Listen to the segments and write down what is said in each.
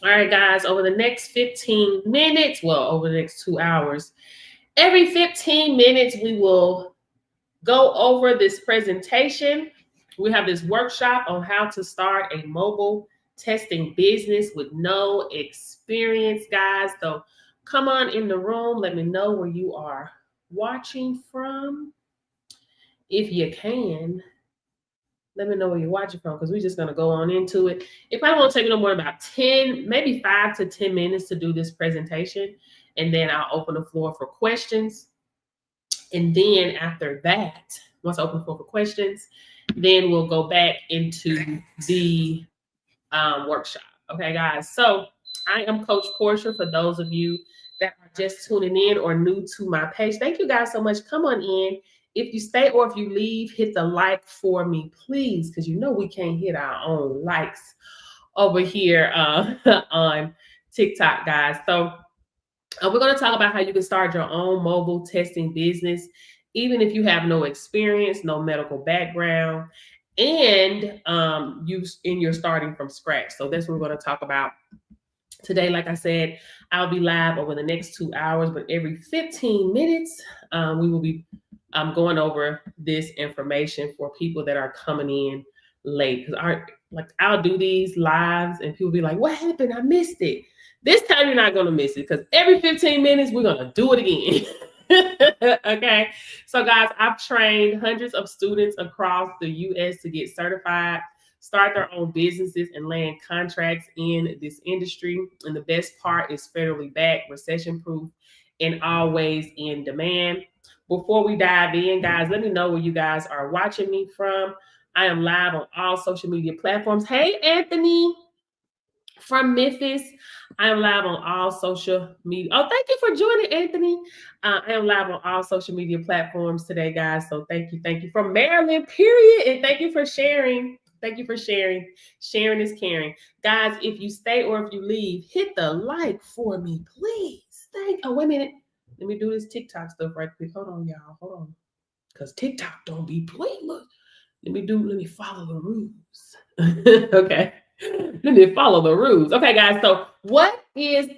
All right, guys, over the next 15 minutes, well, over the next 2 hours, every 15 minutes, we will go over this presentation. We have this workshop on how to start a mobile testing business with no experience, guys. So come on in the room. Let me know where you are watching from. If you can, let me know where you're watching from because we're just going to go on into it. It probably won't take me no more than about 10, maybe 5 to 10 minutes to do this presentation. And then I'll open the floor for questions. And then after that, once I open the floor for questions, then we'll go back into the workshop. Okay, guys. So I am Coach Portia. For those of you that are just tuning in or new to my page, thank you guys so much. Come on in. If you stay or if you leave, hit the like for me, please, because you know we can't hit our own likes over here on TikTok, guys. So we're going to talk about how you can start your own mobile testing business, even if you have no experience, no medical background, and you're starting from scratch. So that's what we're going to talk about today. Like I said, I'll be live over the next 2 hours, but every 15 minutes, we will be going over this information for people that are coming in late. Because I'll do these lives and people be like, "What happened? I missed it." This time you're not gonna miss it because every 15 minutes we're gonna do it again. Okay. So guys, I've trained hundreds of students across the US to get certified, start their own businesses, and land contracts in this industry. And the best part is federally backed, recession proof, and always in demand. Before we dive in, guys, let me know where you guys are watching me from. I am live on all social media platforms. Hey, Anthony from Memphis. I am live on all social media. Oh, thank you for joining, Anthony. I am live on all social media platforms today, guys. So thank you. Thank you from Maryland, period. And thank you for sharing. Thank you for sharing. Sharing is caring. Guys, if you stay or if you leave, hit the like for me, please. Oh, wait a minute. Let me do this TikTok stuff right quick. Hold on, y'all. Hold on. Because TikTok don't be playing. Look. Let me follow the rules. Okay. Let me follow the rules. Okay, guys. So what is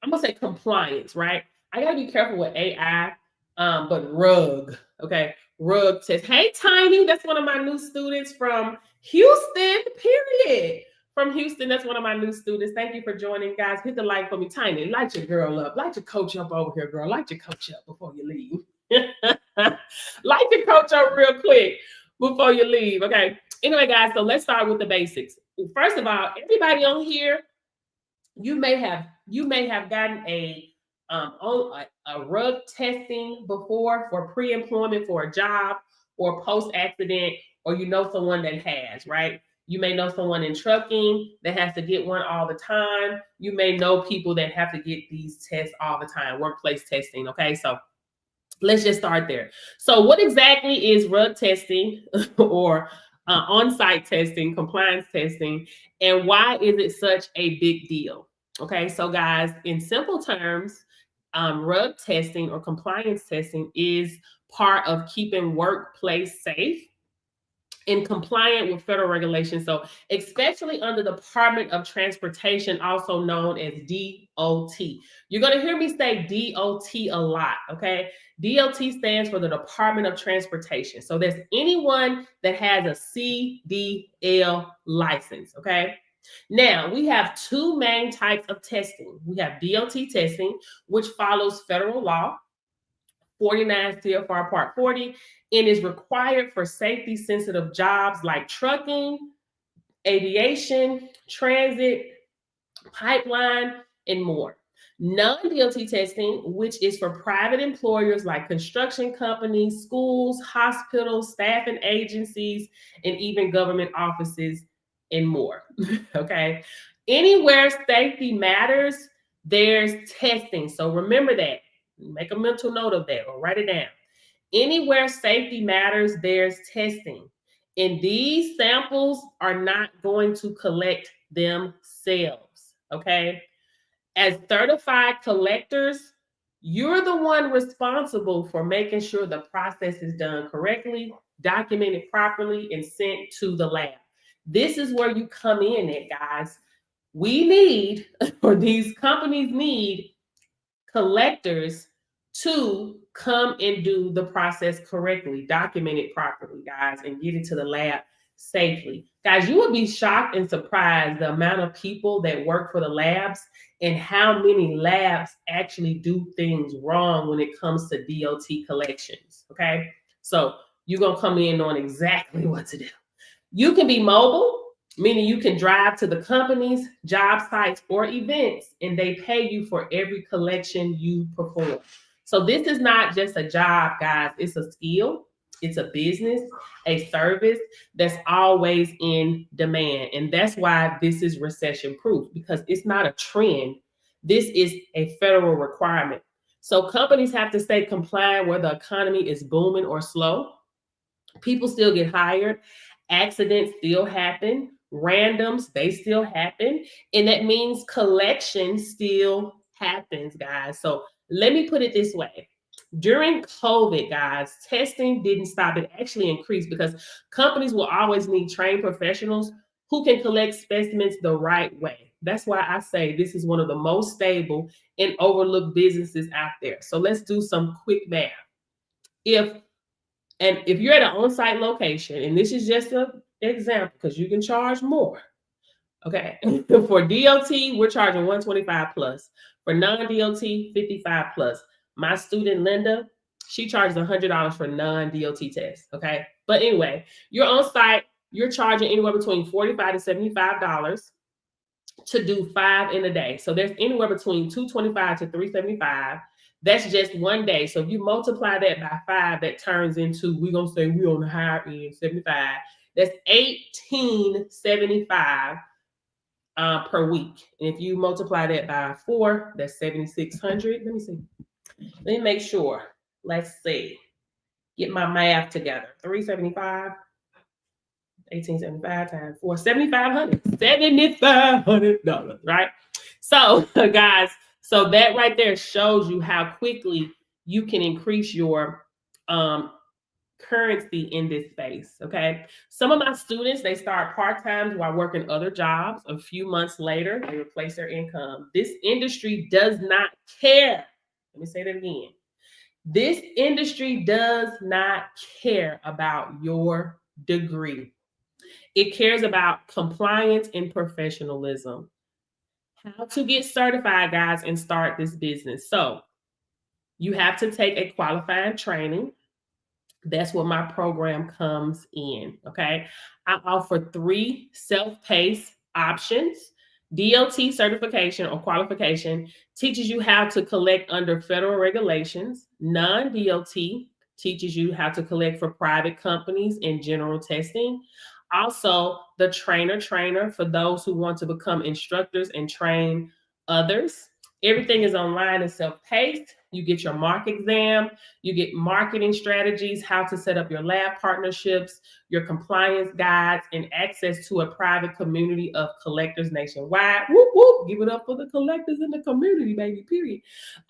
I'm gonna say compliance, right? I gotta be careful with AI, but rug, okay, rug test. Hey, Tiny, that's one of my new students from Houston. Period. From Houston, that's one of my new students. Thank you for joining, guys. Hit the like for me, Tiny. Light your girl up. Light your coach up over here, girl. Light your coach up before you leave. Light your coach up real quick before you leave. Okay. Anyway, guys, so let's start with the basics. First of all, everybody on here, you may have gotten a rug testing before for pre-employment for a job or post-accident, or you know someone that has, right? You may know someone in trucking that has to get one all the time. You may know people that have to get these tests all the time, workplace testing. Okay, so let's just start there. So what exactly is rug testing or on-site testing, compliance testing, and why is it such a big deal? Okay, so guys, in simple terms, rug testing or compliance testing is part of keeping workplace safe and compliant with federal regulations. So, especially under the Department of Transportation, also known as DOT. You're going to hear me say DOT a lot, okay? DOT stands for the Department of Transportation. So, there's anyone that has a CDL license, okay? Now, we have two main types of testing. We have DOT testing, which follows federal law, 49 CFR Part 40, and is required for safety sensitive jobs like trucking, aviation, transit, pipeline, and more. Non-DOT testing, which is for private employers like construction companies, schools, hospitals, staffing agencies, and even government offices and more. Okay. Anywhere safety matters, there's testing. So remember that. Make a mental note of that or write it down. Anywhere safety matters, there's testing. And these samples are not going to collect themselves. Okay. As certified collectors, you're the one responsible for making sure the process is done correctly, documented properly, and sent to the lab. This is where you come in at, guys. We need, or these companies need, collectors to come and do the process correctly, document it properly, guys, and get it to the lab safely. Guys, you would be shocked and surprised the amount of people that work for the labs and how many labs actually do things wrong when it comes to DOT collections. Okay, so you're gonna come in knowing exactly what to do. You can be mobile, meaning you can drive to the company's job sites or events, and they pay you for every collection you perform. So this is not just a job, guys. It's a skill, it's a business, a service that's always in demand. And that's why this is recession proof, because it's not a trend. This is a federal requirement. So companies have to stay compliant whether the economy is booming or slow. People still get hired. Accidents still happen. Randoms, they still happen. And that means collection still happens, guys. So let me put it this way. During COVID, guys, testing didn't stop. It actually increased because companies will always need trained professionals who can collect specimens the right way. That's why I say this is one of the most stable and overlooked businesses out there. So let's do some quick math. If you're at an on-site location, and this is just an example because you can charge more. Okay. For DOT, we're charging 125 plus. For non-DOT, 55 plus. My student Linda, she charges $100 for non-DOT tests. Okay. But anyway, you're on site, you're charging anywhere between $45 to $75 to do 5 in a day. So there's anywhere between $225 to $375. That's just one day. So if you multiply that by 5, that turns into, we're going to say we're on the higher end, 75. That's $1,875 per week. And if you multiply that by 4, that's $7,600. Let me see. Let me make sure. Let's see. Get my math together. 375. 1875 times 4, $7,500, right? So, guys, so that right there shows you how quickly you can increase your currency in this space. Okay. Some of my students, they start part-time while working other jobs. A few months later, they replace their income. This industry does not care. Let me say that again. This industry does not care about your degree. It cares about compliance and professionalism. How to get certified, guys, and start this business. So you have to take a qualifying training. That's where my program comes in. Okay. I offer 3 self-paced options. DOT certification or qualification teaches you how to collect under federal regulations. Non-DOT teaches you how to collect for private companies and general testing. Also, the trainer for those who want to become instructors and train others. Everything is online and self-paced. You get your mock exam, you get marketing strategies, how to set up your lab partnerships, your compliance guides, and access to a private community of collectors nationwide. Whoop, whoop, give it up for the collectors in the community, baby, period.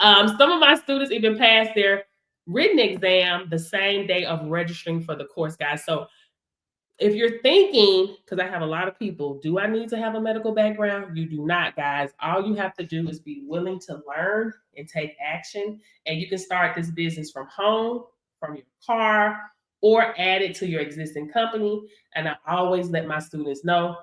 Some of my students even passed their written exam the same day of registering for the course, guys. So if you're thinking, because I have a lot of people, do I need to have a medical background? You do not, guys. All you have to do is be willing to learn and take action. And you can start this business from home, from your car, or add it to your existing company. And I always let my students know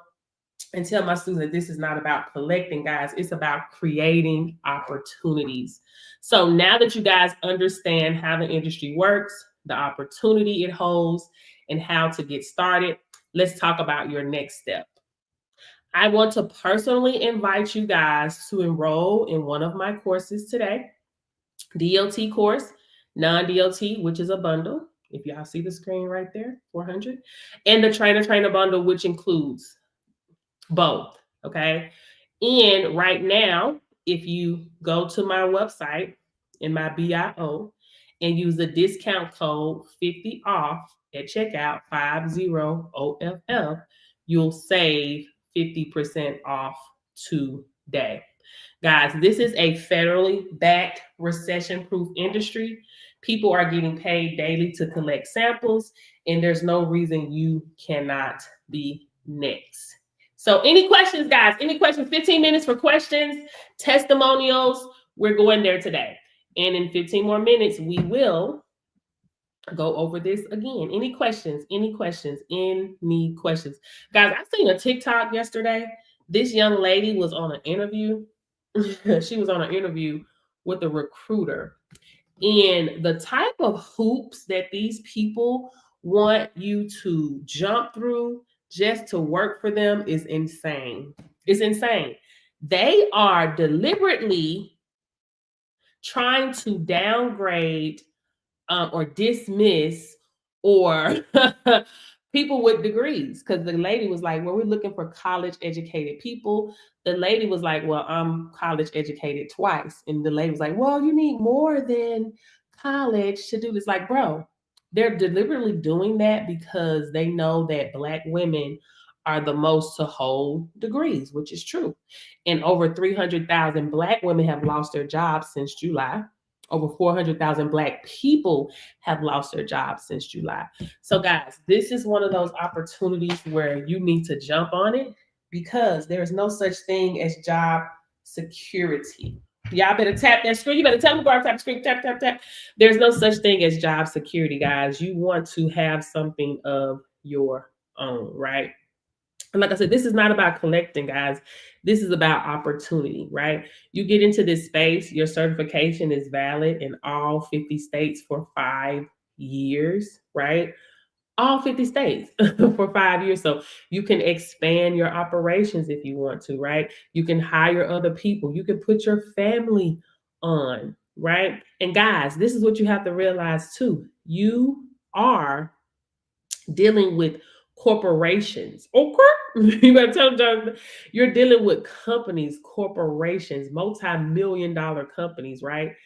and tell my students that this is not about collecting, guys. It's about creating opportunities. So now that you guys understand how the industry works, the opportunity it holds, and how to get started, let's talk about your next step. I want to personally invite you guys to enroll in one of my courses today. DOT course, non-DOT, which is a bundle. If y'all see the screen right there, 400. And the trainer bundle, which includes both, okay? And right now, if you go to my website in my BIO and use the discount code 50 off at checkout, 50OFF, you'll save 50% off today. Guys, this is a federally backed recession-proof industry. People are getting paid daily to collect samples, and there's no reason you cannot be next. So any questions, guys? Any questions? 15 minutes for questions, testimonials. We're going there today. And in 15 more minutes, we will go over this again. Any questions? Any questions? Any questions? Guys, I seen a TikTok yesterday. This young lady was on an interview. She was on an interview with a recruiter. And the type of hoops that these people want you to jump through just to work for them is insane. It's insane. They are deliberately trying to downgrade or dismiss or people with degrees, because the lady was like, well, we're looking for college educated people. The lady was like, well, I'm college educated twice. And the lady was like, well, you need more than college to do this. Like, bro, they're deliberately doing that because they know that Black women are the most to hold degrees, which is true. And over 300,000 Black women have lost their jobs since July. Over 400,000 Black people have lost their jobs since July. So, guys, this is one of those opportunities where you need to jump on it, because there is no such thing as job security. Y'all better tap that screen. You better tell me, tap the screen, tap, tap, tap. There's no such thing as job security, guys. You want to have something of your own, right? And like I said, this is not about collecting, guys. This is about opportunity, right? You get into this space, your certification is valid in all 50 states for 5 years, right? All 50 states for 5 years. So you can expand your operations if you want to, right? You can hire other people. You can put your family on, right? And guys, this is what you have to realize too. You are dealing with corporations. Okay. You better tell them you're dealing with companies, corporations, multi-million-dollar companies, right?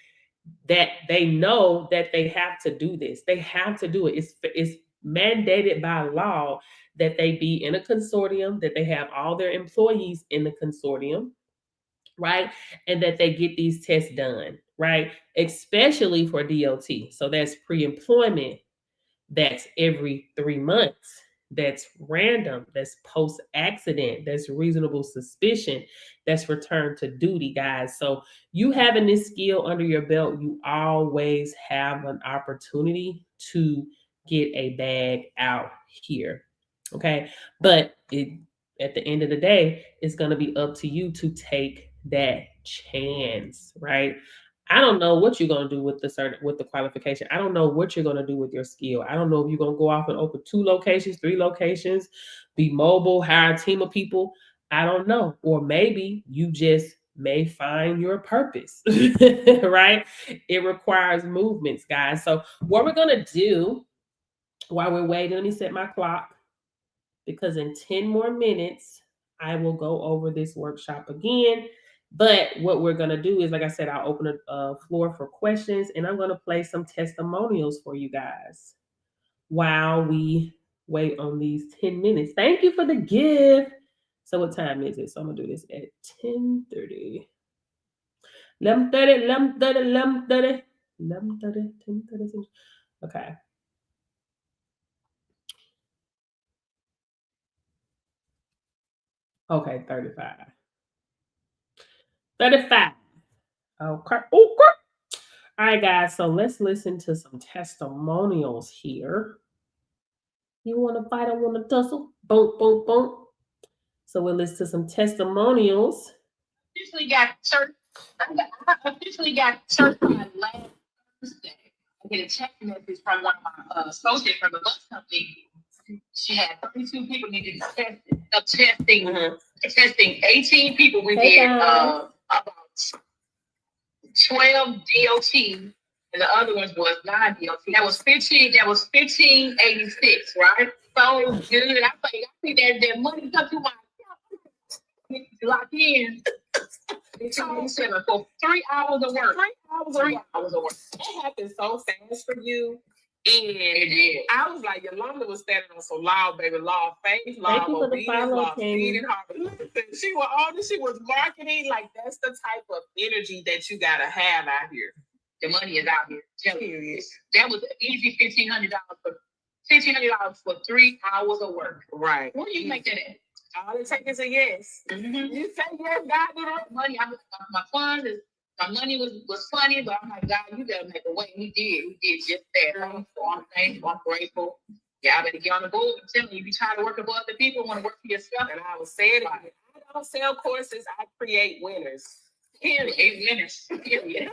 That they know that they have to do this. They have to do it. It's mandated by law that they be in a consortium, that they have all their employees in the consortium, right? And that they get these tests done, right? Especially for DOT. So that's pre-employment. That's every 3 months. That's random. That's post accident. That's reasonable suspicion. That's return to duty, guys. So you having this skill under your belt, you always have an opportunity to get a bag out here. Okay. But at the end of the day, it's going to be up to you to take that chance, right? I don't know what you're gonna do with the qualification. I don't know what you're gonna do with your skill. I don't know if you're gonna go off and open 2 locations, 3 locations, be mobile, hire a team of people. I don't know. Or maybe you just may find your purpose, right? It requires movements, guys. So what we're gonna do while we're waiting, let me set my clock, because in 10 more minutes, I will go over this workshop again. But what we're going to do is, like I said, I'll open a floor for questions, and I'm going to play some testimonials for you guys while we wait on these 10 minutes. Thank you for the gift. So what time is it? So I'm going to do this at 10:30. 11:30, 11:30, 11:30, 11:30, 10:30. Okay. Okay, 35. 35. Okay. Okay. All right, guys. So let's listen to some testimonials here. You want to fight? I want to tussle. Boom, boom, boom. So we'll listen to some testimonials. Officially got certified last Thursday. I get a text message from one of my associates from the bus company. She had 32 people needed testing 18 people. We did about 12 DOT, and the other ones was non-DOT. That was 1586, right? So good. I think that money come to my account. Lock in. It's 27 for 3 hours of work. 3 hours of work. It happened so fast for you. And I was like, Yolanda was standing on some law, baby, law of faith, law of obedience, law of speed and harvest. She was marketing, like that's the type of energy that you gotta have out here. The money is out here. That was easy $1,500 for $1,500 for 3 hours of work. Right. Where do you make that at? All it takes is a yes. Mm-hmm. You say yes, God did it. Money, my funds is, my money was funny, but I'm like, God, you gotta make a way. He did just that. So I'm thankful, I'm grateful. Y'all better get on the board. I'm telling you, if you try to work for other people, want to work for yourself. And I was saying it. I don't sell courses, I create winners. Period. Winners. Period.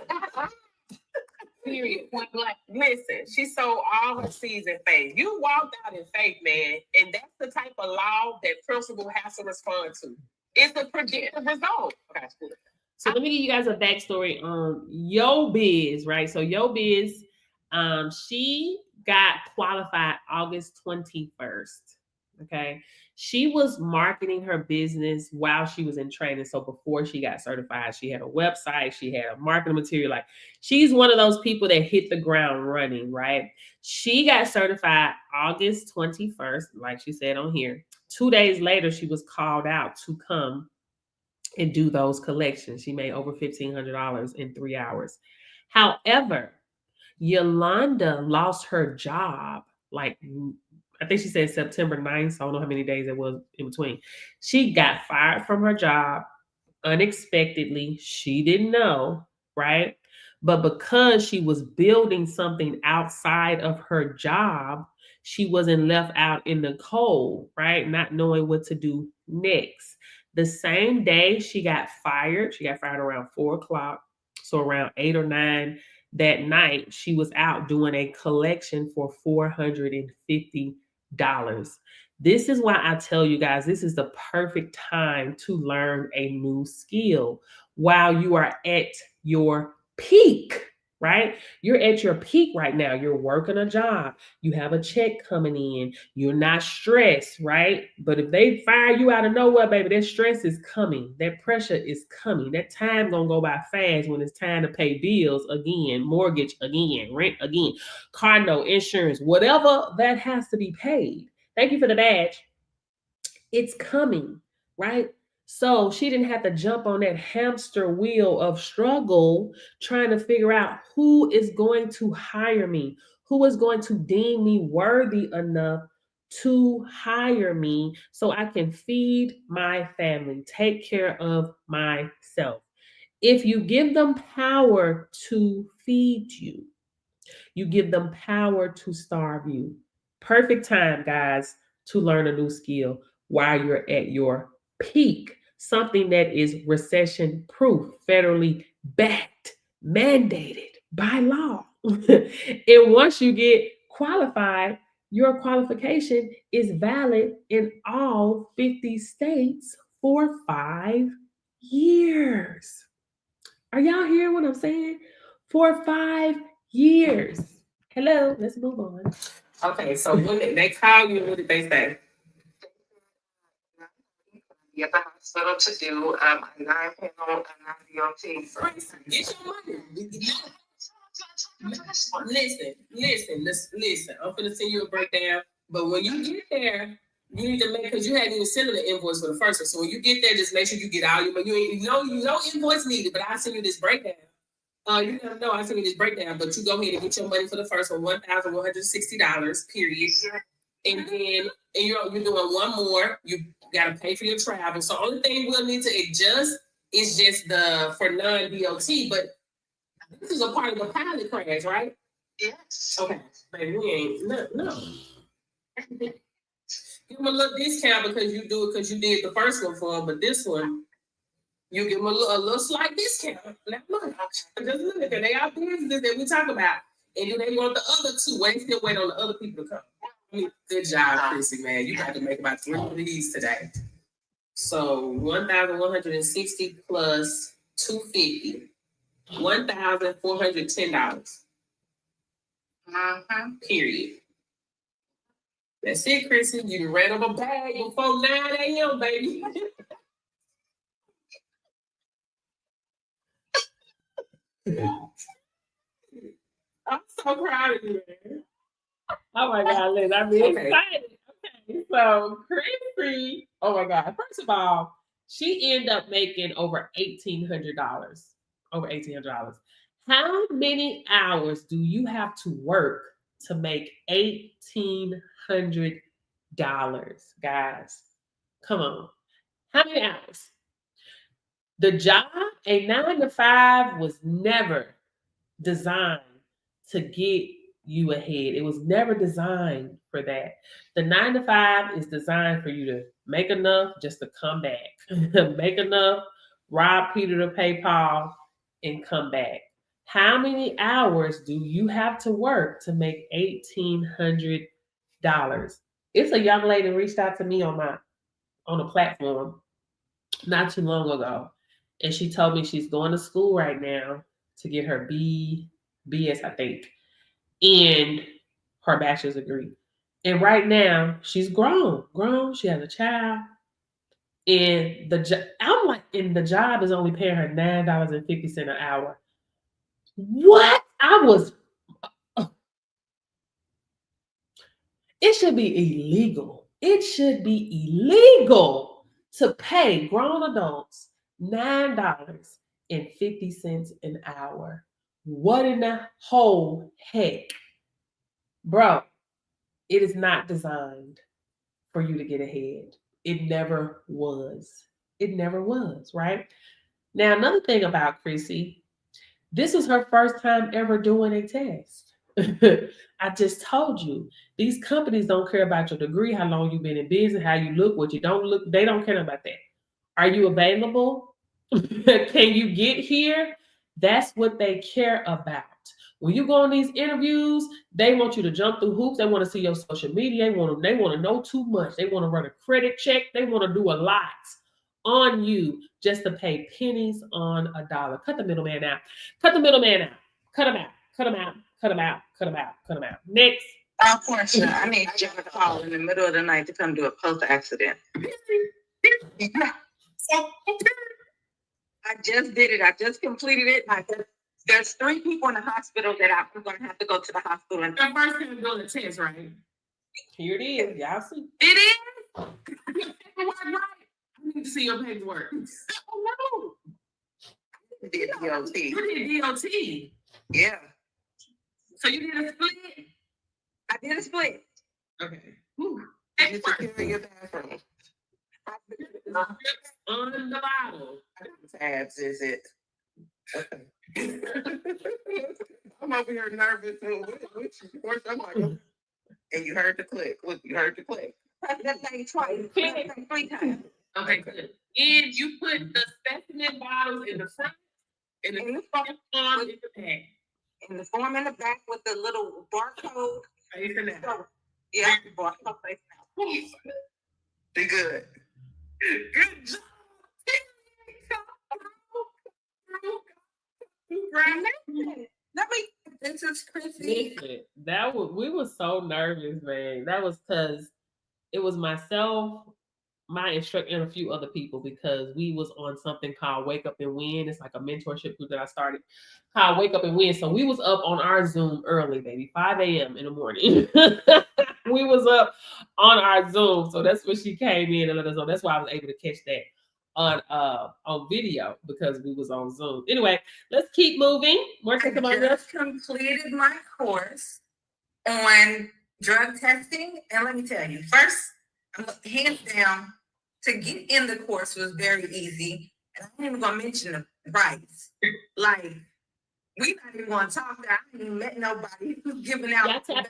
Period. Point blank. Listen, she sold all her seeds in faith. You walked out in faith, man. And that's the type of law that principal has to respond to. It's the predictive result. Okay. So let me give you guys a backstory on Yo Biz, right? So Yo Biz, she got qualified August 21st. Okay. She was marketing her business while she was in training. So before she got certified, she had a website, she had a marketing material. Like, she's one of those people that hit the ground running, right? She got certified August 21st, like she said on here. 2 days later, she was called out to come and do those collections. She made over $1,500 in 3 hours. However, Yolanda lost her job, like, I think she said September 9th. So I don't know how many days it was in between. She got fired from her job unexpectedly. She didn't know, right? But because she was building something outside of her job, she wasn't left out in the cold, right? Not knowing what to do next. The same day she got fired around 4:00. So around 8 or 9 that night, she was out doing a collection for $450. This is why I tell you guys, this is the perfect time to learn a new skill while you are at your peak, right? You're at your peak right now. You're working a job. You have a check coming in. You're not stressed, right? But if they fire you out of nowhere, baby, that stress is coming. That pressure is coming. That time gonna go by fast when it's time to pay bills again, mortgage again, rent again, car note, insurance, whatever that has to be paid. Thank you for the badge. It's coming, right? So she didn't have to jump on that hamster wheel of struggle trying to figure out who is going to hire me, who is going to deem me worthy enough to hire me so I can feed my family, take care of myself. If you give them power to feed you, you give them power to starve you. Perfect time, guys, to learn a new skill while you're at your peak. Something that is recession proof, federally backed, mandated by law. And once you get qualified, your qualification is valid in all 50 states for 5 years. Are y'all hearing what I'm saying? For 5 years. Hello, let's move on. Okay, so when they call you, what did they say? You at the hospital to do a 9-panel DOT. Get your money. Listen. I'm gonna send you a breakdown. But when you get there, you need to make, because you hadn't even sent them the invoice for the first one. So when you get there, just make sure you get all your money. You know invoice needed, but I'll send you this breakdown. You never know, I'll send you this breakdown, but you go ahead and get your money for the first one, $1,160, period. And then you're doing one more. You gotta pay for your travel. So only thing we'll need to adjust is just the for non-DOT, but this is a part of the pilot crash, right? Yes. Okay, baby, we ain't no. Give them a little discount because you do it because you did the first one for them, but this one you give them a little slight discount. Now look, just look at they are business that we talk about, and then they want the other two. Still wait on the other people to come. I mean, good job, Chrissy, man. You got to make about 3 of these today. So 1,160 plus 250, $1,410. Period. That's it, Chrissy. You ran up a bag before 9 a.m., baby. I'm so proud of you, man. Oh my God, Liz, I'm really excited. Okay, so Chrissy, oh my God. First of all, she ended up making over $1,800. Over $1,800. How many hours do you have to work to make $1,800, guys. Come on. How many hours? The job, a 9 to 5, was never designed to get you ahead. It was never designed for that. The 9 to 5 is designed for you to make enough just to come back, make enough, rob Peter to pay Paul, and come back. How many hours do you have to work to make $1,800? It's a young lady reached out to me on a platform not too long ago, and she told me she's going to school right now to get her BS, I think, in her bachelor's degree. And right now, she's grown. She has a child, and I'm like, and the job is only paying her $9.50 an hour. What? It should be illegal. It should be illegal to pay grown adults $9.50 an hour. What in the whole heck? Bro, it is not designed for you to get ahead. It never was. It never was, right? Now, another thing about Chrissy, this was her first time ever doing a test. I just told you, these companies don't care about your degree, how long you've been in business, how you look, what you don't look. They don't care about that. Are you available? Can you get here? That's what they care about. When you go on these interviews, they want you to jump through hoops. They want to see your social media. They want to know too much. They want to run a credit check. They want to do a lot on you just to pay pennies on a dollar. Cut the middleman out. Cut the middleman out. Cut him out. Cut him out. Cut him out. Cut him out. Cut him out. Next. Portia, I need you to call in the middle of the night to come do a post accident. I just did it. I just completed it. There's 3 people in the hospital that I'm going to have to go to the hospital. And The first time doing the test, right? Here it is. Y'all see. It is. Your paperwork, right? I need to see your paperwork. Oh no. did DOT. You did DOT. Yeah, So you did a split? I did a split. Okay. Whew. You took care of your bathroom. On the bottle. Tabs, is it? Okay. I'm over here nervous. I'm like, and you heard the click. Look, you heard the click. Press that thing twice. Press that thing 3 times. Okay, good. And you put the specimen bottles in the front and the In the form front, in the back. in the form in the back with the little barcode. Face in that. So, yeah, barcode face now. They good. Good job. Let me. This is Chrissy. Listen, we were so nervous, man. That was because it was myself, my instructor, and a few other people, because we was on something called Wake Up and Win. It's like a mentorship group that I started called Wake Up and Win. So we was up on our Zoom early, baby, 5 a.m. in the morning. We was up on our Zoom. So that's when she came in and let us know. That's why I was able to catch that on video, because we was on Zoom. Anyway, let's keep moving. More I just completed my course on drug testing, and let me tell you, first, hands down, to get in the course was very easy, and I'm even gonna mention the price. Like, we not even gonna talk. I haven't even met nobody who's giving out. Y'all tap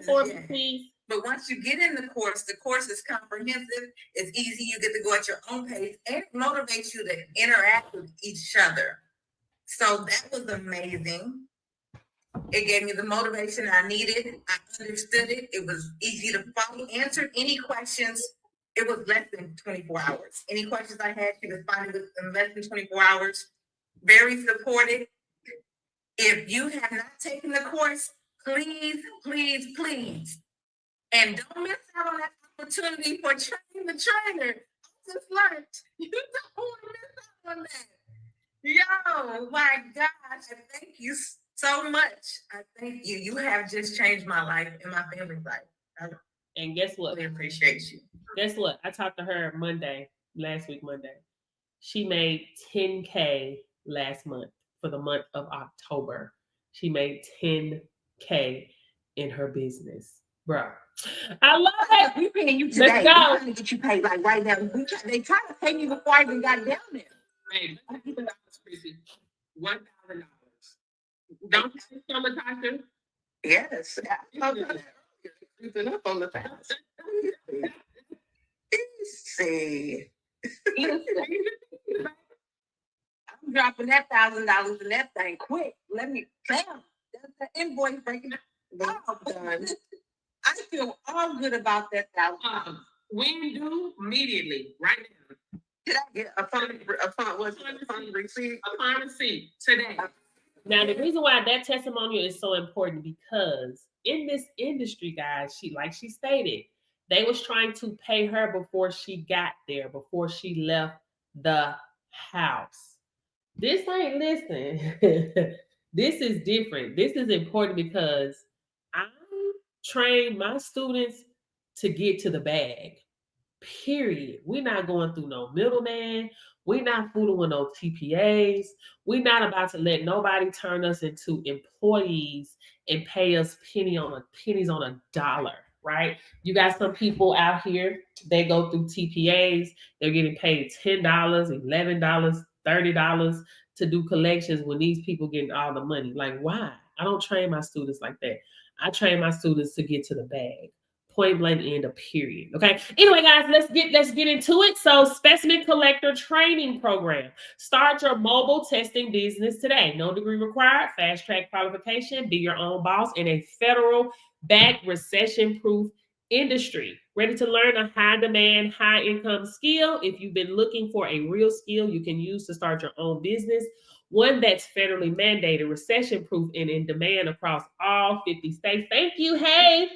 for me, please. But once you get in the course is comprehensive. It's easy. You get to go at your own pace, and it motivates you to interact with each other. So that was amazing. It gave me the motivation I needed. I understood it. It was easy to follow. Answered any questions. It was less than 24 hours. Any questions I had, she was finding in less than 24 hours. Very supportive. If you have not taken the course, please, please, please. And don't miss out on that opportunity for training the trainer. I just learned. You don't want to miss out on that. Yo, my gosh, I thank you so much. I thank you. You have just changed my life and my family's life. And guess what? I really appreciate you. Guess what? I talked to her last week, Monday. She made $10K last month for the month of October. She made $10K. in her business. Bro, I love it. We paying you Let's today. go. We're trying to get you paid like right now. They trying to pay me before I even got down there. Hey, $1,000. Don't you think so, Latasha? Yes. Creeping up on the fast. See. I'm dropping that $1,000 in that thing quick. Let me bam. That's the invoice breaking. Oh, done. I feel all good about that $1,000. When due immediately, right now. Did I get a fund receipt? A fund receipt today. Now, the reason why that testimonial is so important because in this industry, guys, she stated, they was trying to pay her before she got there, before she left the house. This ain't, listen, this is different. This is important because I train my students to get to the bag. Period. We're not going through no middleman. We're not fooling with no TPAs. We're not about to let nobody turn us into employees and pay us pennies on a dollar, right? You got some people out here, they go through TPAs, they're getting paid $10, $11, $30 to do collections when these people getting all the money. Like, why? I don't train my students like that. I train my students to get to the bag. Point blank end of period. Okay. Anyway, guys, let's get into it. So, specimen collector training program. Start your mobile testing business today. No degree required. Fast track qualification. Be your own boss in a federal backed recession-proof industry. Ready to learn a high demand, high income skill? If you've been looking for a real skill you can use to start your own business, one that's federally mandated, recession-proof, and in demand across all 50 states. Thank you. Hey.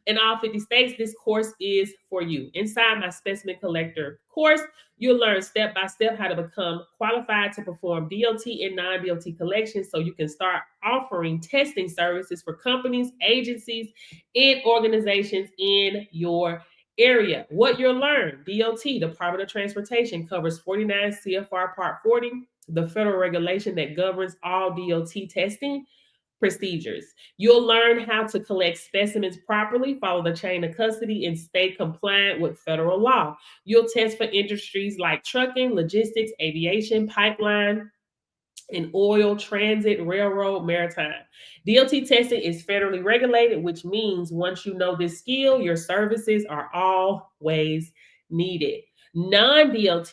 In all 50 states, this course is for you. Inside my specimen collector course, you'll learn step-by-step how to become qualified to perform DOT and non-DOT collections so you can start offering testing services for companies, agencies, and organizations in your area. What you'll learn: DOT, Department of Transportation, covers 49 CFR Part 40, the federal regulation that governs all DOT testing procedures. You'll learn how to collect specimens properly, follow the chain of custody, and stay compliant with federal law. You'll test for industries like trucking, logistics, aviation, pipeline, and oil, transit, railroad, maritime. DOT testing is federally regulated, which means once you know this skill, your services are always needed. Non-DOT.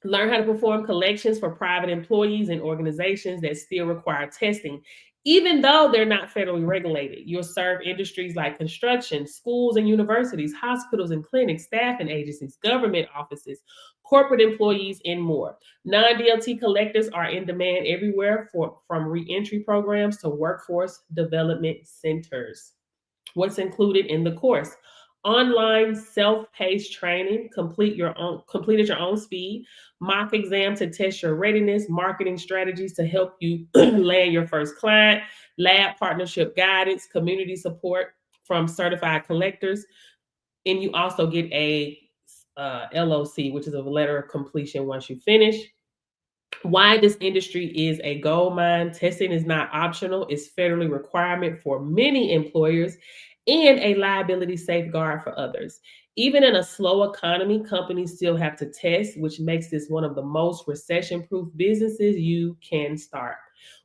Learn how to perform collections for private employees and organizations that still require testing. Even though they're not federally regulated, you'll serve industries like construction, schools and universities, hospitals and clinics, staffing agencies, government offices, corporate employees, and more. Non-DOT collectors are in demand everywhere, from re-entry programs to workforce development centers. What's included in the course? Online self-paced training, completed your own speed, mock exam to test your readiness, marketing strategies to help you land your first client, lab partnership guidance, community support from certified collectors, and you also get a LOC, which is a letter of completion once you finish. Why this industry is a gold mine: testing is not optional, it's federally requirement for many employers and a liability safeguard for others. Even in a slow economy, companies still have to test, which makes this one of the most recession-proof businesses you can start.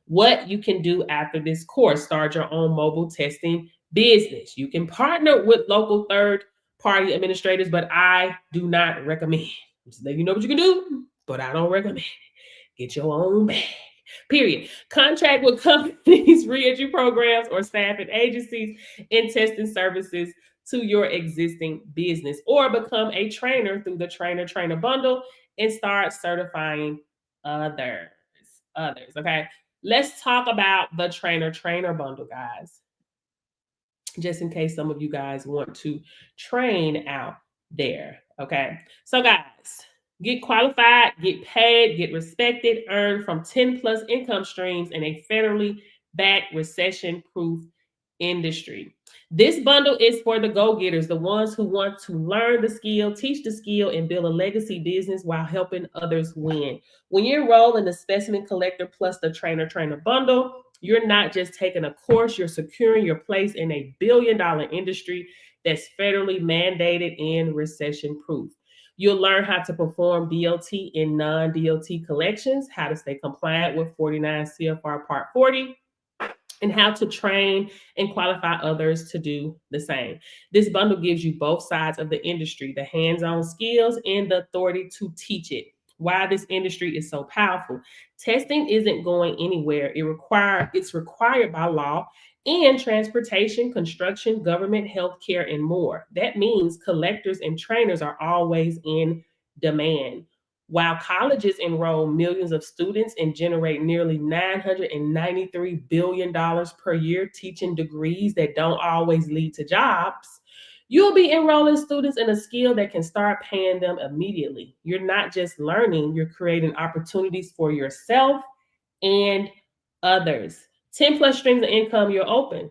What you can do after this course: start your own mobile testing business. You can partner with local third-party administrators, but I do not recommend. Just let you know what you can do, but I don't recommend it. Get your own bag. Period. Contract with companies, re-entry programs, or staffing agencies in testing services to your existing business, or become a trainer through the trainer bundle and start certifying others. Okay. Let's talk about the trainer bundle, guys. Just in case some of you guys want to train out there. Okay. So guys, get qualified, get paid, get respected, earn from 10 plus income streams in a federally backed recession-proof industry. This bundle is for the go-getters, the ones who want to learn the skill, teach the skill, and build a legacy business while helping others win. When you enroll in the Specimen Collector plus the Trainer bundle, You're not just taking a course, you're securing your place in a billion-dollar industry that's federally mandated and recession-proof. You'll learn how to perform DLT in non-DLT collections, how to stay compliant with 49 CFR Part 40, and how to train and qualify others to do the same. This bundle gives you both sides of the industry, the hands-on skills and the authority to teach it. Why this industry is so powerful. Testing isn't going anywhere. It's required by law and transportation, construction, government, healthcare, and more. That means collectors and trainers are always in demand. While colleges enroll millions of students and generate nearly $993 billion per year teaching degrees that don't always lead to jobs, you'll be enrolling students in a skill that can start paying them immediately. You're not just learning, you're creating opportunities for yourself and others. 10 plus streams of income you're open.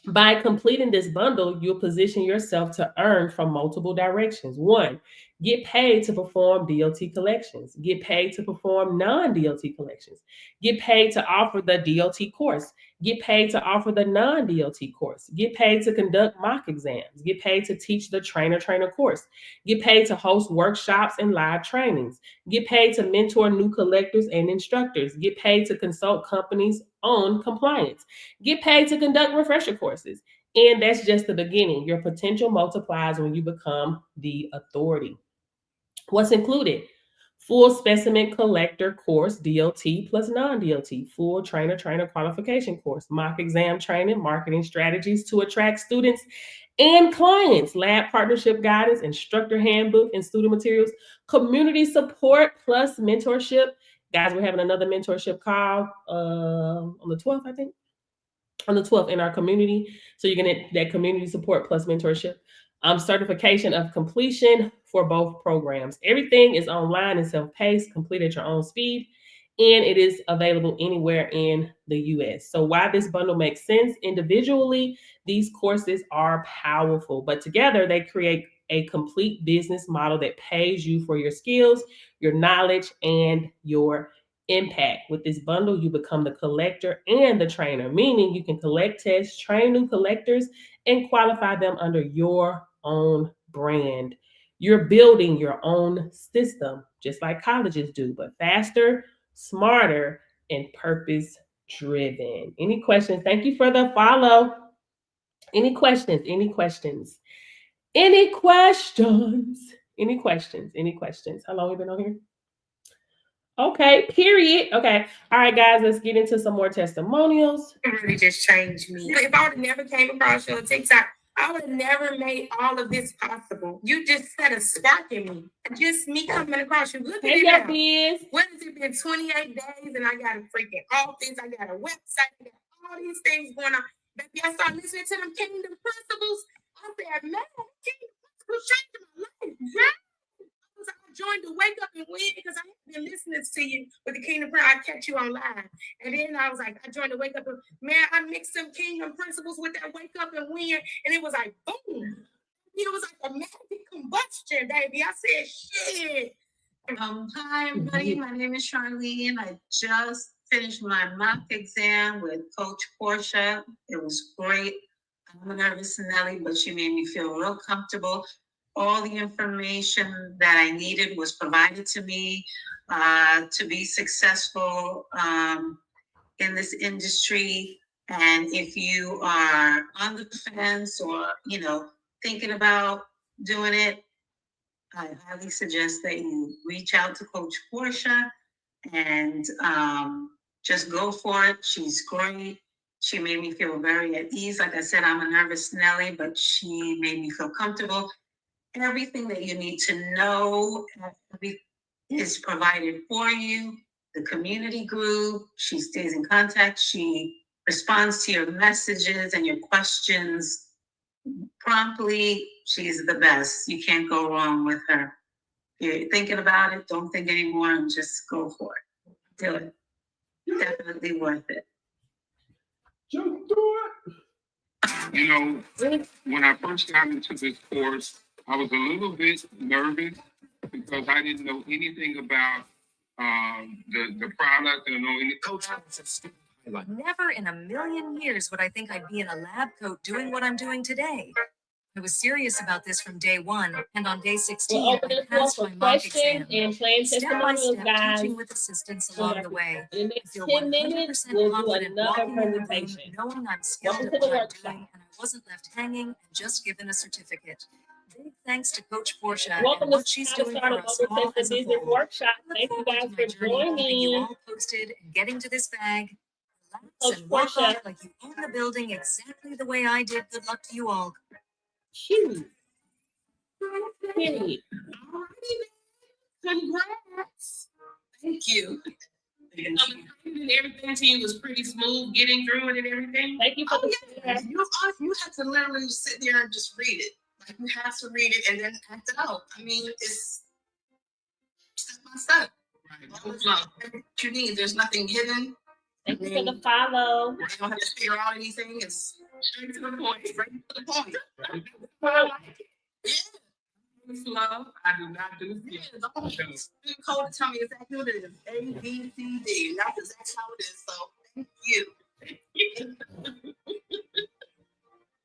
By completing this bundle, you'll position yourself to earn from multiple directions. 1, get paid to perform DLT collections. Get paid to perform non-DLT collections. Get paid to offer the DLT course. Get paid to offer the non-DLT course. Get paid to conduct mock exams. Get paid to teach the trainer course. Get paid to host workshops and live trainings. Get paid to mentor new collectors and instructors. Get paid to consult companies on compliance. Get paid to conduct refresher courses. And that's just the beginning. Your potential multiplies when you become the authority. What's included? Full specimen collector course, DLT plus non-DLT, full trainer qualification course, mock exam training, marketing strategies to attract students and clients, lab partnership guidance, instructor handbook and student materials, community support plus mentorship. Guys, we're having another mentorship call on the 12th, I think. On the 12th in our community. So you're going to get that community support plus mentorship. Certification of completion for both programs. Everything is online and self-paced, complete at your own speed, and it is available anywhere in the US. So why this bundle makes sense? Individually, these courses are powerful, but together they create a complete business model that pays you for your skills, your knowledge, and your impact. With this bundle, you become the collector and the trainer, meaning you can collect tests, train new collectors, and qualify them under your own brand. You're building your own system, just like colleges do, but faster, smarter, and purpose-driven. Any questions? Thank you for the follow. Any questions? Any questions? Any questions? Any questions? Any questions? How long have we been on here? Okay, period. Okay. All right, guys, let's get into some more testimonials. It really just changed me. If I would have never came across your TikTok, I would have never made all of this possible. You just set a spark in me. Just me coming across you. Look at Hey, it your now. biz. What has it been? 28 days, and I got a freaking office. I got a website. I got all these things going on. Baby, I started listening to them kingdom principles. I said, man, kingdom principles changed my life. Yeah. I joined the Wake Up and Win because I have been listening to you with the Kingdom Prayer. I catch you online. And then I was like, I joined the Wake Up and man, I mixed some Kingdom principles with that Wake Up and Win. And it was like, boom. It was like a magic combustion, baby. I said, shit. Hi, everybody. My name is Charlene. I just finished my mock exam with Coach Portia. It was great. I'm a nervous Nelly, but she made me feel real comfortable. All the information that I needed was provided to me to be successful in this industry. And if you are on the fence or, thinking about doing it, I highly suggest that you reach out to Coach Portia and just go for it. She's great. She made me feel very at ease. Like I said, I'm a nervous Nelly, but she made me feel comfortable. Everything that you need to know is provided for you. The community group, she stays in contact. She responds to your messages and your questions promptly. She's the best. You can't go wrong with her. If you're thinking about it, don't think anymore and just go for it. Do it. Definitely worth it. Just do it. When I first got into this course, I was a little bit nervous because I didn't know anything about the product and know any. Coach, Like, Never in a million years would I think I'd be in a lab coat doing what I'm doing today. I was serious about this from day one, and on day 16, We'll open I the floor passed for my mock questions exam. and playing Step by testimonials, step, guys. teaching with assistance along the way. In the I next feel 10 minutes, 100% we'll do confident another walking in the room, presentation. knowing I'm skilled Welcome at to the what I'm workshop. doing, and I wasn't left hanging and just given a certificate. Big thanks to Coach Portia Welcome and to what she's How to doing Start a for us Mobile all Test as a Business whole. Workshop. I look Thank you forward guys to for my journey, keeping you joining. all posted and getting to this bag. Relax Coach and walk Portia. off like you own the building exactly the way I did. Good luck to you all. Cute. Period. Congrats. Thank you. And everything to you was pretty smooth getting through it and everything. Thank you for Oh, the yes. You have to literally sit there and just read it. Like, you have to read it and then act it out. I mean, it's step by step. Everything you need. There's nothing hidden. Thank you for the follow. You don't have to figure out anything. It's Straight to the point. straight to the point. I like it. Yeah. It's love. I do not do Yeah, this. the whole code to tell me exactly what it is. A, B, C, D. And that's exactly how it is. So thank you.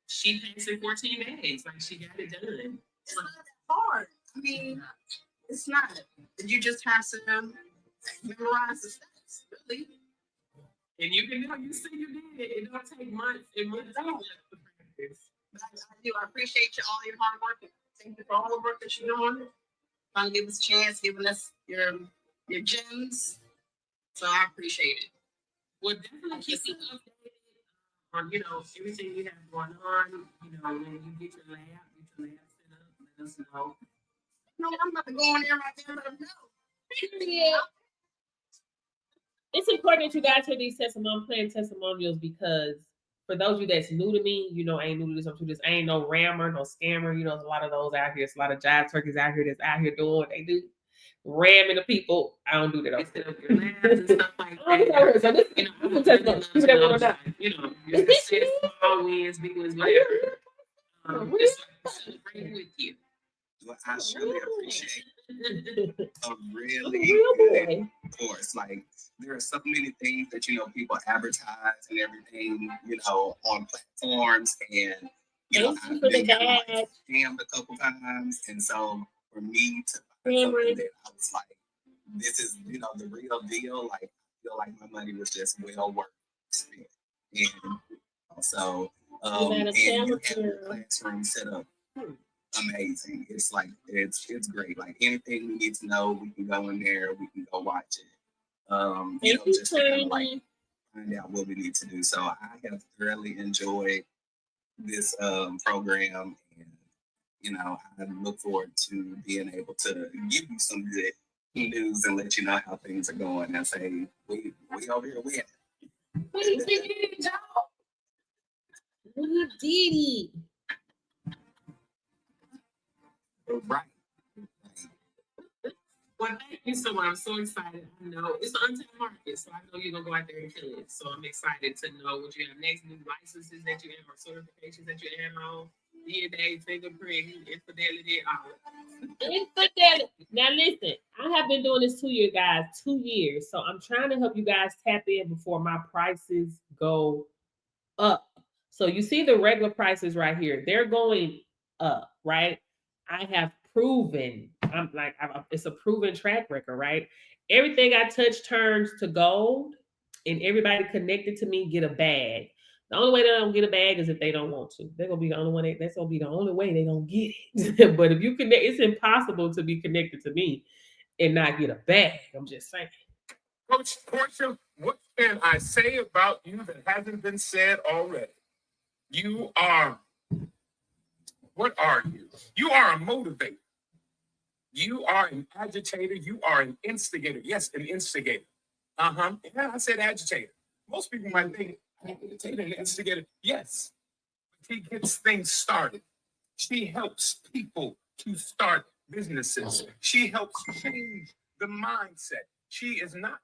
She passed in 14 days. Like she got it done. It's not that hard. I mean, it's not. You just have to memorize the steps, really. And you can know, you see you did it. It don't take months and months to practice. But I do. I appreciate you, all your hard work. And thank you for all the work that you're doing. Trying to give us a chance, giving us your gems. So I appreciate it. Well, definitely keep me updated on, you know, everything you have going on. You know, when you get your lab set up, let us know. No, I'm about to go in there right there and let them know. Yeah. It's important that you guys hear these playing testimonials because for those of you that's new to me, you know, I ain't new to this, I'm to this. I ain't no rammer, no scammer. You know, there's a lot of those out here. There's a lot of jive turkeys out here that's out here doing what they do. Ramming the people. I don't do that. They set up your labs and stuff like I don't do that. So this, You know, you I can test really them. You never love know. to, you know, your success, small wins, big wins, whatever. Just celebrate with you. Well, I surely appreciate a I'm a really real good boy. course. Like there are so many things that you know people advertise and everything, you know, on platforms, and you know Thank you I've for the been kind of badge. like scammed a couple times, and so for me to find Cameron. something that I was like, this is you know the real deal. Like I feel like my money was just well worth spent, and so Madam and you have Cameron. your classroom set up amazing. It's like it's great. Like anything we need to know, we can go in there, we can go watch it. You Thank know, you, just to kind of like Tony. find out what we need to do. So I have thoroughly enjoyed this program, and you know, I look forward to being able to give you some good news and let you know how things are going and say we over here winning. We did it, y'all. We did it. Right. Well, thank you so much. I'm so excited. I know it's an untapped market, so I know you're gonna go out there and kill it. So I'm excited to know what you have next, new licenses that you have, or certifications that you have on, DNA, fingerprint, infidelity, all. Infidelity. Now listen, I have been doing this 2 years, guys. 2 years. So I'm trying to help you guys tap in before my prices go up. So you see the regular prices right here. They're going up, right? I have proven, it's a proven track record, right? Everything I touch turns to gold, and everybody connected to me get a bag. The only way they don't get a bag is if they don't want to. They're gonna be the only one. That's gonna be the only way they don't get it. But if you connect, it's impossible to be connected to me and not get a bag. I'm just saying. Coach Portia, what can I say about you that hasn't been said already? You are, what are you? You are a motivator. You are an agitator. You are an instigator. Yes, an instigator. Yeah, I said agitator. Most people might think agitator and instigator. Yes, he gets things started. She helps people to start businesses. She helps change the mindset. She is not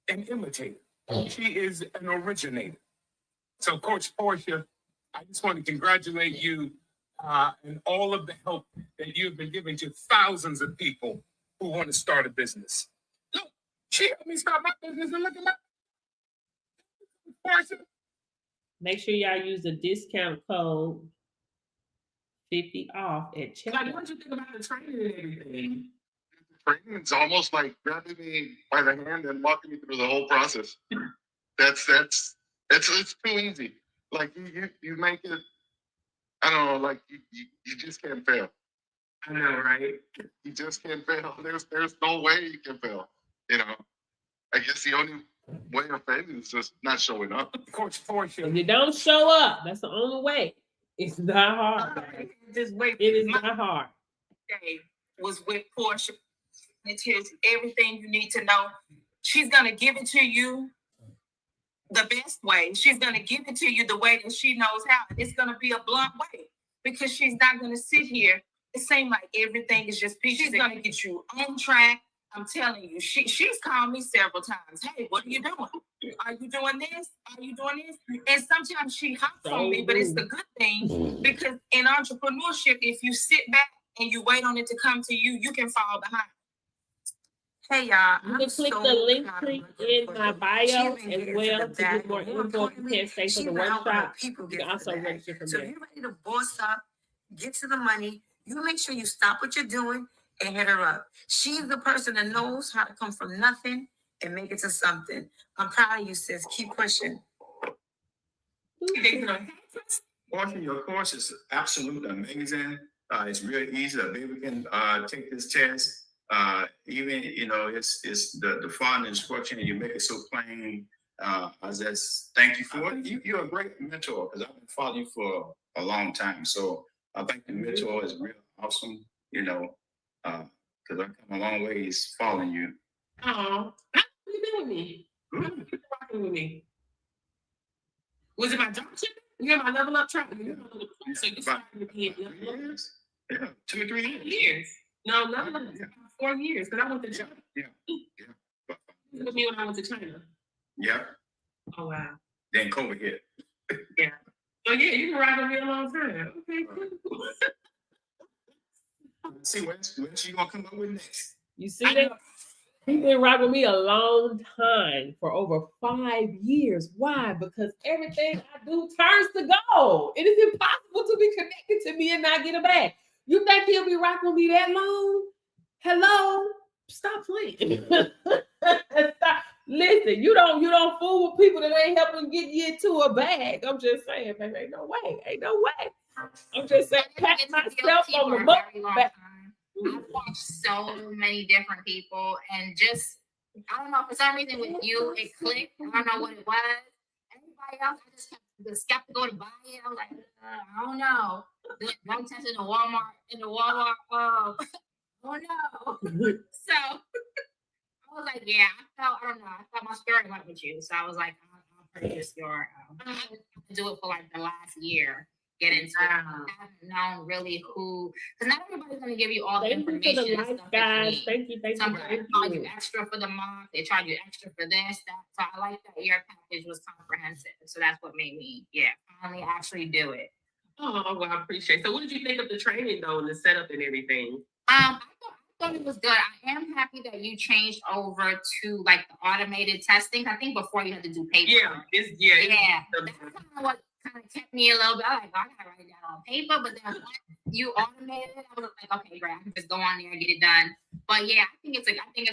an imitator. She is an originator. So, Coach Portia, I just want to congratulate you and all of the help that you've been giving to thousands of people who want to start a business. Look, she helped me start my business, and look at my Portia. Make sure y'all use the discount code 50 off at Like, checkout. what you think about the training and everything? Training, it's almost like grabbing me by the hand and walking me through the whole process. It's too easy. Like you make it, I don't know, like you just can't fail. I know, right? You just can't fail. There's no way you can fail. You know, I guess the only way of failing is just not showing up. Coach Portia. If you don't show up, that's the only way. It's not hard. guys. Just wait. It is My not hard. day was with Portia. It tells you everything you need to know. She's gonna give it to you the best way. She's gonna give it to you the way that she knows how. It's gonna be a blunt way because she's not gonna sit here. It seems like everything is just peaches. She's gonna get you on track. I'm telling you, she's called me several times. Hey, what are you doing? Are you doing this? Are you doing this? And sometimes she hops on me, but it's the good thing because in entrepreneurship, if you sit back and you wait on it to come to you, you can fall behind. Hey y'all, You can click the link tree in my bio as well to get more info. If you can't stay for the workshop, you can also register from So there. if you're ready to boss up, get to the money, you make sure you stop what you're doing and hit her up. She's the person that knows how to come from nothing and make it to something. I'm proud of you, sis. Keep pushing. Portia, your course is absolutely amazing. It's really easy. A baby can take this test. Even it's the fun instruction. You make it so plain. I just thank you for it. You're a great mentor because I've been following you for a long time. So I think the mentor is really awesome. Because I've come a long ways following you. Oh, how you been with me? How you been rocking with me? Was it my job ship? You're my level up track. So you started with me at level up? Years? Yeah, 2 or 3 years. Years. No, level up is Yeah. about 4 years because I went to China. Yeah. With me when I went to China. Yeah. Oh wow. Then COVID hit. So yeah, you can ride with me a long time. Okay, cool. See when she gonna come up with next. You see that? He's been rocking with me a long time, for over 5 years. Why? Because everything I do turns to gold. It is impossible to be connected to me and not get it back. You think he'll be rocking with me that long? Hello? Stop playing. Stop. Listen, you don't fool with people that ain't helping get you into a bag. I'm just saying, baby, ain't no way. Ain't no way. I'm just saying, pat myself on the butt. I've watched so many different people and just, I don't know, for some reason with you, it clicked. I don't know what it was. Everybody else, I just kept skeptical to buy it. I was like, I don't know. Don't test in the Walmart. Oh no. So I was like, yeah, I don't know. I thought my spirit went with you. So I was like, I'll purchase your, I do it for like the last year. Get into it. I haven't known really who, because not everybody's going to give you all the Thank you for information. the and life, stuff that you guys. need. Thank you. Some people charge you extra for the month. They charge you extra for this, that. So I like that your package was comprehensive. So that's what made me, finally actually do it. Oh, well, I appreciate it. So what did you think of the training though and the setup and everything? I thought it was good. I am happy that you changed over to like the automated testing. I think before you had to do paper. That's kind of what kind of kept me a little bit. I was like, I gotta write it down on paper. But then once you automated it, I was like, okay, great. I can just go on there and get it done. But yeah, I think it's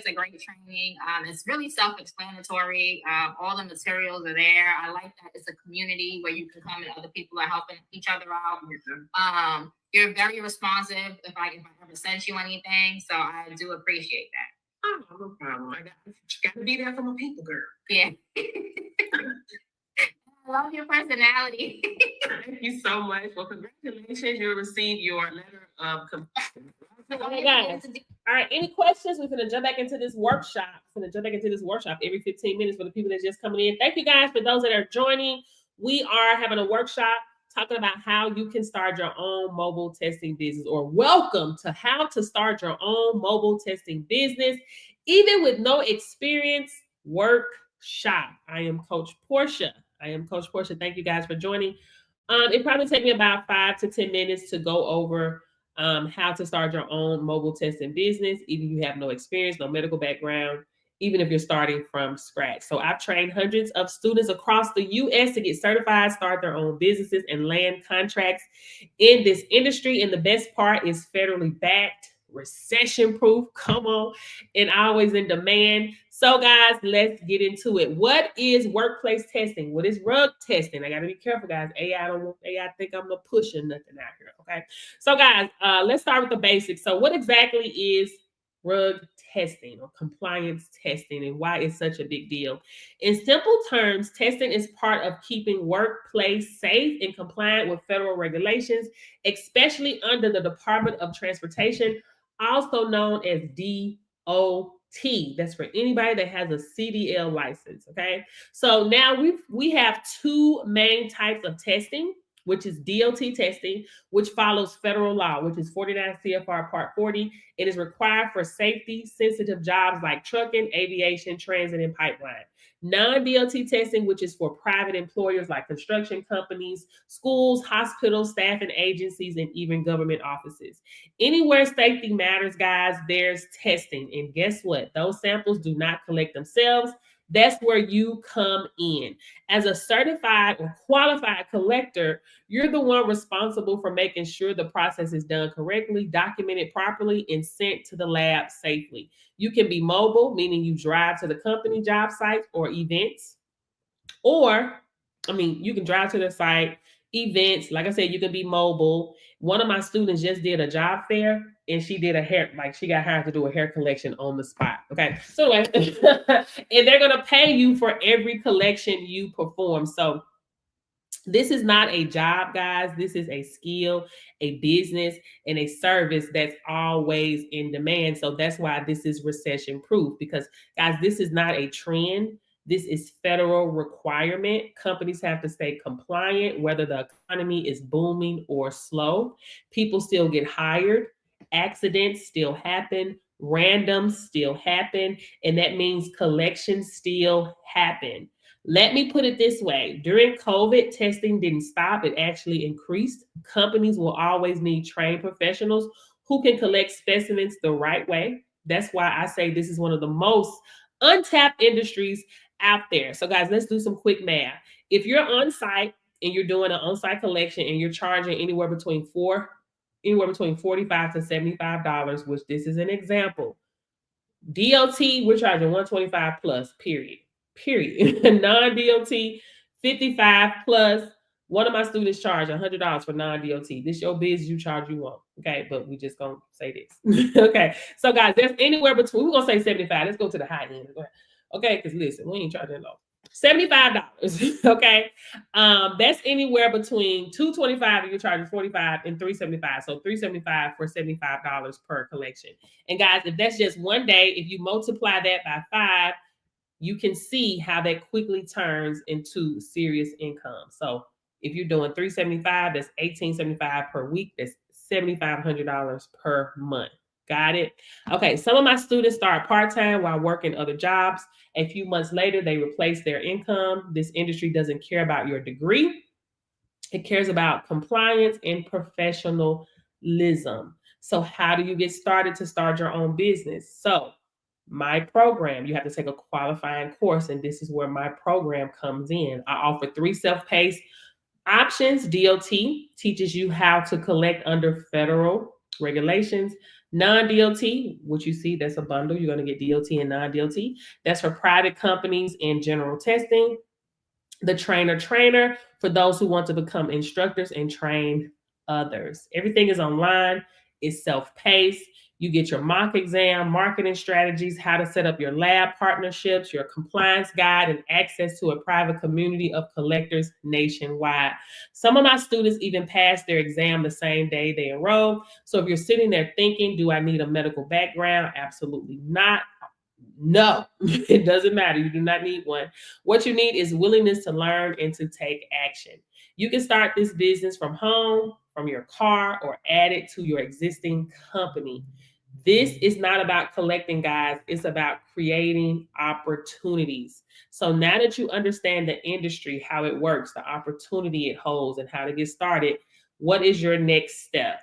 a great training. It's really self-explanatory. All the materials are there. I like that it's a community where you can come and other people are helping each other out. You're very responsive if I ever sent you anything. So I do appreciate that. Oh, no problem. I got to be there for my people, girl. Yeah. I love your personality. Thank you so much. Well, congratulations. You'll receive your letter of completion. Okay, guys. All right, any questions? We're going to jump back into this workshop. Every 15 minutes for the people that's just coming in. Thank you guys for those that are joining. We are having a workshop talking about how you can start your own mobile testing business, or welcome to how to start your own mobile testing business, even with no experience. Workshop. I am Coach Portia. Thank you guys for joining. It probably take me about 5 to 10 minutes to go over how to start your own mobile testing business, even if you have no experience, no medical background, even if you're starting from scratch. So I've trained hundreds of students across the U.S. to get certified, start their own businesses, and land contracts in this industry. And the best part is federally backed, recession proof, come on, and always in demand. So guys, let's get into it. What is workplace testing? What is rug testing? I got to be careful, guys. AI don't want AI think I'm pushing nothing out here, okay? So guys, let's start with the basics. So what exactly is rug testing or compliance testing, and why it's such a big deal? In simple terms, testing is part of keeping workplace safe and compliant with federal regulations, especially under the Department of Transportation, also known as DOT. That's for anybody that has a CDL license, okay? So now we have two main types of testing, which is DOT testing, which follows federal law, which is 49 CFR Part 40. It is required for safety-sensitive jobs like trucking, aviation, transit, and pipeline. Non-DOT testing, which is for private employers like construction companies, schools, hospitals, staffing agencies, and even government offices. Anywhere safety matters, guys, there's testing. And guess what? Those samples do not collect themselves. That's where you come in. As a certified or qualified collector, you're the one responsible for making sure the process is done correctly, documented properly, and sent to the lab safely. You can be mobile, meaning you drive to the company job sites or events. Or, you can drive to the site, events. Like I said, you can be mobile. One of my students just did a job fair, and she did a hair, she got hired to do a hair collection on the spot. Okay. So and they're going to pay you for every collection you perform. So this is not a job, guys. This is a skill, a business, and a service that's always in demand. So that's why this is recession proof, because guys, this is not a trend. This is federal requirement. Companies have to stay compliant, whether the economy is booming or slow. People still get hired. Accidents still happen. Randoms still happen. And that means collections still happen. Let me put it this way. During COVID, testing didn't stop. It actually increased. Companies will always need trained professionals who can collect specimens the right way. That's why I say this is one of the most untapped industries out there. So guys, let's do some quick math. If you're on site and you're doing an on-site collection and you're charging anywhere between $45 to $75, which this is an example. DOT, we're charging $125 plus, period. Non-DOT, $55 plus. One of my students charged $100 for non-DOT. This your business, you charge you want. Okay, but we just gonna say this. Okay, so guys, there's anywhere between, we're gonna say 75. Let's go to the high end. Okay, because listen, we ain't charging low. $75. Okay, that's anywhere between $225 and you're charging $45 and $375. So $375 for $75 per collection. And guys, if that's just one day, if you multiply that by 5, you can see how that quickly turns into serious income. So if you're doing $375, that's $1,875 per week. That's $7,500 per month. Got it? Okay, some of my students start part-time while working other jobs. A few months later, they replace their income. This industry doesn't care about your degree. It cares about compliance and professionalism. So how do you get started to start your own business? So my program, you have to take a qualifying course, and this is where my program comes in. I offer 3 self-paced options. DOT teaches you how to collect under federal regulations. Non-DOT, which you see, that's a bundle. You're going to get DOT and non-DOT. That's for private companies and general testing. The trainer for those who want to become instructors and train others. Everything is online. It's self-paced. You get your mock exam, marketing strategies, how to set up your lab partnerships, your compliance guide, and access to a private community of collectors nationwide. Some of my students even pass their exam the same day they enroll. So if you're sitting there thinking, do I need a medical background? Absolutely not. No, it doesn't matter. You do not need one. What you need is willingness to learn and to take action. You can start this business from home, from your car, or add it to your existing company. This is not about collecting, guys. It's about creating opportunities. So now that you understand the industry, how it works, the opportunity it holds, and how to get started, what is your next step?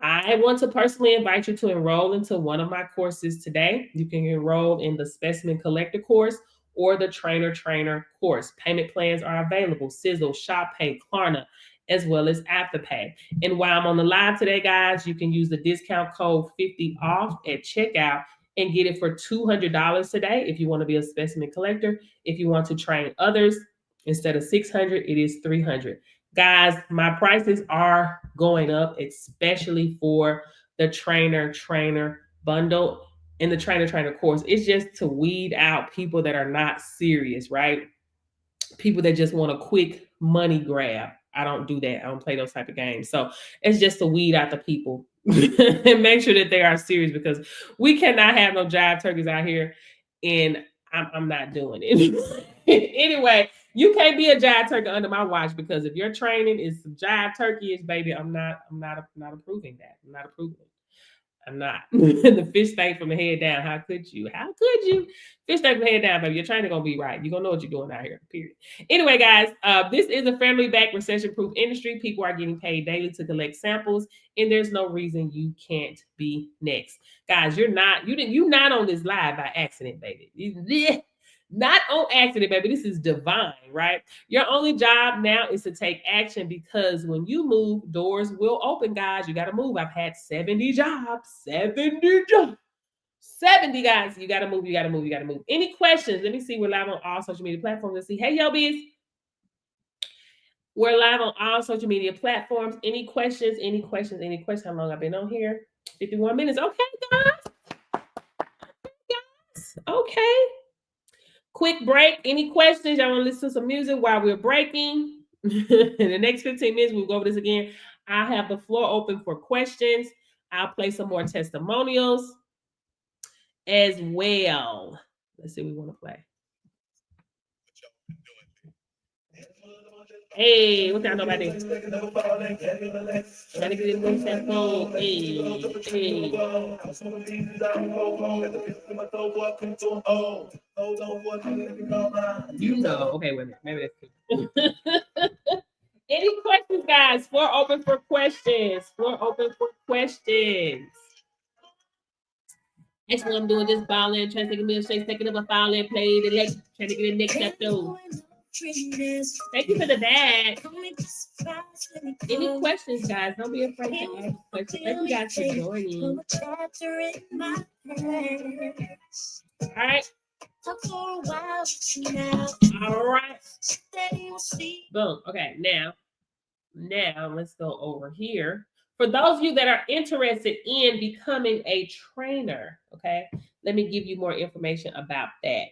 I want to personally invite you to enroll into one of my courses today. You can enroll in the Specimen Collector course or the Trainer course. Payment plans are available: Sizzle, ShopPay, Klarna, as well as Afterpay. And while I'm on the live today, guys, you can use the discount code 50 off at checkout and get it for $200 today if you want to be a specimen collector. If you want to train others, instead of $600, it is $300. Guys, my prices are going up, especially for the trainer bundle and the trainer course. It's just to weed out people that are not serious, right? People that just want a quick money grab. I don't do that. I don't play those type of games. So it's just to weed out the people and make sure that they are serious, because we cannot have no jive turkeys out here, and I'm not doing it. Anyway, you can't be a jive turkey under my watch, because if your training is some jive turkey-ish, baby, I'm not approving that. I'm not approving it. I'm not. The fish stank from the head down. How could you? How could you? Fish stank from the head down, baby. Your training gonna be right. You're gonna know what you're doing out here, period. Anyway, guys, this is a family-backed, recession-proof industry. People are getting paid daily to collect samples, and there's no reason you can't be next. Guys, you're not on this live by accident, baby. Not on accident, baby. This is divine, right? Your only job now is to take action, because when you move, doors will open, guys. You got to move. I've had 70 jobs. 70 jobs. 70, guys. You got to move. You got to move. You got to move. Any questions? Let me see. We're live on all social media platforms. Let's see. Hey, yo, biz. We're live on all social media platforms. Any questions? Any questions? Any questions? How long I've been on here? 51 minutes. Okay, guys. Okay. Quick break. Any questions? Y'all want to listen to some music while we're breaking? In the next 15 minutes, we'll go over this again. I'll have the floor open for questions. I'll play some more testimonials as well. Let's see what we want to play. Hey, what y'all know about this? Gotta get it with that phone. You know. Okay, wait a minute. Maybe that's good. Any questions, guys? Floor open for questions. Floor open for questions. That's what I'm doing. Just balling, trying to take a milkshake, taking up a foul and play the leg, trying to get the next episode. Thank you for the bag. Any questions, guys? Don't be afraid to ask questions. Thank you guys for joining. All right. All right. Boom. Okay. Now let's go over here. For those of you that are interested in becoming a trainer, okay, let me give you more information about that.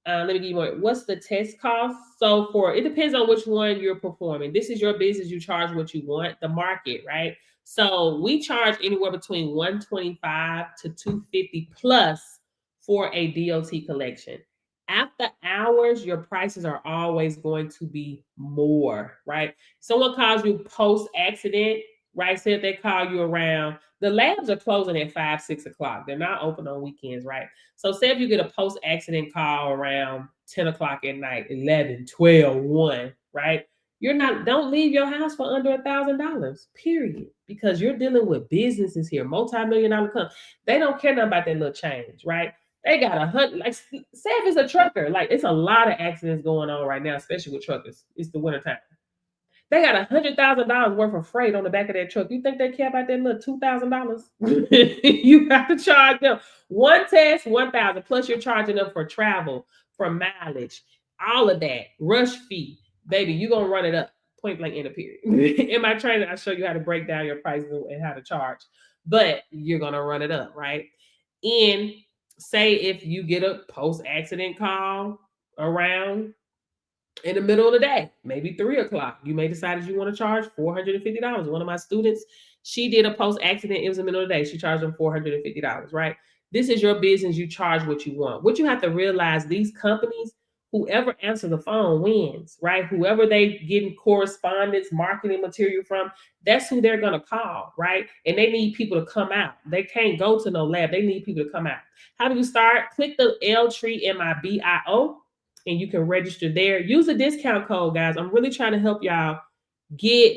Let me give you more. What's the test cost? So it depends on which one you're performing. This is your business. You charge what you want, the market, right? So we charge anywhere between $125 to $250 plus for a DOT collection. After hours, your prices are always going to be more, right? Someone calls you post-accident, right? Say if they call you around, the labs are closing at 5, 6 o'clock. They're not open on weekends, right? So say if you get a post-accident call around 10 o'clock at night, 11, 12, 1, right? Don't leave your house for under $1,000, period. Because you're dealing with businesses here, multi-million-dollar companies. They don't care nothing about that little change, right? They got 100, like, say if it's a trucker, like, it's a lot of accidents going on right now, especially with truckers. It's the wintertime. They got $100,000 worth of freight on the back of their truck. You think they care about that little $2,000? You have to charge them one test, $1,000, plus you're charging them for travel, for mileage, all of that, rush fee. Baby, you're going to run it up, point blank in a period. In my training, I show you how to break down your prices and how to charge, but you're going to run it up, right? And say if you get a post-accident call around in the middle of the day, maybe 3 o'clock, you may decide that you want to charge $450. One of my students, she did a post-accident. It was in the middle of the day. She charged them $450, right? This is your business. You charge what you want. What you have to realize, these companies, whoever answers the phone wins, right? Whoever they getting correspondence, marketing material from, that's who they're going to call, right? And they need people to come out. They can't go to no lab. They need people to come out. How do you start? Click the LTREE-MIBIO and you can register there. Use a discount code, guys. I'm really trying to help y'all get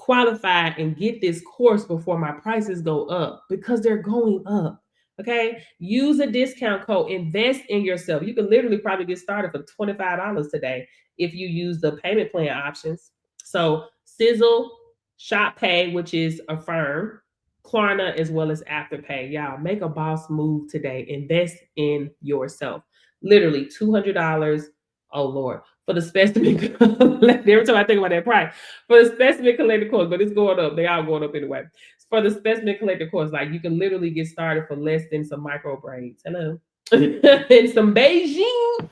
qualify and get this course before my prices go up, because they're going up. Okay, use a discount code, invest in yourself. You can literally probably get started for $25 today if you use the payment plan options. So Sizzle, ShopPay, which is Affirm, Klarna, as well as Afterpay. Y'all make a boss move today. Invest in yourself. Literally $200. Oh Lord, for the specimen. Every time I think about that price, for the specimen collector course, but it's going up. They are going up anyway. For the specimen collector course, like you can literally get started for less than some micro braids. Hello, and some Beijing,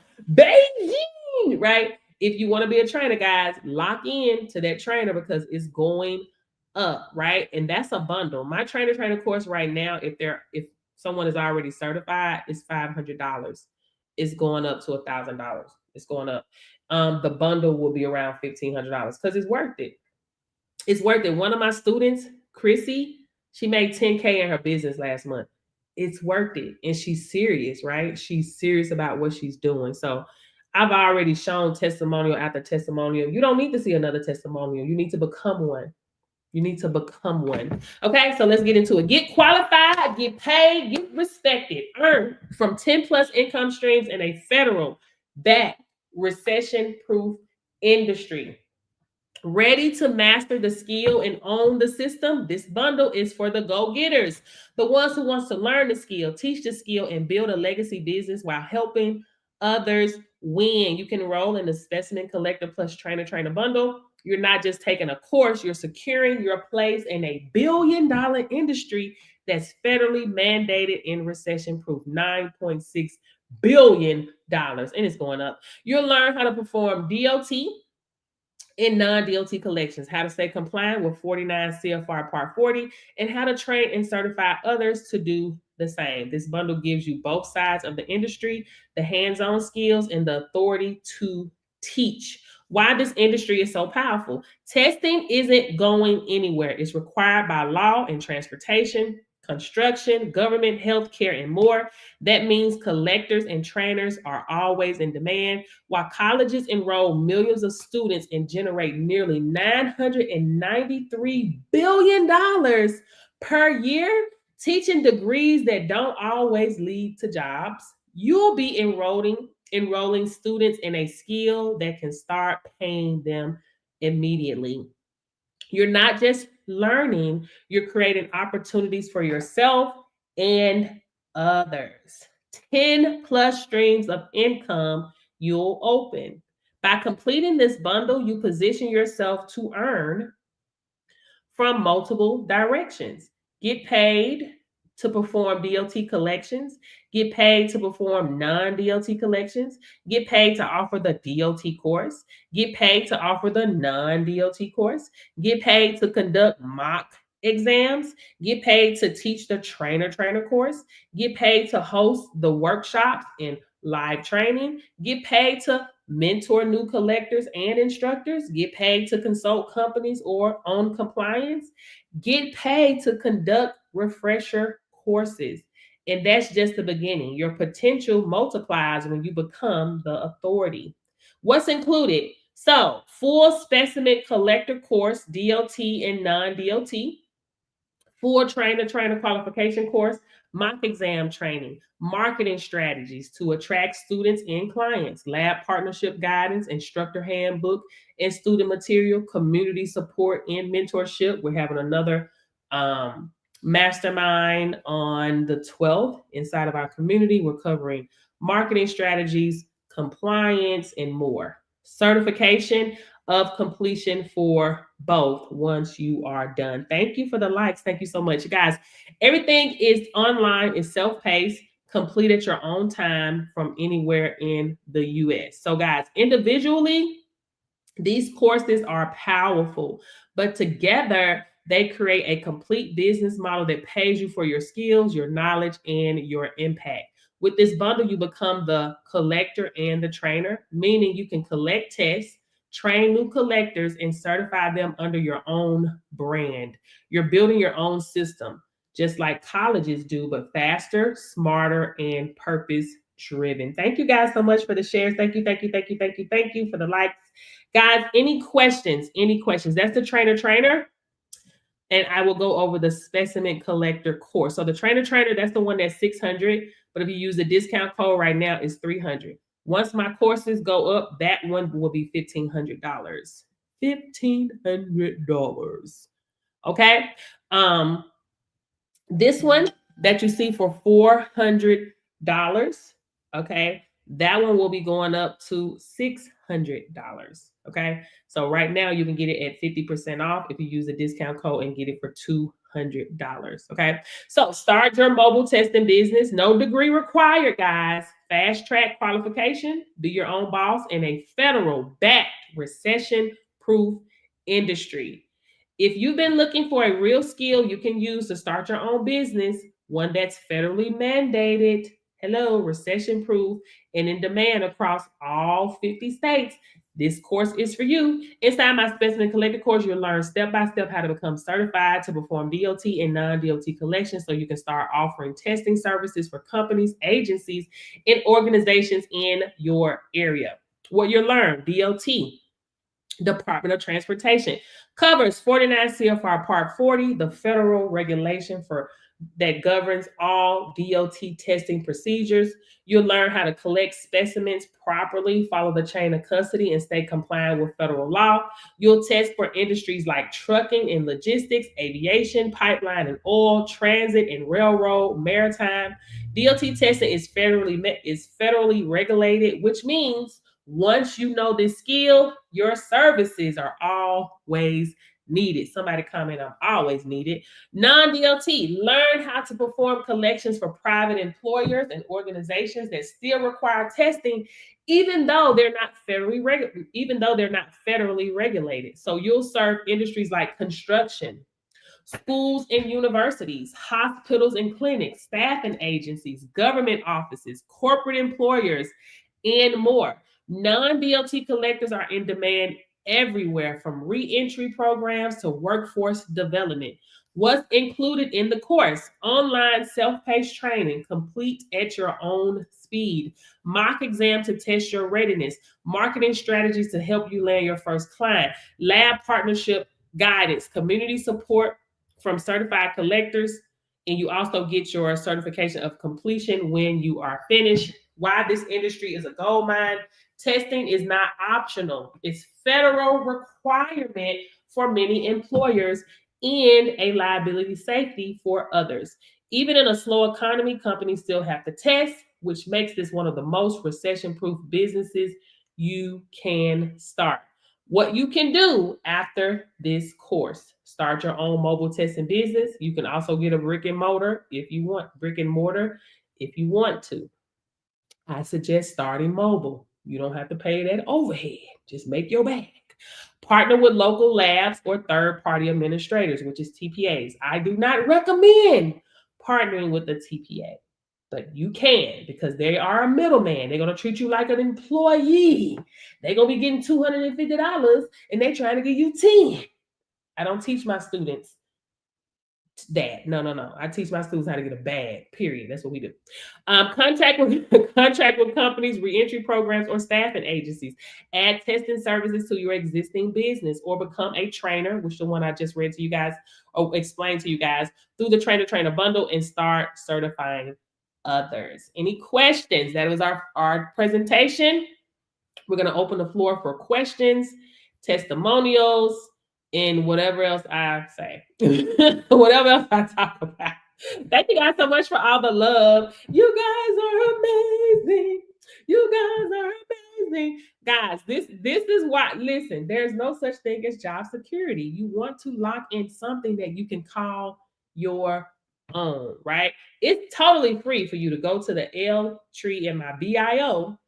right? If you want to be a trainer, guys, lock in to that trainer because it's going up, right? And that's a bundle. My trainer course right now, if someone is already certified, is $500. It's going up to $1,000. It's going up. The bundle will be around $1,500 because it's worth it. It's worth it. One of my students, Chrissy, she made $10K in her business last month. It's worth it. And she's serious, right? She's serious about what she's doing. So I've already shown testimonial after testimonial. You don't need to see another testimonial. You need to become one. You need to become one. Okay, so let's get into it. Get qualified, get paid, get respected, earn from 10 plus income streams in a federal backed recession-proof industry. Ready to master the skill and own the system? This bundle is for the go-getters, the ones who wants to learn the skill, teach the skill, and build a legacy business while helping others win. You can enroll in the Specimen Collector plus Trainer bundle. You're not just taking a course, you're securing your place in a billion-dollar industry that's federally mandated and recession-proof. $9.6 billion, and it's going up. You'll learn how to perform DOT in non-DOT collections, how to stay compliant with 49 CFR Part 40, and how to train and certify others to do the same. This bundle gives you both sides of the industry, the hands-on skills, and the authority to teach. Why this industry is so powerful? Testing isn't going anywhere. It's required by law in transportation, construction, government, healthcare, and more. That means collectors and trainers are always in demand. While colleges enroll millions of students and generate nearly $993 billion per year, teaching degrees that don't always lead to jobs, you'll be enrolling students in a skill that can start paying them immediately. You're not just learning, you're creating opportunities for yourself and others. 10 plus streams of income you'll open. By completing this bundle, you position yourself to earn from multiple directions. Get paid to perform DOT collections, get paid to perform non-DOT collections, get paid to offer the DOT course, get paid to offer the non-DOT course, get paid to conduct mock exams, get paid to teach the trainer course, get paid to host the workshops and live training, get paid to mentor new collectors and instructors, get paid to consult companies or own compliance, get paid to conduct refresher courses. And that's just the beginning. Your potential multiplies when you become the authority. What's included? So, full specimen collector course, DOT and non-DOT, full trainer qualification course, mock exam training, marketing strategies to attract students and clients, lab partnership guidance, instructor handbook and student material, community support and mentorship. We're having another mastermind on the 12th inside of our community. We're covering marketing strategies, compliance, and more. Certification of completion for both once you are done. Thank you for the likes. Thank you so much. You guys, everything is online, it's self-paced, complete at your own time from anywhere in the US. So guys, individually, these courses are powerful, but together they create a complete business model that pays you for your skills, your knowledge, and your impact. With this bundle, you become the collector and the trainer, meaning you can collect tests, train new collectors, and certify them under your own brand. You're building your own system, just like colleges do, but faster, smarter, and purpose-driven. Thank you guys so much for the shares. Thank you for the likes. Guys, any questions? That's the trainer. and I will go over the specimen collector course. So the trainer, that's the one that's $600, but if you use the discount code right now, it's $300. Once my courses go up, that one will be $1,500. $1,500. Okay. This one that you see for $400, okay, that one will be going up to $600. Okay, so right now you can get it at 50% off if you use the discount code and get it for $200. Okay, so start your mobile testing business. No degree required, guys. Fast track qualification, be your own boss in a federal backed recession proof industry. If you've been looking for a real skill you can use to start your own business, one that's federally mandated, recession proof, and in demand across all 50 states, this course is for you. Inside my Specimen Collector course, you'll learn step-by-step how to become certified to perform DOT and non-DOT collections so you can start offering testing services for companies, agencies, and organizations in your area. What you'll learn, DOT, Department of Transportation, covers 49 CFR Part 40, the federal regulation that governs all DOT testing procedures. You'll learn how to collect specimens properly, follow the chain of custody, and stay compliant with federal law. You'll test for industries like trucking and logistics, aviation, pipeline and oil, transit and railroad, maritime. DOT testing is federally regulated, which means once you know this skill, your services are always needed. Somebody comment, I'm always needed. Non-DOT, learn how to perform collections for private employers and organizations that still require testing, even though they're not federally regulated. So you'll serve industries like construction, schools and universities, hospitals and clinics, staffing agencies, government offices, corporate employers, and more. Non-DOT collectors are in demand everywhere, from re-entry programs to workforce development. What's included in the course? Online self-paced training, complete at your own speed, mock exam to test your readiness, marketing strategies to help you land your first client, lab partnership guidance, community support from certified collectors, and you also get your certification of completion when you are finished. Why this industry is a gold mine? Testing is not optional. It's federal requirement for many employers and a liability safety for others. Even in a slow economy, companies still have to test, which makes this one of the most recession-proof businesses you can start. What you can do after this course: start your own mobile testing business. You can also get a brick and mortar if you want to. I suggest starting mobile. You don't have to pay that overhead. Just make your bag. Partner with local labs or third-party administrators, which is TPAs. I do not recommend partnering with a TPA, but you can, because they are a middleman. They're going to treat you like an employee. They're going to be getting $250 and they're trying to give you 10. I don't teach my students that. No. I teach my students how to get a bag, period. That's what we do. Contract with companies, reentry programs, or staffing agencies. Add testing services to your existing business, or become a trainer, which is the one I just read to you guys, or explained to you guys, through the trainer bundle, and start certifying others. Any questions? That was our presentation. We're going to open the floor for questions, testimonials, and whatever else I say, whatever else I talk about. Thank you guys so much for all the love. You guys are amazing. You guys are amazing. Guys, this is why, listen, there's no such thing as job security. You want to lock in something that you can call your own, right? It's totally free for you to go to the L-Tree in my bio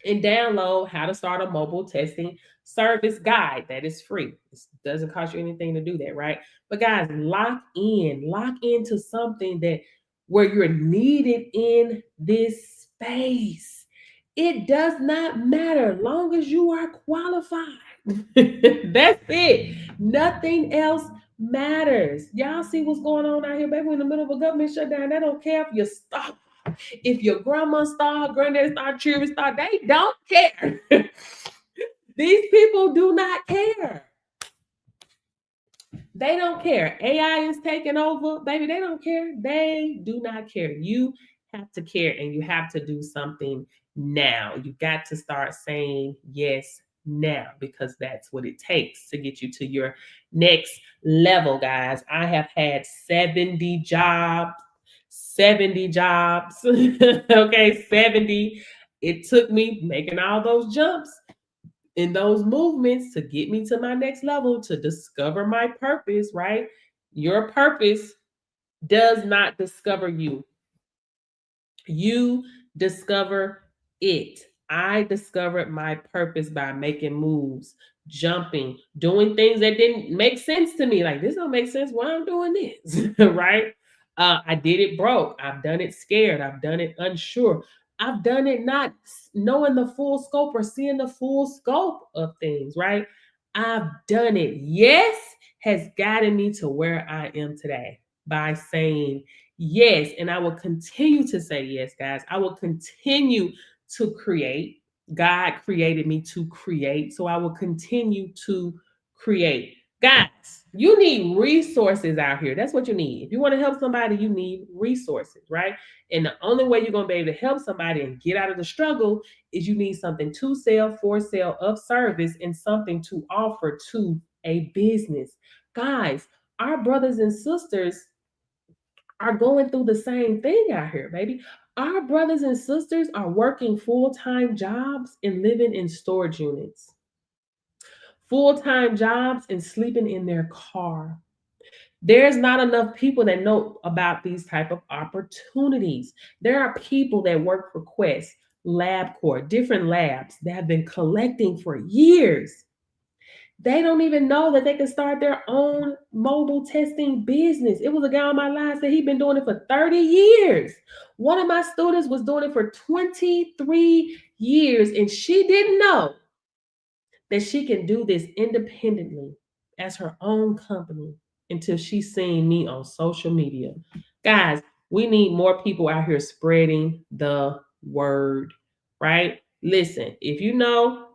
and download How to Start a Mobile Testing Service Guide. That is free. It doesn't cost you anything to do that, right? But guys, lock into something where you're needed in this space. It does not matter, long as you are qualified. That's it. Nothing else matters. Y'all see what's going on out here, baby? We're in the middle of a government shutdown. They don't care if you stop. If your grandma starved, granddad starved, children starved, they don't care. These people do not care. They don't care. AI is taking over, baby. They don't care. They do not care. You have to care, and you have to do something now. You got to start saying yes now, because that's what it takes to get you to your next level, guys. I have had 70 jobs. 70 jobs. Okay, 70. It took me making all those jumps in those movements to get me to my next level, to discover my purpose, right? Your purpose does not discover you. You discover it. I discovered my purpose by making moves, jumping, doing things that didn't make sense to me. Like, this don't make sense. Why I'm doing this, right? I did it broke. I've done it scared. I've done it unsure. I've done it not knowing the full scope or seeing the full scope of things, right? I've done it. Yes has gotten me to where I am today by saying yes. And I will continue to say yes, guys. I will continue to create. God created me to create. So I will continue to create. Guys, you need resources out here. That's what you need. If you want to help somebody, you need resources, right? And the only way you're going to be able to help somebody and get out of the struggle is you need something to sell, for sale, of service, and something to offer to a business. Guys, our brothers and sisters are going through the same thing out here, baby. Our brothers and sisters are working full-time jobs and living in storage units. Full-time jobs and sleeping in their car. There's not enough people that know about these type of opportunities. There are people that work for Quest, LabCorp, different labs that have been collecting for years. They don't even know that they can start their own mobile testing business. It was a guy on my line said he'd been doing it for 30 years. One of my students was doing it for 23 years, and she didn't know that she can do this independently as her own company until she's seen me on social media. Guys, we need more people out here spreading the word, right? Listen, if you know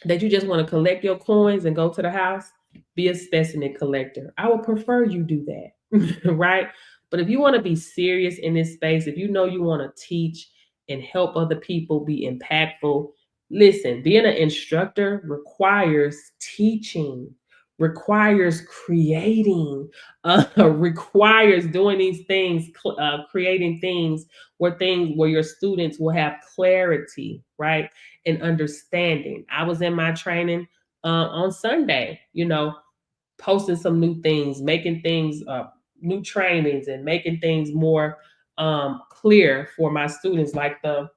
that you just want to collect your coins and go to the house, be a specimen collector. I would prefer you do that, right? But if you want to be serious in this space, if you know you want to teach and help other people be impactful, listen, being an instructor requires teaching, requires creating, requires doing these things, creating things where your students will have clarity, right? And understanding. I was in my training on Sunday, posting some new things, making things, new trainings, and making things more clear for my students, like the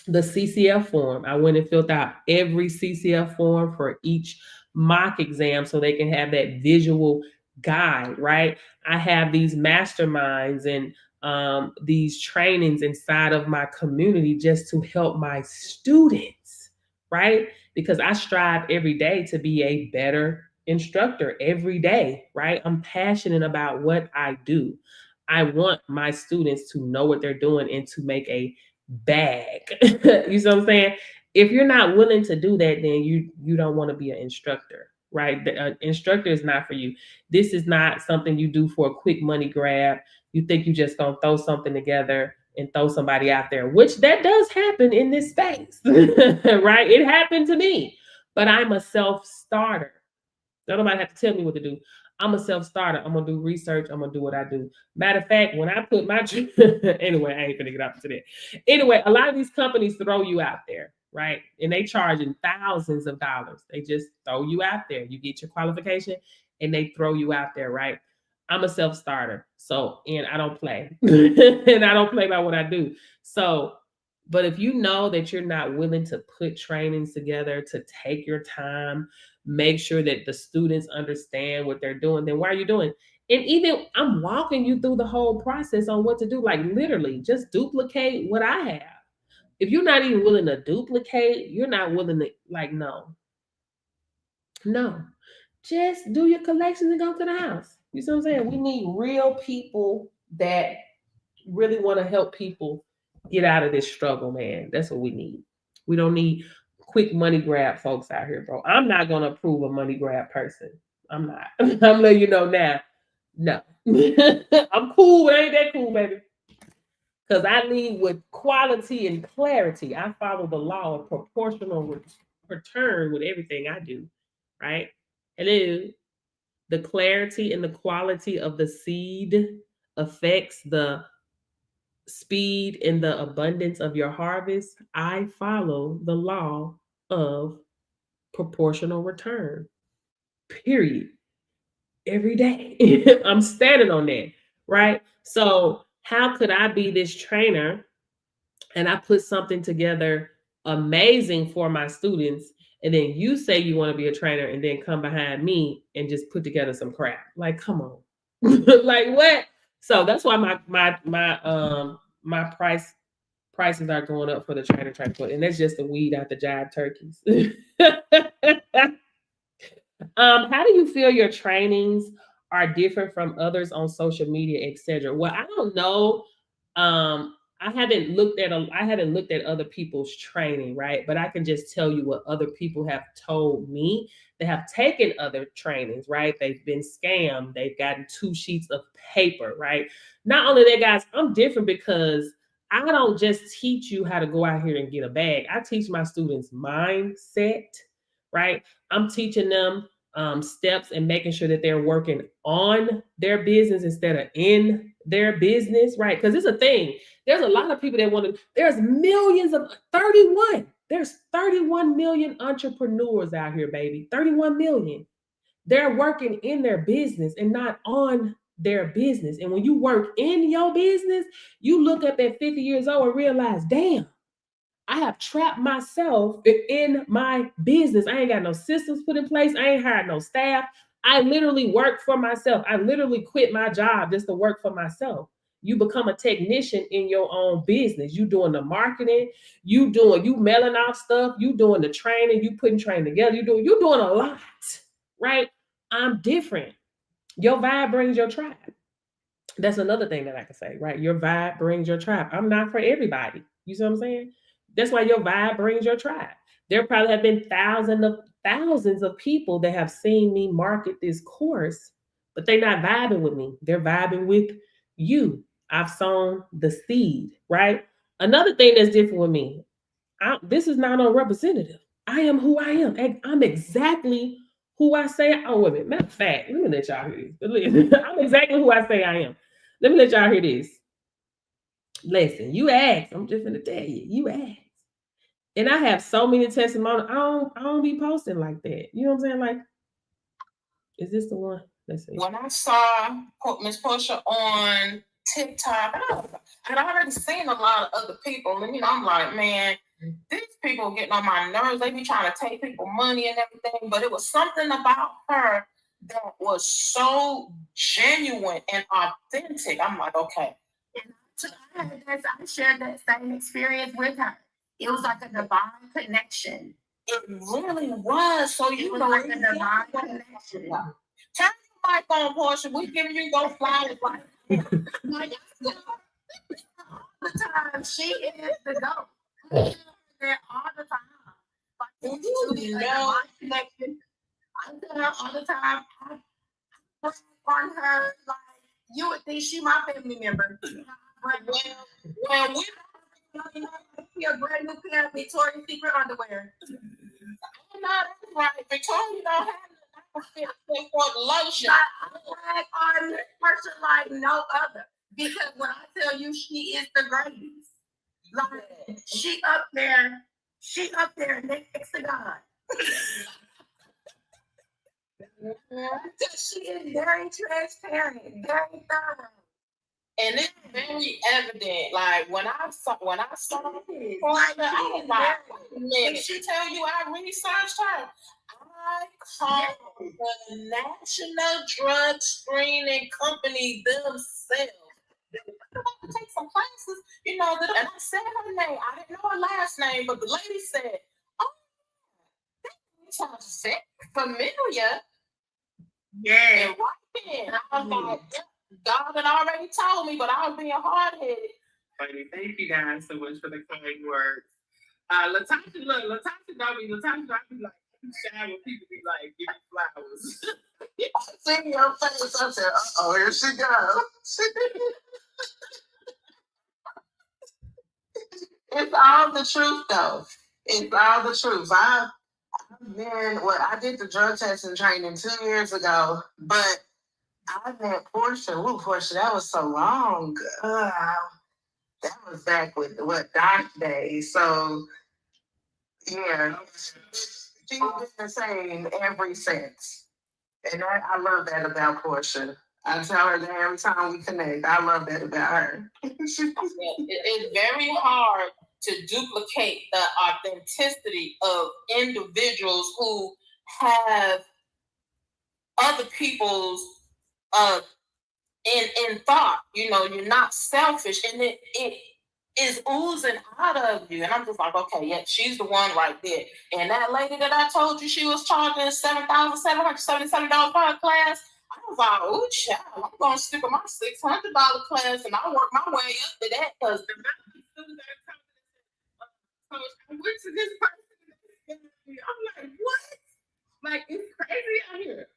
CCF form. I went and filled out every CCF form for each mock exam so they can have that visual guide, right? I have these masterminds and these trainings inside of my community just to help my students, right? Because I strive every day to be a better instructor every day, right? I'm passionate about what I do. I want my students to know what they're doing and to make a bag. You see what I'm saying? If you're not willing to do that, then you don't want to be an instructor, right? The instructor is not for you. This is not something you do for a quick money grab. You think you just gonna throw something together and throw somebody out there, which that does happen in this space, right? It happened to me, but I'm a self-starter. Nobody have to tell me what to do. I'm a self-starter. I'm gonna do research. I'm gonna do what I do. Matter of fact, when I put my anyway, I ain't gonna get up to that. Anyway, a lot of these companies throw you out there, right? And they charging thousands of dollars. They just throw you out there. You get your qualification, and they throw you out there, right? I'm a self-starter, and I don't play, and I don't play by what I do. So, but if you know that you're not willing to put trainings together, to take your time, make sure that the students understand what they're doing, then why are you doing? And even I'm walking you through the whole process on what to do, like literally just duplicate what I have. If you're not even willing to duplicate, you're not willing to, no, just do your collections and go to the house. You see what I'm saying? We need real people that really want to help people get out of this struggle, man. That's what we need. We don't need quick money grab folks out here, bro. I'm not going to approve a money grab person. I'm not. I'm letting you know now. No. I'm cool, but ain't that cool, baby? Because I lead with quality and clarity. I follow the law of proportional return with everything I do, right? Hello. The clarity and the quality of the seed affects the speed and the abundance of your harvest. I follow the law of proportional return, period. Every day. I'm standing on that, right? So, how could I be this trainer and I put something together amazing for my students, and then you say you want to be a trainer and then come behind me and just put together some crap? Like, come on. Like what? So that's why my prices are going up for the trainer transport, and that's just the weed out the jive turkeys. How do you feel your trainings are different from others on social media, etc.? Well, I don't know. I haven't looked at other people's training, right? But I can just tell you what other people have told me. They have taken other trainings, right? They've been scammed. They've gotten 2 sheets of paper, right? Not only that, guys, I'm different because I don't just teach you how to go out here and get a bag. I teach my students mindset, right? I'm teaching them steps and making sure that they're working on their business instead of in their business, right? Because it's a thing. There's a lot of people that want to, there's millions of 31. There's 31 million entrepreneurs out here, baby. 31 million. They're working in their business and not on their business. And when you work in your business, you look up at 50 years old and realize, damn, I have trapped myself in my business. I ain't got no systems put in place. I ain't hired no staff. I literally work for myself. I literally quit my job just to work for myself. You become a technician in your own business. You doing the marketing, you mailing out stuff, you doing the training, you putting training together, you doing a lot, right? I'm different. Your vibe brings your tribe. That's another thing that I can say, right? Your vibe brings your tribe. I'm not for everybody. You see what I'm saying? That's why your vibe brings your tribe. There probably have been thousands of people that have seen me market this course, but they're not vibing with me. They're vibing with you. I've sown the seed, right? Another thing that's different with me, this is not a representative. I am who I am. And I'm exactly who I say. Oh, wait a minute. Matter of fact, let me let y'all hear this. I'm exactly who I say I am. Let me let y'all hear this. Listen, you asked. I'm just gonna tell you. You asked. And I have so many testimonies. I don't be posting like that. You know what I'm saying? Like, is this the one? Let's see. When I saw Miss Portia on TikTok, I'd already seen a lot of other people. And I'm like, man, these people getting on my nerves. They be trying to take people money and everything. But it was something about her that was so genuine and authentic. I'm like, okay. And I shared that same experience with her. It was like a divine connection. It really was. So you know, like a divine connection. Turn your mic on, Portia. We giving you those flowers like all the time. She is the GOAT. There all the time. Like you know, connection. I tell her all the time. I put on her like you would think she my family member. Well, we a brand new pair of Victoria's Secret underwear. I'm not right. Victoria don't have for lotion. I brag on this person like no other. Because when I tell you she is the greatest, like she up there next to God. She is very transparent, very thorough. And it's very evident. Like when I saw Portia, I was like, wait a minute. She tell you I researched her. I called the National Drug Screening Company themselves. I want to take some classes, and I said her name. I didn't know her last name, but the lady said, "Oh, that sounds familiar." Yeah. And right then, I was like, God had already told me, but I was being hard-headed. Thank you guys so much for the kind words. Latasha know me. Latasha, I be like, Sad when people be like, give me flowers. I see your face. I said, "Uh-oh, here she goes." It's all the truth, though. It's all the truth. I've been, well, I did the drug testing training 2 years ago, but I met Portia. Ooh, Portia, that was so long. That was back with what Doc days. So yeah, she's been the same ever since, and I love that about Portia. I tell her that every time we connect. I love that about her. It's very hard to duplicate the authenticity of individuals who have other people's in thought. You know, you're not selfish, and it is oozing out of you. And I'm just like, okay, yeah, she's the one right there. And that lady that I told you she was charging $7,777 for her class, I was like, oh, child, I'm going to stick with my $600 class, and I'll work my way up to that, because the amount of students that are coming, I went to this person, I'm like, what? Like, it's crazy out here.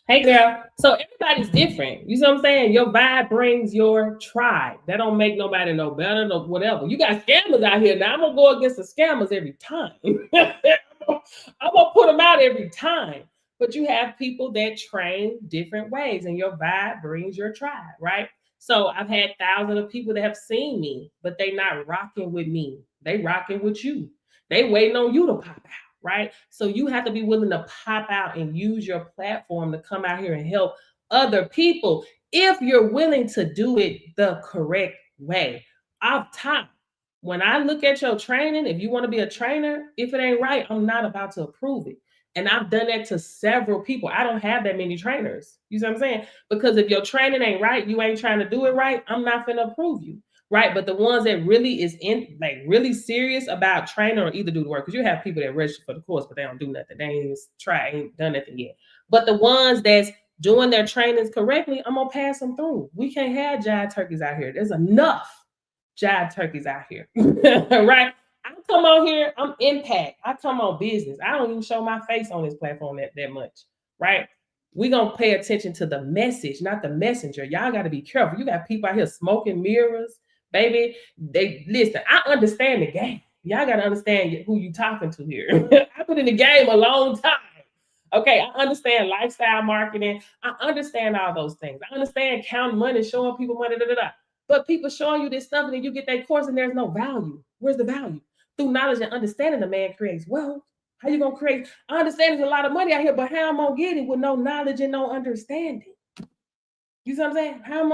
Hey girl, so everybody's different. You see what I'm saying? Your vibe brings your tribe. That don't make nobody no better, no whatever. You got scammers out here. Now I'm gonna go against the scammers every time. I'm gonna put them out every time. But you have people that train different ways, and your vibe brings your tribe, right? So I've had thousands of people that have seen me, but they not rocking with me. They rocking with you. They waiting on you to pop out. Right? So you have to be willing to pop out and use your platform to come out here and help other people if you're willing to do it the correct way. Off top, when I look at your training, if you want to be a trainer, if it ain't right, I'm not about to approve it. And I've done that to several people. I don't have that many trainers. You see what I'm saying? Because if your training ain't right, you ain't trying to do it right, I'm not going to approve you. Right, but the ones that really is in, like, really serious about training or either do the work, because you have people that register for the course, but they don't do nothing. They ain't even ain't done nothing yet. But the ones that's doing their trainings correctly, I'm gonna pass them through. We can't have jive turkeys out here. There's enough jive turkeys out here, right? I come on here, I'm impact. I come on business. I don't even show my face on this platform that much, right? We're gonna pay attention to the message, not the messenger. Y'all got to be careful. You got people out here smoking mirrors. Baby, they listen. I understand the game. Y'all got to understand who you talking to here. I've been in the game a long time. Okay, I understand lifestyle marketing. I understand all those things. I understand counting money, showing people money, But people showing you this stuff, and then you get that course, and there's no value. Where's the value? Through knowledge and understanding, the man creates wealth. How you gonna create? I understand there's a lot of money out here, but how I'm gonna get it with no knowledge and no understanding? You see what I'm saying? How I'm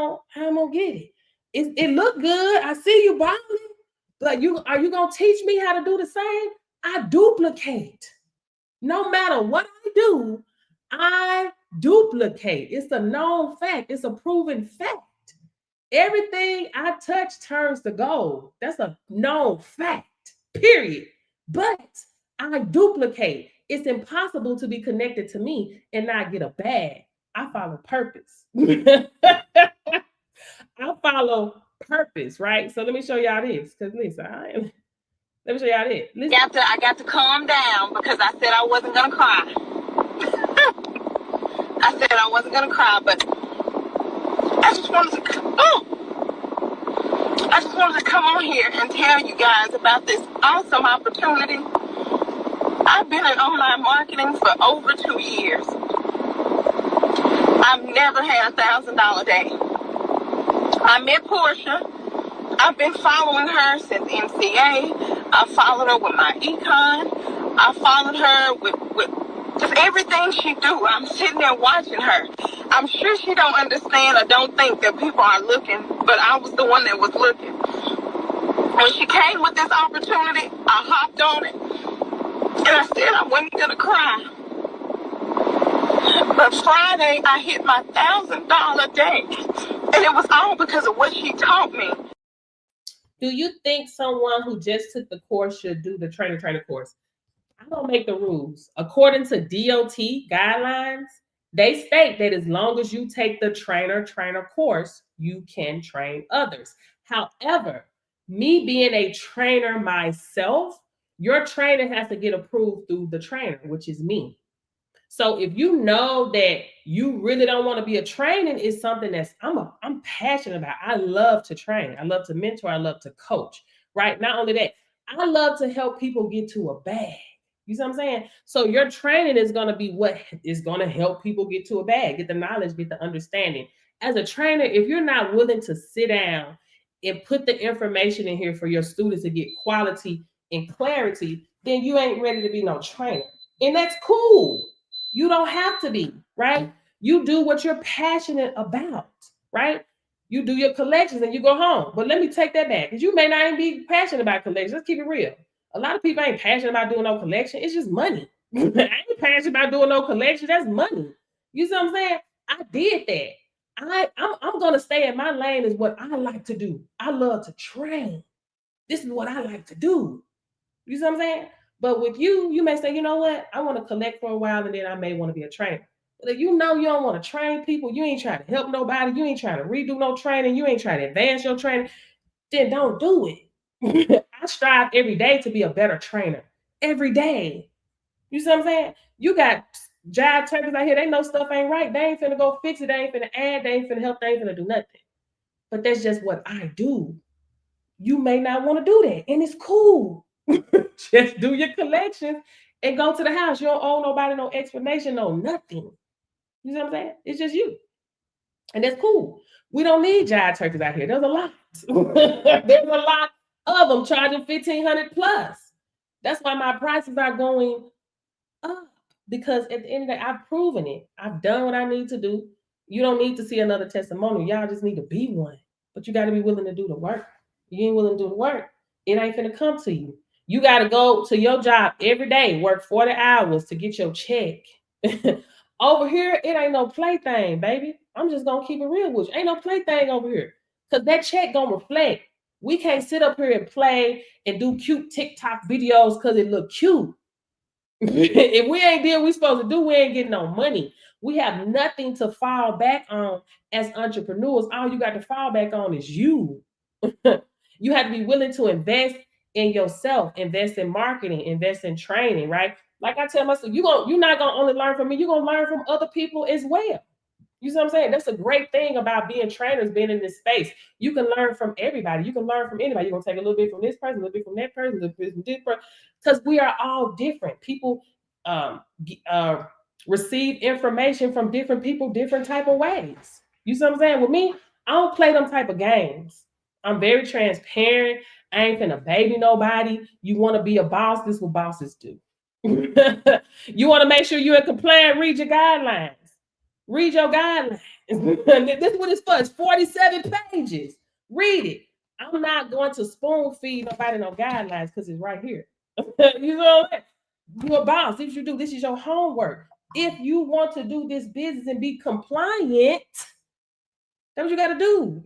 gonna get it? It look good. I see you balling, but are you gonna teach me how to do the same? I duplicate. No matter what I do, I duplicate. It's a known fact. It's a proven fact. Everything I touch turns to gold. That's a known fact. Period. But I duplicate. It's impossible to be connected to me and not get a bag. I follow purpose. I follow purpose, right? So let me show y'all this, because listen, let me show y'all this. Listen. I got to calm down because I said I wasn't gonna cry. I said I wasn't gonna cry, but I just wanted to come on here and tell you guys about this awesome opportunity. I've been in online marketing for over 2 years. I've never had $1,000 day. I met Portia. I've been following her since MCA. I followed her with my econ. I followed her with just everything she do. I'm sitting there watching her. I'm sure she don't understand or don't think that people are looking, but I was the one that was looking. When she came with this opportunity, I hopped on it, and I said I wasn't gonna cry. But Friday, I hit my $1,000 day, and it was all because of what she taught me. Do you think someone who just took the course should do the trainer course? I don't make the rules. According to DOT guidelines, they state that as long as you take the trainer course, you can train others. However, Me being a trainer myself, your trainer has to get approved through the trainer, which is me. So if you know that you really don't want to be a training, is something that's I'm passionate about. I love to train. I love to mentor. I love to coach. Right? Not only that, I love to help people get to a bag. You see what I'm saying? So your training is going to be what is going to help people get to a bag, get the knowledge, get the understanding. As a trainer, if you're not willing to sit down and put the information in here for your students to get quality and clarity, then you ain't ready to be no trainer. And that's cool. You don't have to be, right? You do what you're passionate about, right? You do your collections and you go home. But let me take that back, because you may not even be passionate about collections. Let's keep it real. A lot of people ain't passionate about doing no collection. It's just money. I ain't passionate about doing no collection. That's money. You see what I'm saying? I did that. I'm going to stay in my lane is what I like to do. I love to train. This is what I like to do. You see what I'm saying? But with you, you may say, you know what? I want to collect for a while and then I may want to be a trainer. But if you know you don't want to train people, you ain't trying to help nobody, you ain't trying to redo no training, you ain't trying to advance your training, then don't do it. I strive every day to be a better trainer. Every day. You see what I'm saying? You got jive turkeys out here, they know stuff ain't right. They ain't finna go fix it, they ain't finna add, they ain't finna help, they ain't finna do nothing. But that's just what I do. You may not want to do that, and it's cool. Just do your collections and go to the house. You don't owe nobody no explanation, no nothing. You know what I'm saying? It's just you. And that's cool. We don't need jive turkeys out here. There's a lot. There's a lot of them charging $1,500 plus. That's why my prices are going up. Because at the end of the day, I've proven it. I've done what I need to do. You don't need to see another testimonial. Y'all just need to be one. But you got to be willing to do the work. You ain't willing to do the work, it ain't gonna come to you. You got to go to your job every day, work 40 hours to get your check. Over here, it ain't no plaything, baby. I'm just gonna keep it real with you. Ain't no plaything over here. Because that check gonna reflect. We can't sit up here and play and do cute TikTok videos because it look cute. If we ain't doing what we supposed to do, we ain't getting no money. We have nothing to fall back on as entrepreneurs. All you got to fall back on is you. You have to be willing to invest in yourself, invest in marketing, invest in training, right? Like I tell myself, you're not gonna only learn from me, you're gonna learn from other people as well. You see what I'm saying? That's a great thing about being trainers, being in this space. You can learn from everybody. You can learn from anybody. You're gonna take a little bit from this person, a little bit from that person, a little bit from this person, because we are all different. People receive information from different people, different type of ways. You see what I'm saying? With me, I don't play them type of games. I'm very transparent. I ain't finna baby nobody. You want to be a boss? This is what bosses do. You want to make sure you're in compliance, read your guidelines. Read your guidelines. This is what it's for. It's 47 pages. Read it. I'm not going to spoon feed nobody no guidelines because it's right here. You know what? You're a boss. This is what you do. This is your homework. If you want to do this business and be compliant, that's what you got to do.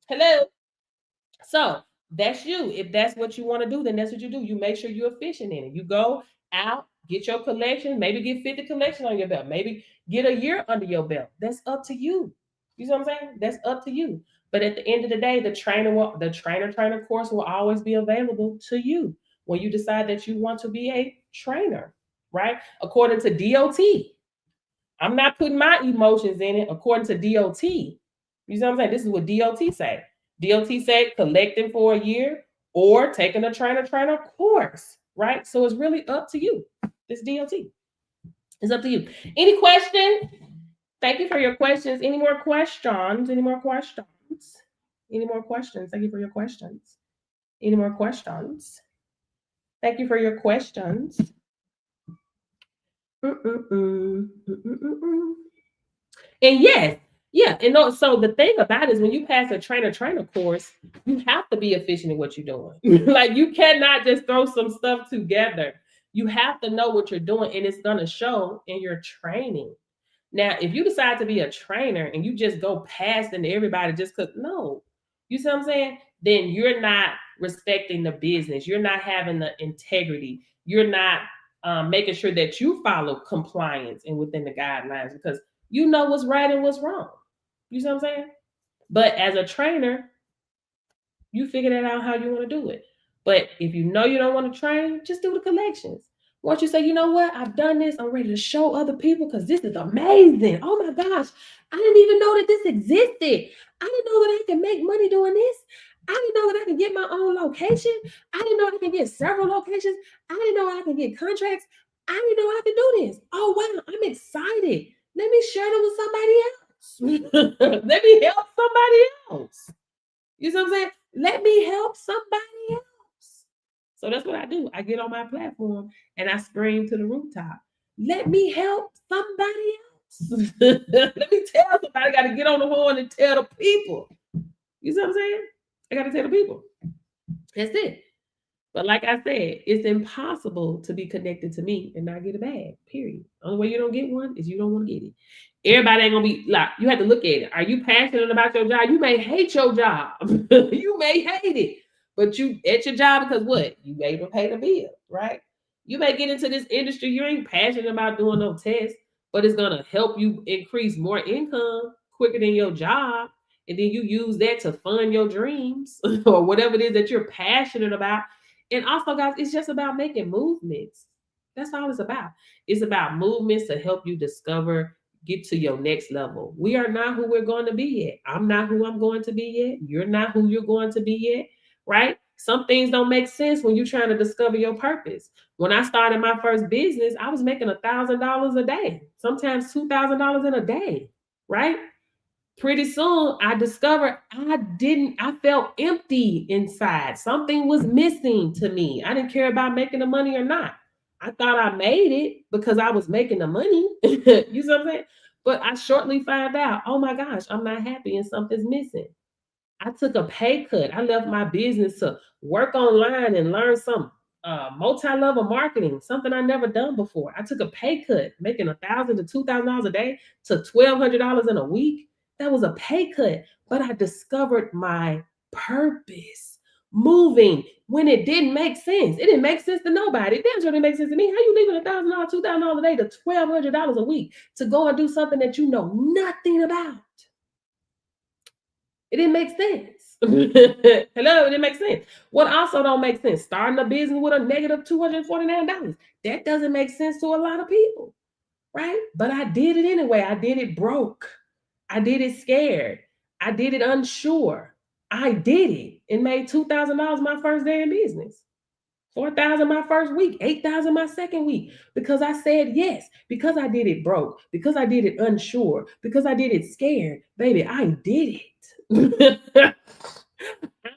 Hello. So that's you. If that's what you want to do, then that's what you do. You make sure you're efficient in it. You go out, get your collection, maybe get 50 collections on your belt, maybe get a year under your belt. That's up to you. You see what I'm saying? That's up to you. But at the end of the day, the trainer course will always be available to you when you decide that you want to be a trainer, right? According to DOT. I'm not putting my emotions in it. According to DOT. You see what I'm saying? This is what DOT say. DOT say collecting for a year or taking a trainer course, right? So it's really up to you. This DOT. It's up to you. Any questions? Thank you for your questions. Any more questions? Any more questions? Any more questions? Thank you for your questions. Any more questions? Thank you for your questions. And yes, yeah. And so the thing about it is when you pass a trainer course, you have to be efficient in what you're doing. Like you cannot just throw some stuff together. You have to know what you're doing and it's going to show in your training. Now, if you decide to be a trainer and you just go past into everybody just because, no, you see what I'm saying? Then you're not respecting the business. You're not having the integrity. You're not making sure that you follow compliance and within the guidelines because you know what's right and what's wrong. You see what I'm saying? But as a trainer, you figure that out how you want to do it. But if you know you don't want to train, just do the collections. Once you say, you know what, I've done this, I'm ready to show other people because this is amazing. Oh my gosh, I didn't even know that this existed. I didn't know that I can make money doing this. I didn't know that I can get my own location. I didn't know I can get several locations. I didn't know I can get contracts. I didn't know I could do this. Oh wow, I'm excited. Let me share it with somebody else. Let me help somebody else. You know what I'm saying? Let me help somebody else. So that's what I do. I get on my platform and I scream to the rooftop. Let me help somebody else. Let me tell somebody. I got to get on the horn and tell the people. You see what I'm saying? I got to tell the people. That's it. But like I said, it's impossible to be connected to me and not get a bag, period. Only way you don't get one is you don't want to get it. Everybody ain't gonna be like, you have to look at it. Are you passionate about your job? You may hate your job. You may hate it, but you at your job because what? You able to pay the bill, right? You may get into this industry, you ain't passionate about doing no tests, but it's gonna help you increase more income quicker than your job. And then you use that to fund your dreams or whatever it is that you're passionate about. And also, guys, it's just about making movements. That's all it's about. It's about movements to help you discover, get to your next level. We are not who we're going to be yet. I'm not who I'm going to be yet. You're not who you're going to be yet, right? Some things don't make sense when you're trying to discover your purpose. When I started my first business, I was making $1,000 a day, sometimes $2,000 in a day, right? Pretty soon I discovered I felt empty inside. Something was missing to me. I didn't care about making the money or not. I thought I made it because I was making the money. You see what I'm saying? But I shortly found out, oh my gosh, I'm not happy and something's missing. I took a pay cut. I left my business to work online and learn some multi-level marketing, something I never done before. I took a pay cut, making $1,000 to $2,000 a day to $1,200 in a week. That was a pay cut, but I discovered my purpose. Moving when it didn't make sense. It didn't make sense to nobody. It damn sure didn't make sense to me. How you leaving $1,000, $2,000 a day to $1,200 a week to go and do something that you know nothing about? It didn't make sense. Hello, it didn't make sense. What also don't make sense? Starting a business with a negative $249. That doesn't make sense to a lot of people, right? But I did it anyway. I did it broke. I did it scared. I did it unsure. I did it and made $2,000 my first day in business. 4,000 my first week, 8,000 my second week, because I said yes, because I did it broke, because I did it unsure, because I did it scared. Baby, I did it. I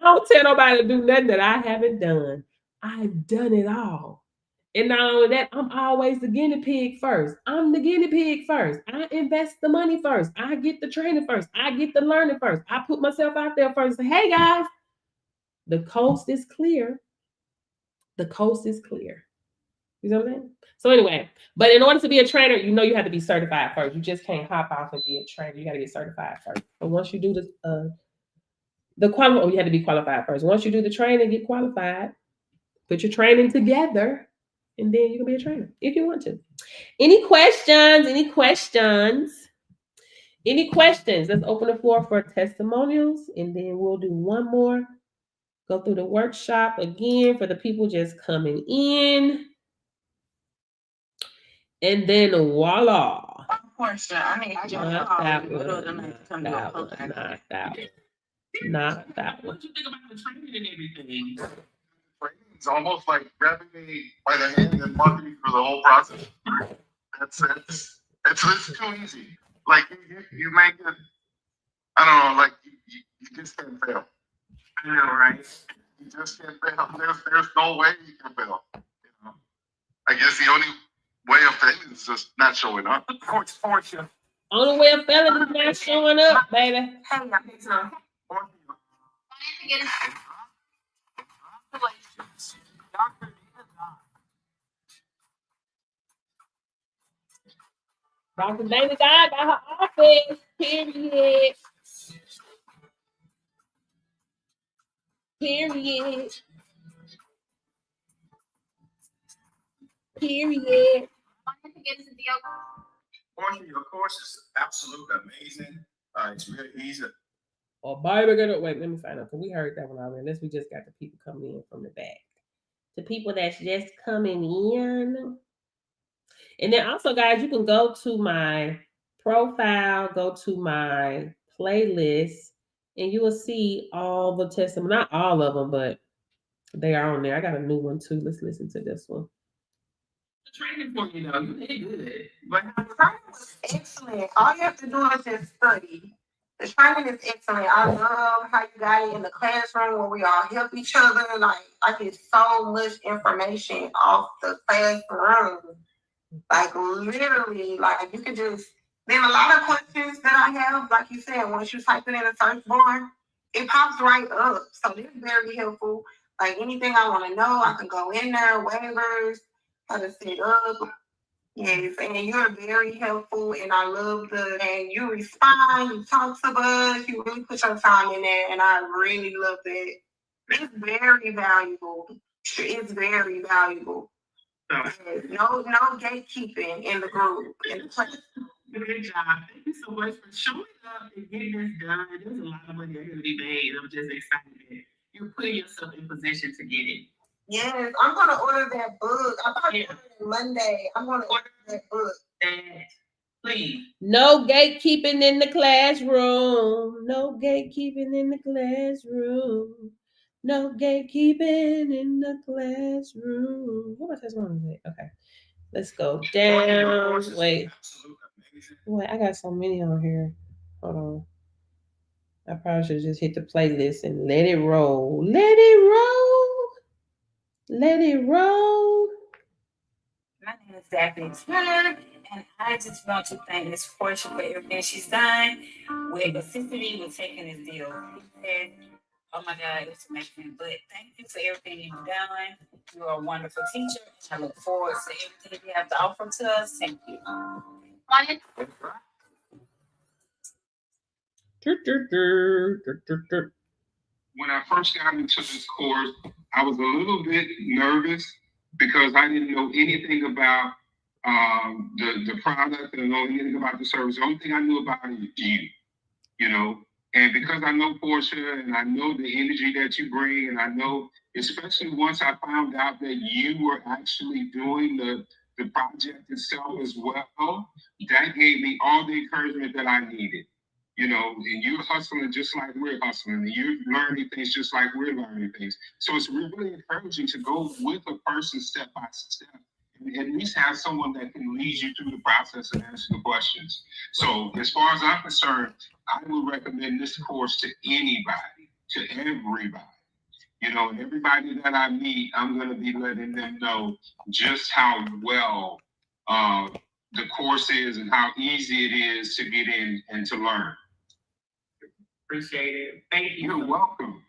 don't tell nobody to do nothing that I haven't done. I've done it all. And not only that, I'm always the guinea pig first. I'm the guinea pig first. I invest the money first. I get the training first. I get the learning first. I put myself out there first. Say, hey guys, the coast is clear. The coast is clear. You know what I'm saying? So anyway, but in order to be a trainer, you know you have to be certified first. You just can't hop off and be a trainer. You got to get certified first. But once you do you have to be qualified first. Once you do the training, get qualified, put your training together, and then you can be a trainer if you want to. Any questions? Any questions? Any questions? Let's open the floor for testimonials, and then we'll do one more. Go through the workshop again for the people just coming in. And then voila. Portia, I need to Not that one. Not that one. What do you think about the training and everything? Training is almost like grabbing me by the hand and walking me through the whole process. It's too easy. Like you make it. I don't know. Like you just can't fail. I know, right? You just can't fail. There's no way you can fail. You know? I guess the only way of failing is just not showing up. Coach Portia. Only way of failing is not showing up, baby. Hey, y'all need to know. Congratulations, Dr. Dr. David God got her office. Period. Period. Period. Portia, your course is absolutely amazing. It's really easy. or baby get up. Wait, let me find out because we heard that one already. Unless we just got the people coming in from the back. The people that's just coming in. And then also, guys, you can go to my profile, go to my playlist, and you will see all the testimony. Not all of them, but they are on there. I got a new one too. Let's listen to this one. The training for you though, you did good. But The training was excellent. All you have to do is just study. The training is excellent. I love how you got it in the classroom where we all help each other. Like it's so much information off the classroom. Like literally, like you can just. Then a lot of questions that I have, like you said, once you type it in a search bar, it pops right up. So they're very helpful. Like anything I want to know, I can go in there, waivers, how to set up. Yes, and you're very helpful, and I love and you respond, you talk to us, you really put your time in there, and I really love that. It's very valuable. It's very valuable. Yes, no gatekeeping in the group. good job. Thank you so much for showing up and getting this done. There's a lot of money here to be made. I'm just excited that you're putting yourself in position to get it. Yes, I'm gonna order that book. I thought it Monday. I'm gonna order that book. Please. No gatekeeping in the classroom. No gatekeeping in the classroom. No gatekeeping in the classroom. What about testimony? Okay. Let's go down. Wait, I got so many on here. Hold on. I probably should just hit the playlist and let it roll. Let it roll. Let it roll. My name is Daphne Turner, and I just want to thank Miss Portia for everything she's done with assisting me with taking this deal. And, oh my God, it's amazing. But thank you for everything you've done. You are a wonderful teacher, and I look forward to everything you have to offer to us. Thank you. When I first got into this course, I was a little bit nervous because I didn't know anything about the product, I didn't know anything about the service. The only thing I knew about it is you know. And because I know Portia and I know the energy that you bring, and I know, especially once I found out that you were actually doing the project itself as well, that gave me all the encouragement that I needed. You know, and you're hustling just like we're hustling, and you're learning things just like we're learning things. So it's really encouraging to go with a person step by step, and at least have someone that can lead you through the process and answer the questions. So as far as I'm concerned, I would recommend this course to anybody, to everybody. You know, and everybody that I meet, I'm going to be letting them know just how well the course is and how easy it is to get in and to learn. Appreciate it. Thank you. You're welcome.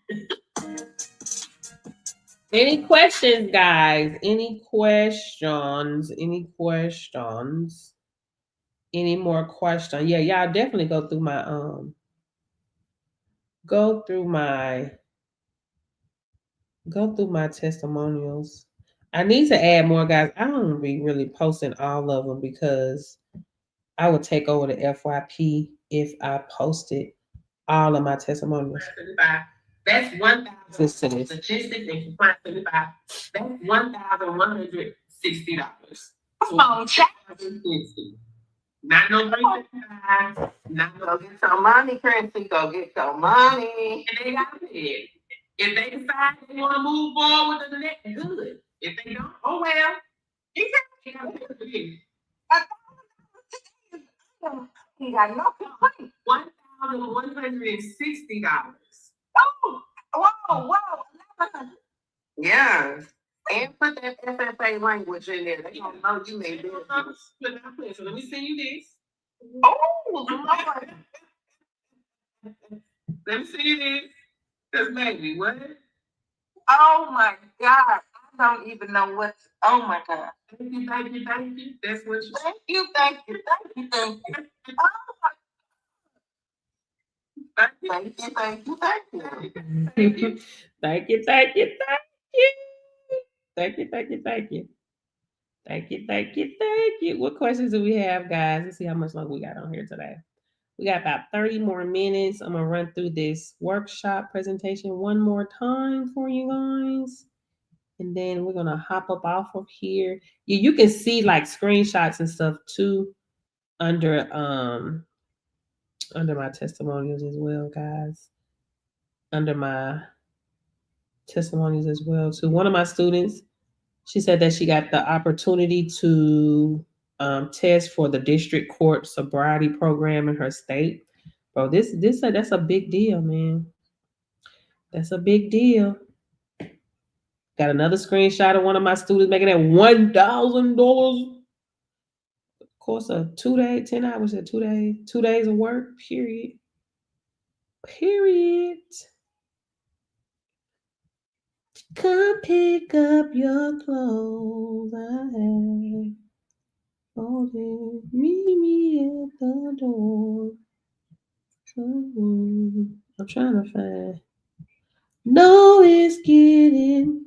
Any questions, guys? Any questions? Any questions? Any more questions? Yeah, y'all definitely go through my testimonials. I need to add more, guys. I don't be really posting all of them because I would take over the FYP if I posted all of my testimonials. That's 1,000 Listen to this. statistics and compliance 35. That's $1,160. Come on, chat. Not no 355. Not no. Go get some money, Chrissy. Go get some money. And they got to pay it. If they decide they want to move forward with the next, good. If they don't, oh well. You got to pay it. You got no complaint. $1,160. Oh, whoa. Yeah. And put that FFA language in there. They don't know you made business. So let me send you this. Oh, Lord. Let me see this. Cause baby, what? Oh my God. I don't even know what. Oh my God. Thank you. That's what you. Thank you. Thank you. Thank you. What questions do we have, guys? Let's see how much longer we got on here today. We got about 30 more minutes. I'm gonna run through this workshop presentation one more time for you guys. And then we're gonna hop up off of here. Yeah, you can see like screenshots and stuff too under my testimonials as well, guys. Under my testimonials as well too. One of my students, she said that she got the opportunity to test for the district court sobriety program in her state. Bro, that's a big deal, man. That's a big deal. Got another screenshot of one of my students making that $1,000. Of course, a 2-day, 10 hours, 2 days of work, period. Period. Come pick up your clothes. I have folded. Meet me at the door. I'm trying to find. No, it's getting.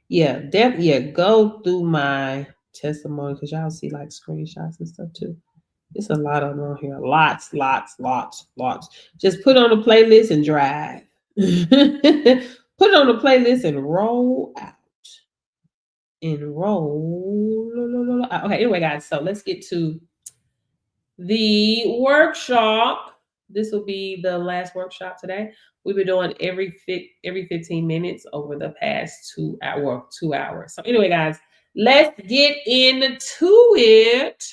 Yeah, go through my testimony because y'all see like screenshots and stuff too. It's a lot of them on here. Lots. Just put on a playlist and drive. Put it on the playlist and roll out. Okay, anyway, guys, so let's get to the workshop. This will be the last workshop today. We've been doing every 15 minutes over the past 2 hours. So anyway, guys, let's get into it.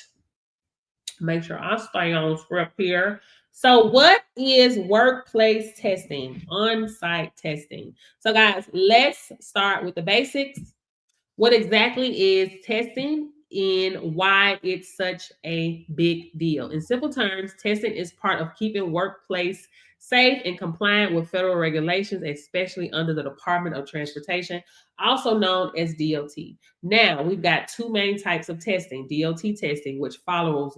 Make sure I stay on script here. So what is workplace testing, on-site testing? So guys, let's start with the basics. What exactly is testing and why it's such a big deal? In simple terms, testing is part of keeping workplace safe and compliant with federal regulations, especially under the Department of Transportation, also known as DOT. Now, we've got two main types of testing: DOT testing, which follows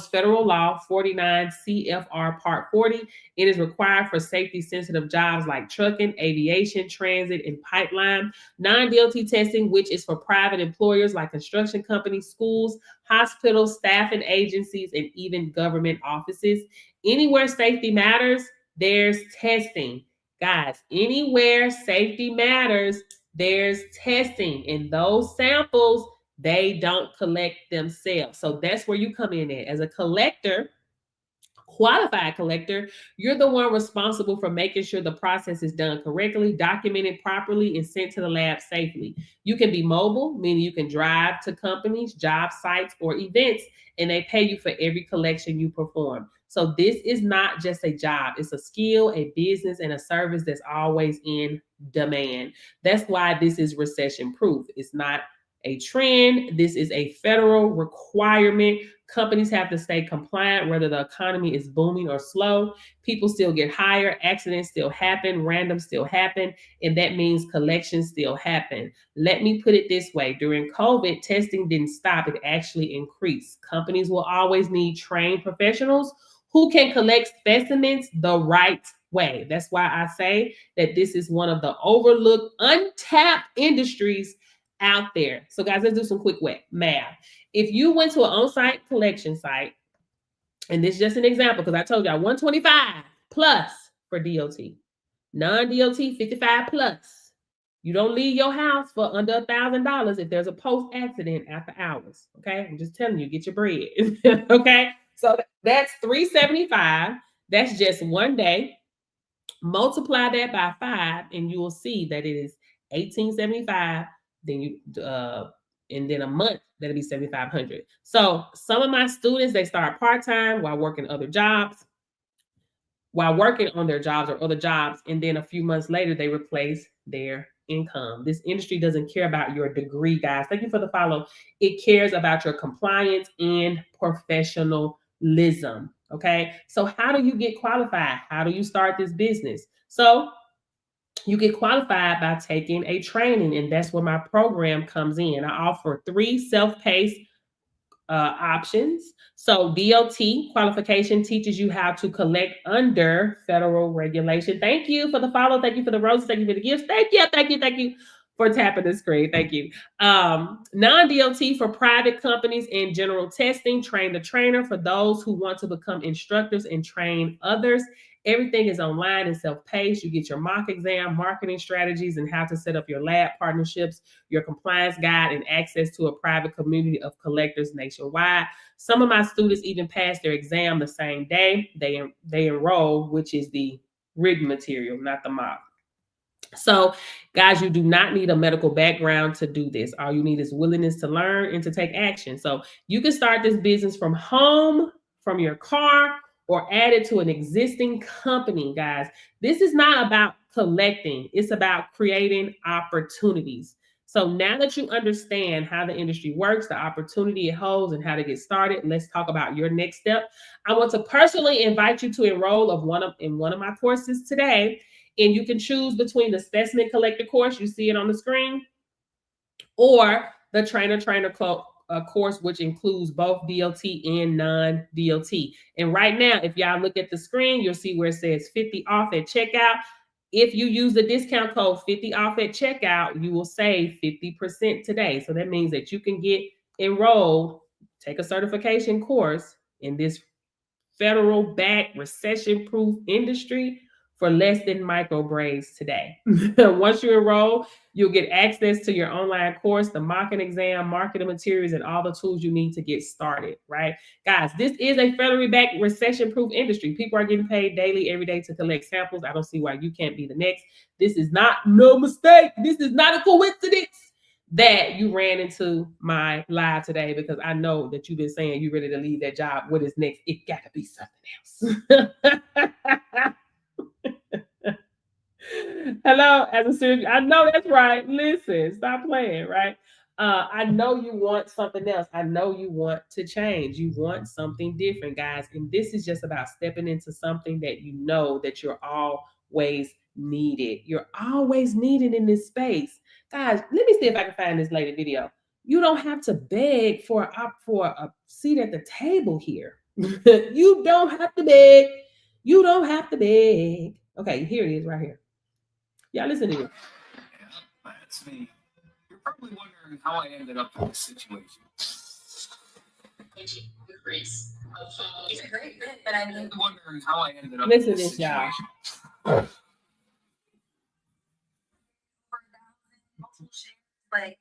federal law 49 CFR Part 40. It is required for safety-sensitive jobs like trucking, aviation, transit, and pipeline. Non-DOT testing, which is for private employers like construction companies, schools, hospitals, staffing agencies, and even government offices. Anywhere safety matters, there's testing. Guys, anywhere safety matters, there's testing. And those samples, they don't collect themselves. So that's where you come in at. As a collector, qualified collector, you're the one responsible for making sure the process is done correctly, documented properly, and sent to the lab safely. You can be mobile, meaning you can drive to companies, job sites, or events, and they pay you for every collection you perform. So this is not just a job. It's a skill, a business, and a service that's always in demand. That's why this is recession proof. It's not a trend. This is a federal requirement. Companies have to stay compliant, whether the economy is booming or slow. People still get hired, accidents still happen, random still happen, and that means collections still happen. Let me put it this way. During COVID, testing didn't stop. It actually increased. Companies will always need trained professionals who can collect specimens the right way. That's why I say that this is one of the overlooked, untapped industries out there. So guys, let's do some quick math. If you went to an on-site collection site, and this is just an example because I told y'all 125 plus for DOT, non-DOT 55 plus. You don't leave your house for under $1,000 if there's a post-accident after hours. Okay, I'm just telling you, get your bread. Okay, so that's $375. That's just 1 day. Multiply that by 5, and you will see that it is $1,875. Then you and then a month, that'll be $7,500. So some of my students, they start part-time while working other jobs, while working on their jobs or other jobs, and then a few months later, they replace their income. This industry doesn't care about your degree, guys. Thank you for the follow. It cares about your compliance and professionalism. Okay, so how do you get qualified? How do you start this business? So you get qualified by taking a training, and that's where my program comes in. I offer 3 self-paced options. So DOT qualification teaches you how to collect under federal regulation. Thank you for the follow. Thank you for the roses. Thank you for the gifts. Thank you. for tapping the screen. Thank you. Non-DOT for private companies and general testing. Train the trainer for those who want to become instructors and train others. Everything is online and self-paced. You get your mock exam, marketing strategies, and how to set up your lab partnerships, your compliance guide, and access to a private community of collectors nationwide. Some of my students even pass their exam the same day they enroll, which is the written material, not the mock. So, guys, you do not need a medical background to do this. All you need is willingness to learn and to take action. So you can start this business from home, from your car, or add it to an existing company, guys. This is not about collecting. It's about creating opportunities. So now that you understand how the industry works, the opportunity it holds, and how to get started, let's talk about your next step. I want to personally invite you to enroll in one of my courses today. And you can choose between the specimen collector course, you see it on the screen, or the trainer course, which includes both DOT and non-DOT. And right now, if y'all look at the screen, you'll see where it says 50 off at checkout. If you use the discount code 50 off at checkout, you will save 50% today. So that means that you can get enrolled, take a certification course in this federal-backed recession-proof industry for less than micro braids today. Once you enroll, you'll get access to your online course, the mock exam, marketing materials, and all the tools you need to get started, right? Guys, this is a federally backed recession-proof industry. People are getting paid daily, every day to collect samples. I don't see why you can't be the next. This is not, no mistake. This is not a coincidence that you ran into my live today, because I know that you've been saying you're ready to leave that job. What is next? It got to be something else. Hello, as a serious, I know that's right. Listen, stop playing, right? I know you want something else. I know you want to change. You want something different, guys. And this is just about stepping into something that you know that you're always needed. You're always needed in this space. Guys, let me see if I can find this later video. You don't have to beg for a seat at the table here. You don't have to beg. You don't have to beg. Okay, here it is right here. Yeah, listen to you. Yeah, that's me. You're probably wondering how I ended up in this situation. Increase. It's a great bit, but I think Wondering how I ended up Listen in to this this, y'all. situation. like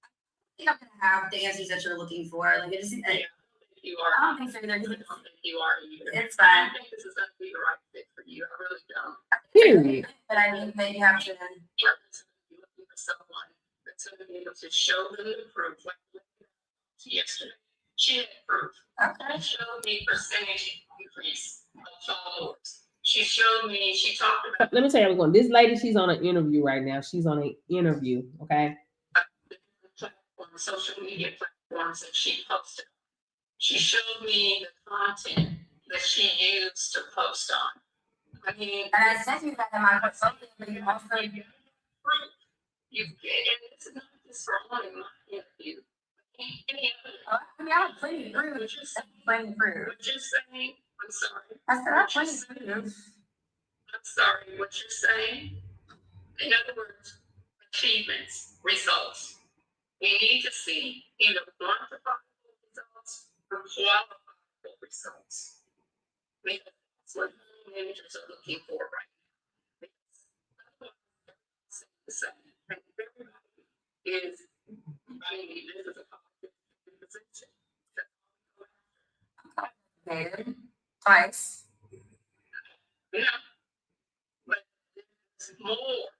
I think I'm gonna have the answers that you're looking for. Like it just you are. I don't think so either. I don't think you are either. It's fine. I think this is gonna be the right fit for you. I really don't. Period. But I think that you have to be looking for someone that's gonna be able to show them the proof. Like yesterday, she had proof. Okay. She showed me percentage increase of followers. She showed me. She talked about. Let me tell you what's going on. This lady, she's on an interview right now. She's on an interview, okay? Social media platforms that she posted. She showed me the content that she used to post on. I mean, and I sent you that in my portfolio, but you also proof. You get, and it's not just for one in my interview. Any other. I mean, I have plenty of proof. Plenty of proof. What you're saying, I'm sorry. I said I have plenty of proof. I'm sorry, what you're saying. In other words, achievements, results. We need to see either quantifiable results or qualifiable results. Because that's what managers are looking for right now. Because the same. And everybody is, I mean, this is a position. Twice. Yeah. But there's more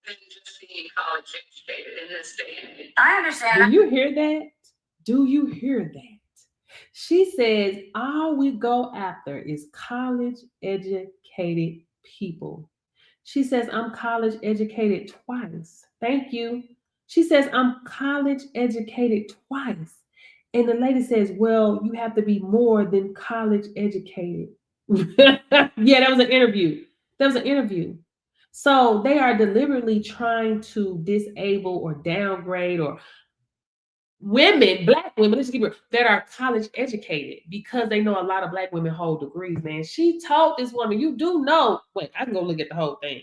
than just being college educated in this day and age. I understand. Do you hear that? Do you hear that? She says all we go after is college educated people. She says I'm college educated twice. Thank you. She says I'm college educated twice. And the lady says, well, you have to be more than college educated. Yeah, that was an interview. That was an interview. So they are deliberately trying to disable or downgrade or women, black women, let's keep it, that are college educated because they know a lot of black women hold degrees, man. She told this woman, you do know, wait, I can go look at the whole thing.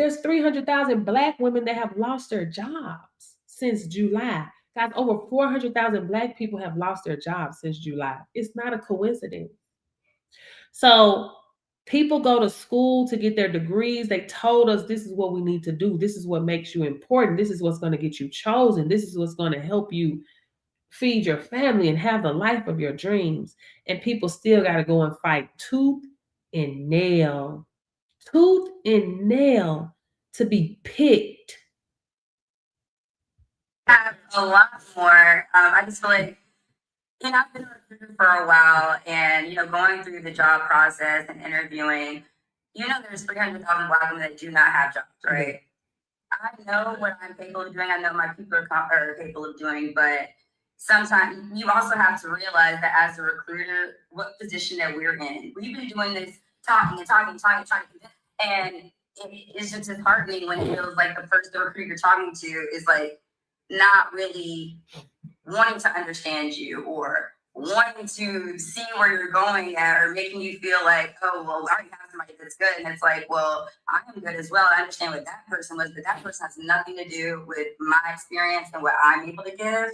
There's 300,000 Black women that have lost their jobs since July. Guys, over 400,000 Black people have lost their jobs since July. It's not a coincidence. So people go to school to get their degrees. They told us this is what we need to do. This is what makes you important. This is what's going to get you chosen. This is what's going to help you feed your family and have the life of your dreams. And people still got to go and fight tooth and nail to be picked. Have a lot more. I just feel like, I've been a recruiter for a while, and going through the job process and interviewing, there's 300,000 Black women that do not have jobs, right? I know what I'm capable of doing. I know my people are capable of doing, but sometimes you also have to realize that as a recruiter, what position that we're in. We've been doing this talking, and it's just disheartening when it feels like the recruiter you're talking to is like not really wanting to understand you or wanting to see where you're going at, or making you feel like, oh, well, I already have somebody that's good. And it's like, well, I am good as well. I understand what that person was, but that person has nothing to do with my experience and what I'm able to give.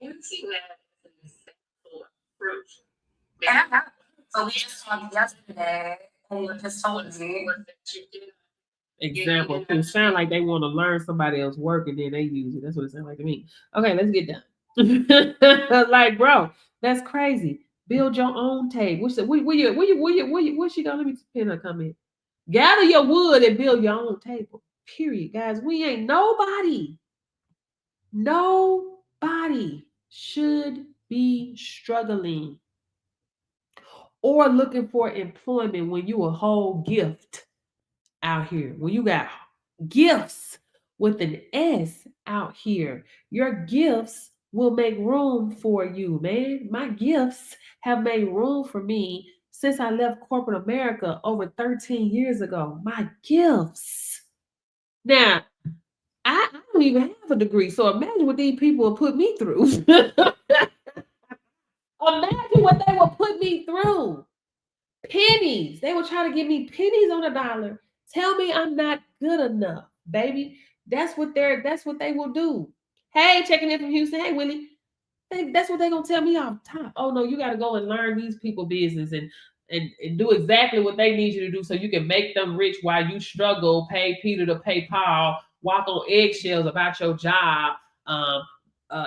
Using that as an acceptable approach. And I have. So we just talked yesterday, and you just told me. Example. It sound like they want to learn somebody else's work and then they use it. That's what it sounds like to me. Okay, let's get done. Like, bro, that's crazy. Build your own table. What's she gonna let me pin her comment? Gather your wood and build your own table. Period, guys. We ain't nobody should be struggling or looking for employment when you a whole gift out here. When you got gifts with an S out here, your gifts will make room for you, man. My gifts have made room for me since I left corporate America over 13 years ago. My gifts. Now, I don't even have a degree, so imagine what these people will put me through. Imagine what they will put me through. Pennies. They will try to give me pennies on a dollar. Tell me I'm not good enough, baby. That's what they will do. Hey, checking in from Houston. Hey, Willie. That's what they're gonna tell me off top. Oh no, you gotta go and learn these people business and do exactly what they need you to do so you can make them rich while you struggle, pay Peter to pay Paul, walk on eggshells about your job,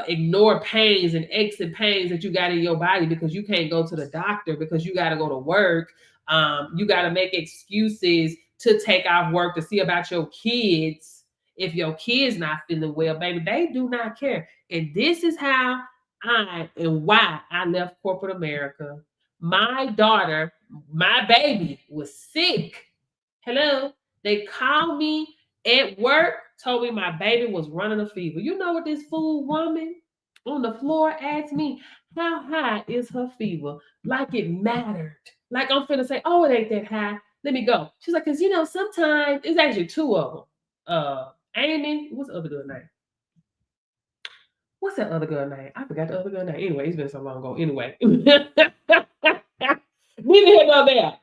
ignore pains and aches and pains that you got in your body because you can't go to the doctor because you got to go to work. You got to make excuses to take off work to see about your kids. If your kid's not feeling well, baby, they do not care. And this is how why I left corporate America. My daughter, my baby was sick. Hello. They called me at work, told me my baby was running a fever. You know what this fool woman on the floor asked me? How high is her fever? Like it mattered. Like I'm finna say, oh, it ain't that high. Let me go. She's like, because sometimes it's actually two of them. Amy, what's the other girl name? What's that other girl name? I forgot the other girl name. Anyway, it's been so long ago. Anyway. Neither here nor there.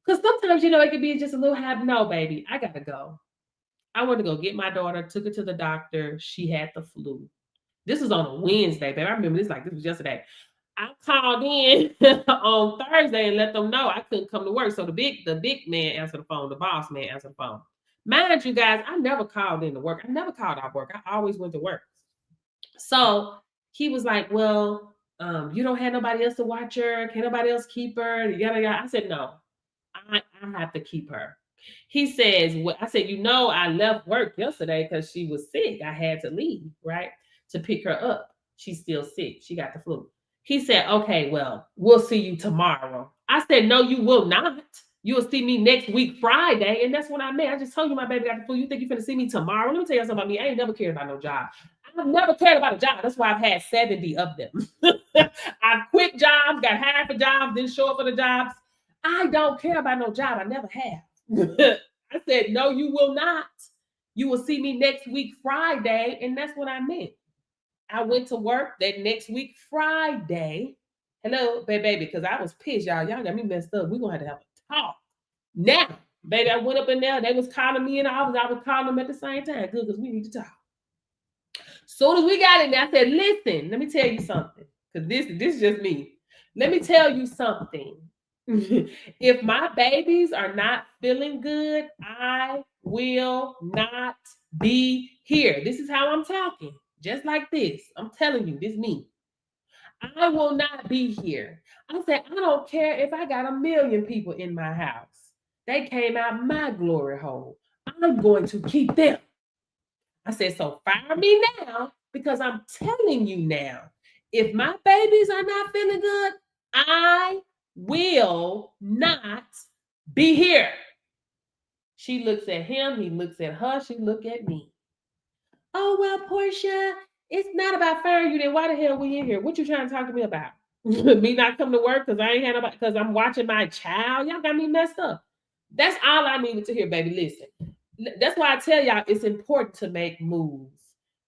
Because sometimes, it could be just a little happy. No, baby, I got to go. I went to go get my daughter, took her to the doctor. She had the flu. This was on a Wednesday, baby. I remember this like this was yesterday. I called in on Thursday and let them know I couldn't come to work. So the big man answered the phone. The boss man answered the phone. Mind you, guys, I never called in to work. I never called out work. I always went to work. So he was like, well, you don't have nobody else to watch her. Can nobody else keep her? Yada, yada. I said, no, I have to keep her. He says, well, I said, I left work yesterday because she was sick. I had to leave, right, to pick her up. She's still sick. She got the flu. He said, okay, well, we'll see you tomorrow. I said, no, you will not. You'll see me next week, Friday. And that's what I meant. I just told you my baby got the flu. You think you're going to see me tomorrow? Let me tell you something about me. I ain't never cared about no job. I've never cared about a job. That's why I've had 70 of them. I've quit jobs, got hired for jobs, didn't show up for the jobs. I don't care about no job. I never have. I said, no, you will not. You will see me next week, Friday. And that's what I meant. I went to work that next week, Friday. Hello, baby, because I was pissed, y'all. Y'all got me messed up. We're going to have a talk. Now, Baby, I went up in there. They was calling me in the office. I was calling them at the same time. Good, because we need to talk. Soon as we got in there, I said, listen, let me tell you something. Because this is just me. Let me tell you something. If my babies are not feeling good, I will not be here. This is how I'm talking. Just like this. I'm telling you, this is me. I will not be here. I said, I don't care if I got 1 million people in my house. They came out my glory hole. I'm going to keep them. I said, so fire me now, because I'm telling you now, if my babies are not feeling good, I will not be here. She looks at him, he looks at her, she look at me. Oh, well, Portia, it's not about firing you, then why the hell we in here? What you trying to talk to me about? Me not coming to work because I ain't had nobody, because I'm watching my child? Y'all got me messed up. That's all I needed to hear, baby. Listen. That's why I tell y'all it's important to make moves.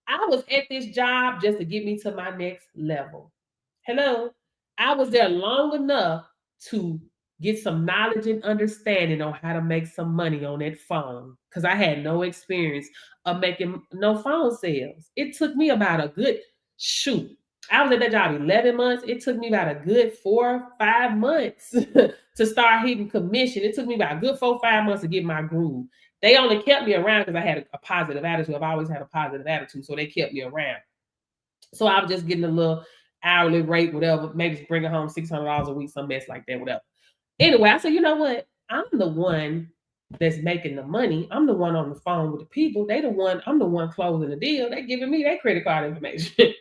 I was at this job just to get me to my next level. Hello. I was there long enough to get some knowledge and understanding on how to make some money on that phone, because I had no experience of making no phone sales. It took me about a good shoot. I was at that job 11 months. It took me about a good 4 or 5 months to start hitting commission. It took me about a good 4 or 5 months to get my groove. They only kept me around because I had a positive attitude. I've always had a positive attitude, so they kept me around. So I was just getting a little hourly rate, whatever, maybe bringing home $600 a week, some mess like that, whatever. Anyway, I said, you know what? I'm the one that's making the money. I'm the one on the phone with the people. I'm the one closing the deal. They giving me their credit card information.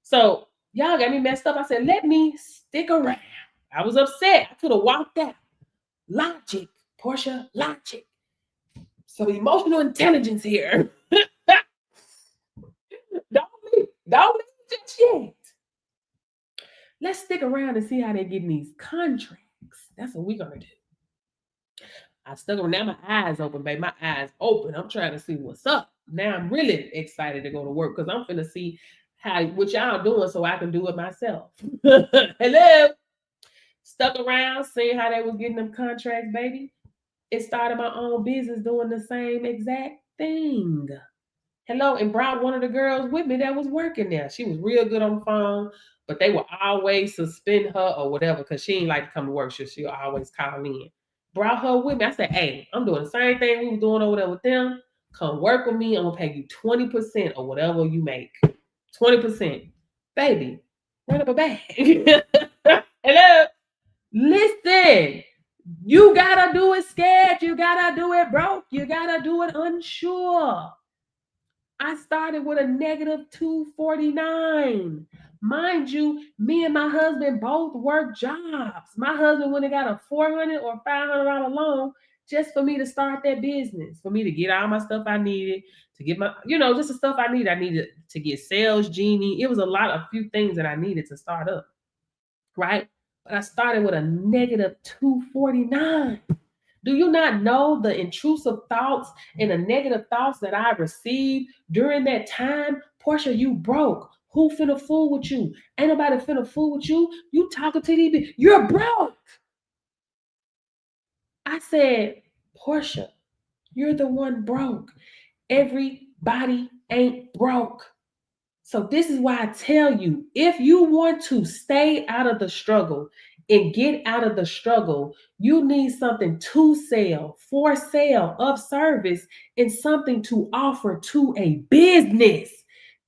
So y'all got me messed up. I said, let me stick around. I was upset. I could have walked out. Logic, Portia, logic. Some emotional intelligence here. Don't leave just yet. Let's stick around and see how they're getting these contracts. That's what we're gonna do. I stuck around. Now my eyes open, babe. My eyes open. I'm trying to see what's up. Now I'm really excited to go to work because I'm finna see what y'all doing so I can do it myself. Hello. Stuck around, seeing how they was getting them contracts, baby. It started my own business doing the same exact thing. Hello, and brought one of the girls with me that was working there. She was real good on the phone, but they would always suspend her or whatever because she ain't like to come to work. So she'll always call in. Brought her with me. I said, hey, I'm doing the same thing we was doing over there with them. Come work with me. I'm going to pay you 20% or whatever you make. 20%. Baby, run up a bag. Hello? Listen. You gotta do it scared. You gotta do it broke. You gotta do it unsure. I started with a negative 249. Mind you, me and my husband both work jobs. My husband went and got a $400 or $500 loan just for me to start that business, for me to get all my stuff I needed, to get my, just the stuff I needed. I needed to get Sales Genie. It was a few things that I needed to start up, right? But I started with a negative 249. Do you not know the intrusive thoughts and the negative thoughts that I received during that time? Portia, you broke. Who finna fool with you? Ain't nobody finna fool with you. You talking to these people. You're broke. I said, Portia, you're the one broke. Everybody ain't broke. So this is why I tell you, if you want to stay out of the struggle and get out of the struggle, you need something to sell, for sale, of service, and something to offer to a business.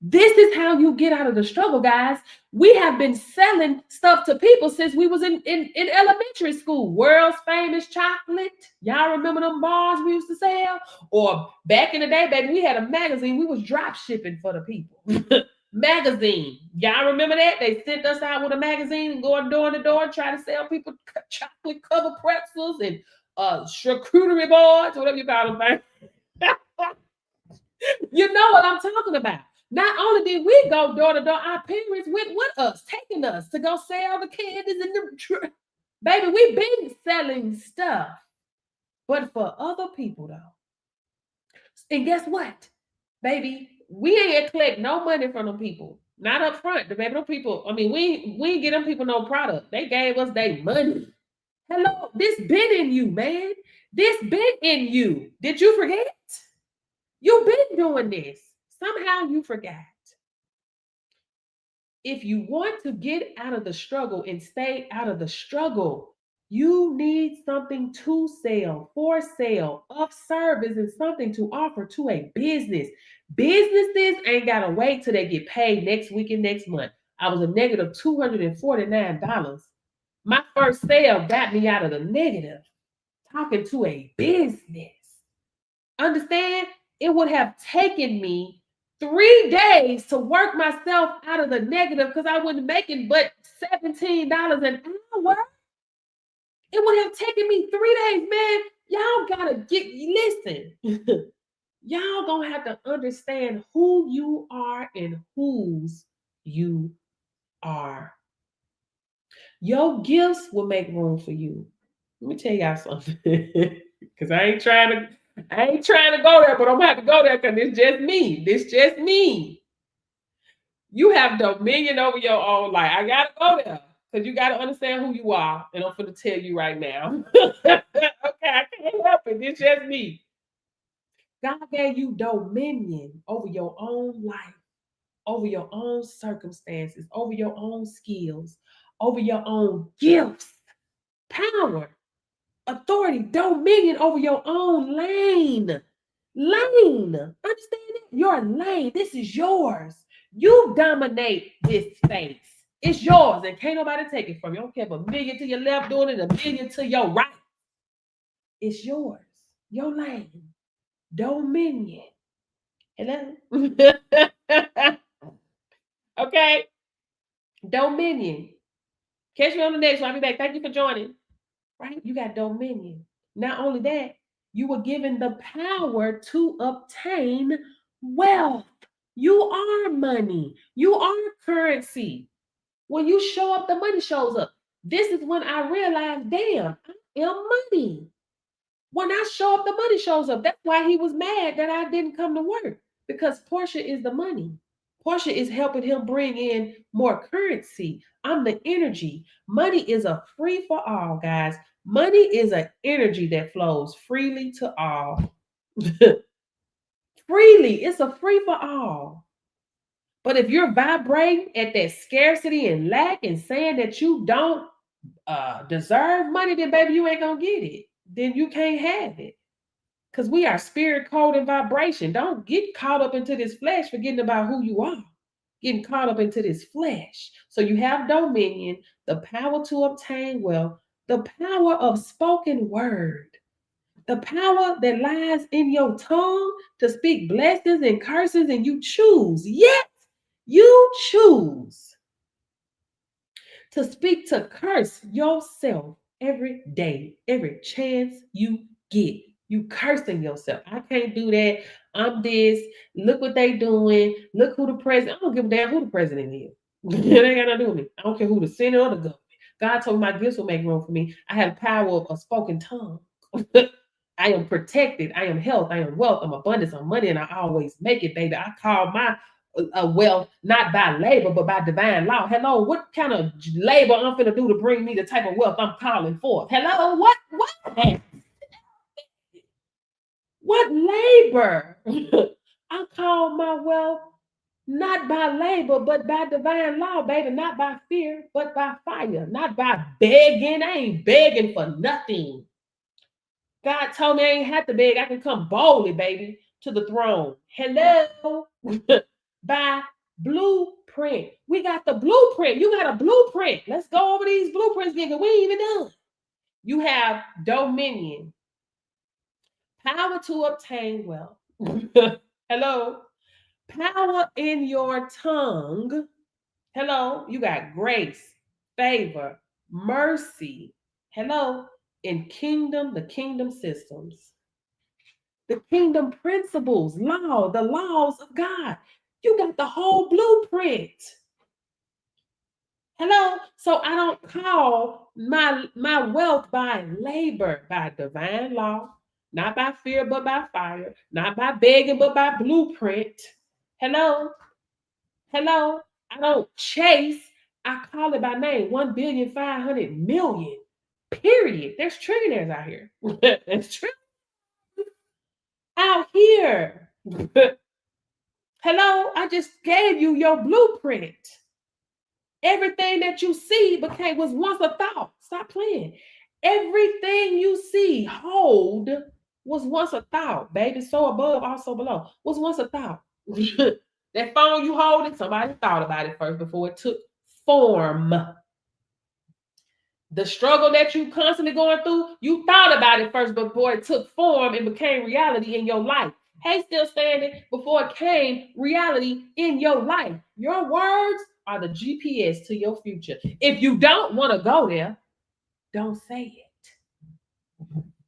This is how you get out of the struggle, guys. We have been selling stuff to people since we was in elementary school. World's famous chocolate. Y'all remember them bars we used to sell? Or back in the day, baby, we had a magazine. We was drop shipping for the people. Magazine. Y'all remember that? They sent us out with a magazine and going door to door, try to sell people chocolate covered pretzels and charcuterie boards, whatever you call them. You know what I'm talking about. Not only did we go door to door, our parents went with us, taking us to go sell the candies and the baby, we've been selling stuff. But for other people though. And guess what? Baby, we ain't collect no money from them people. Not up front. The baby, them people, I mean, we ain't get them people no product. They gave us their money. Hello, this been in you, man. This been in you. Did you forget? You've been doing this. Somehow you forgot. If you want to get out of the struggle and stay out of the struggle, you need something to sell, for sale, of service, and something to offer to a business. Businesses ain't got to wait till they get paid next week and next month. I was a negative $249. My first sale got me out of the negative. Talking to a business. Understand? It would have taken me 3 days to work myself out of the negative because I wasn't making but $17 an hour. It would have taken me 3 days, man. Y'all gotta listen. Y'all gonna have to understand who you are and whose you are. Your gifts will make room for you. Let me tell y'all something. Because I ain't trying to go there, but I'm gonna have to go there because it's just me. This just me. You have dominion over your own life. I gotta go there because you gotta understand who you are, and I'm gonna tell you right now. Okay, I can't help it. It's just me. God gave you dominion over your own life, over your own circumstances, over your own skills, over your own gifts, power, authority, dominion over your own lane. Lane. Understand it? Your lane. This is yours. You dominate this space. It's yours, and can't nobody take it from you. I don't care if a million to your left doing it, a million to your right. It's yours. Your lane. Dominion. Hello? Okay. Dominion. Catch me on the next one. I'll be back. Thank you for joining. Right? You got dominion. Not only that, you were given the power to obtain wealth. You are money. You are currency. When you show up, the money shows up. This is when I realized, damn, I am money. When I show up, the money shows up. That's why he was mad that I didn't come to work, because Portia is the money. Portia is helping him bring in more currency. I'm the energy. Money is a free for all, guys. Money is an energy that flows freely to all. Freely. It's a free for all. But if you're vibrating at that scarcity and lack and saying that you don't deserve money, then baby, you ain't gonna get it. Then you can't have it. Because we are spirit, code, and vibration. Don't get caught up into this flesh, forgetting about who you are. Getting caught up into this flesh. So you have dominion, the power to obtain wealth, the power of spoken word, the power that lies in your tongue to speak blessings and curses, and you choose. Yes, you choose to speak, to curse yourself every day, every chance you get. You cursing yourself. I can't do that. I'm this. Look what they doing. Look who the president. I don't give a damn who the president is. It ain't got nothing to do with me. I don't care who the Senate or the government. God told me my gifts will make room for me. I have the power of a spoken tongue. I am protected. I am health. I am wealth. I'm abundance. I'm money, and I always make it, baby. I call my wealth not by labor, but by divine law. Hello, what kind of labor I'm finna do to bring me the type of wealth I'm calling for? Hello, what? What labor? I call my wealth not by labor, but by divine law, baby. Not by fear, but by fire. Not by begging. I ain't begging for nothing. God told me I ain't have to beg. I can come boldly, baby, to the throne. Hello. By blueprint. We got the blueprint. You got a blueprint. Let's go over these blueprints again, because we ain't even done. You have dominion. Power to obtain wealth. Hello. Power in your tongue. Hello. You got grace, favor, mercy. Hello. In the kingdom systems. The kingdom principles, the laws of God. You got the whole blueprint. Hello. So I don't call my wealth by labor, by divine law. Not by fear, but by fire. Not by begging, but by blueprint. Hello. Hello. I don't chase. I call it by name. 1,500,000,000. Period. There's trillionaires out here. There's out here. Hello, I just gave you your blueprint. Everything that you see was once a thought. Stop playing. Everything you see, hold, was once a thought, baby. So above, also below. Was once a thought. That phone you holding, somebody thought about it first before it took form. The struggle that you constantly going through, you thought about it first before it took form and became reality in your life. Hey, still standing before it came reality in your life. Your words are the GPS to your future. If you don't want to go there, don't say it.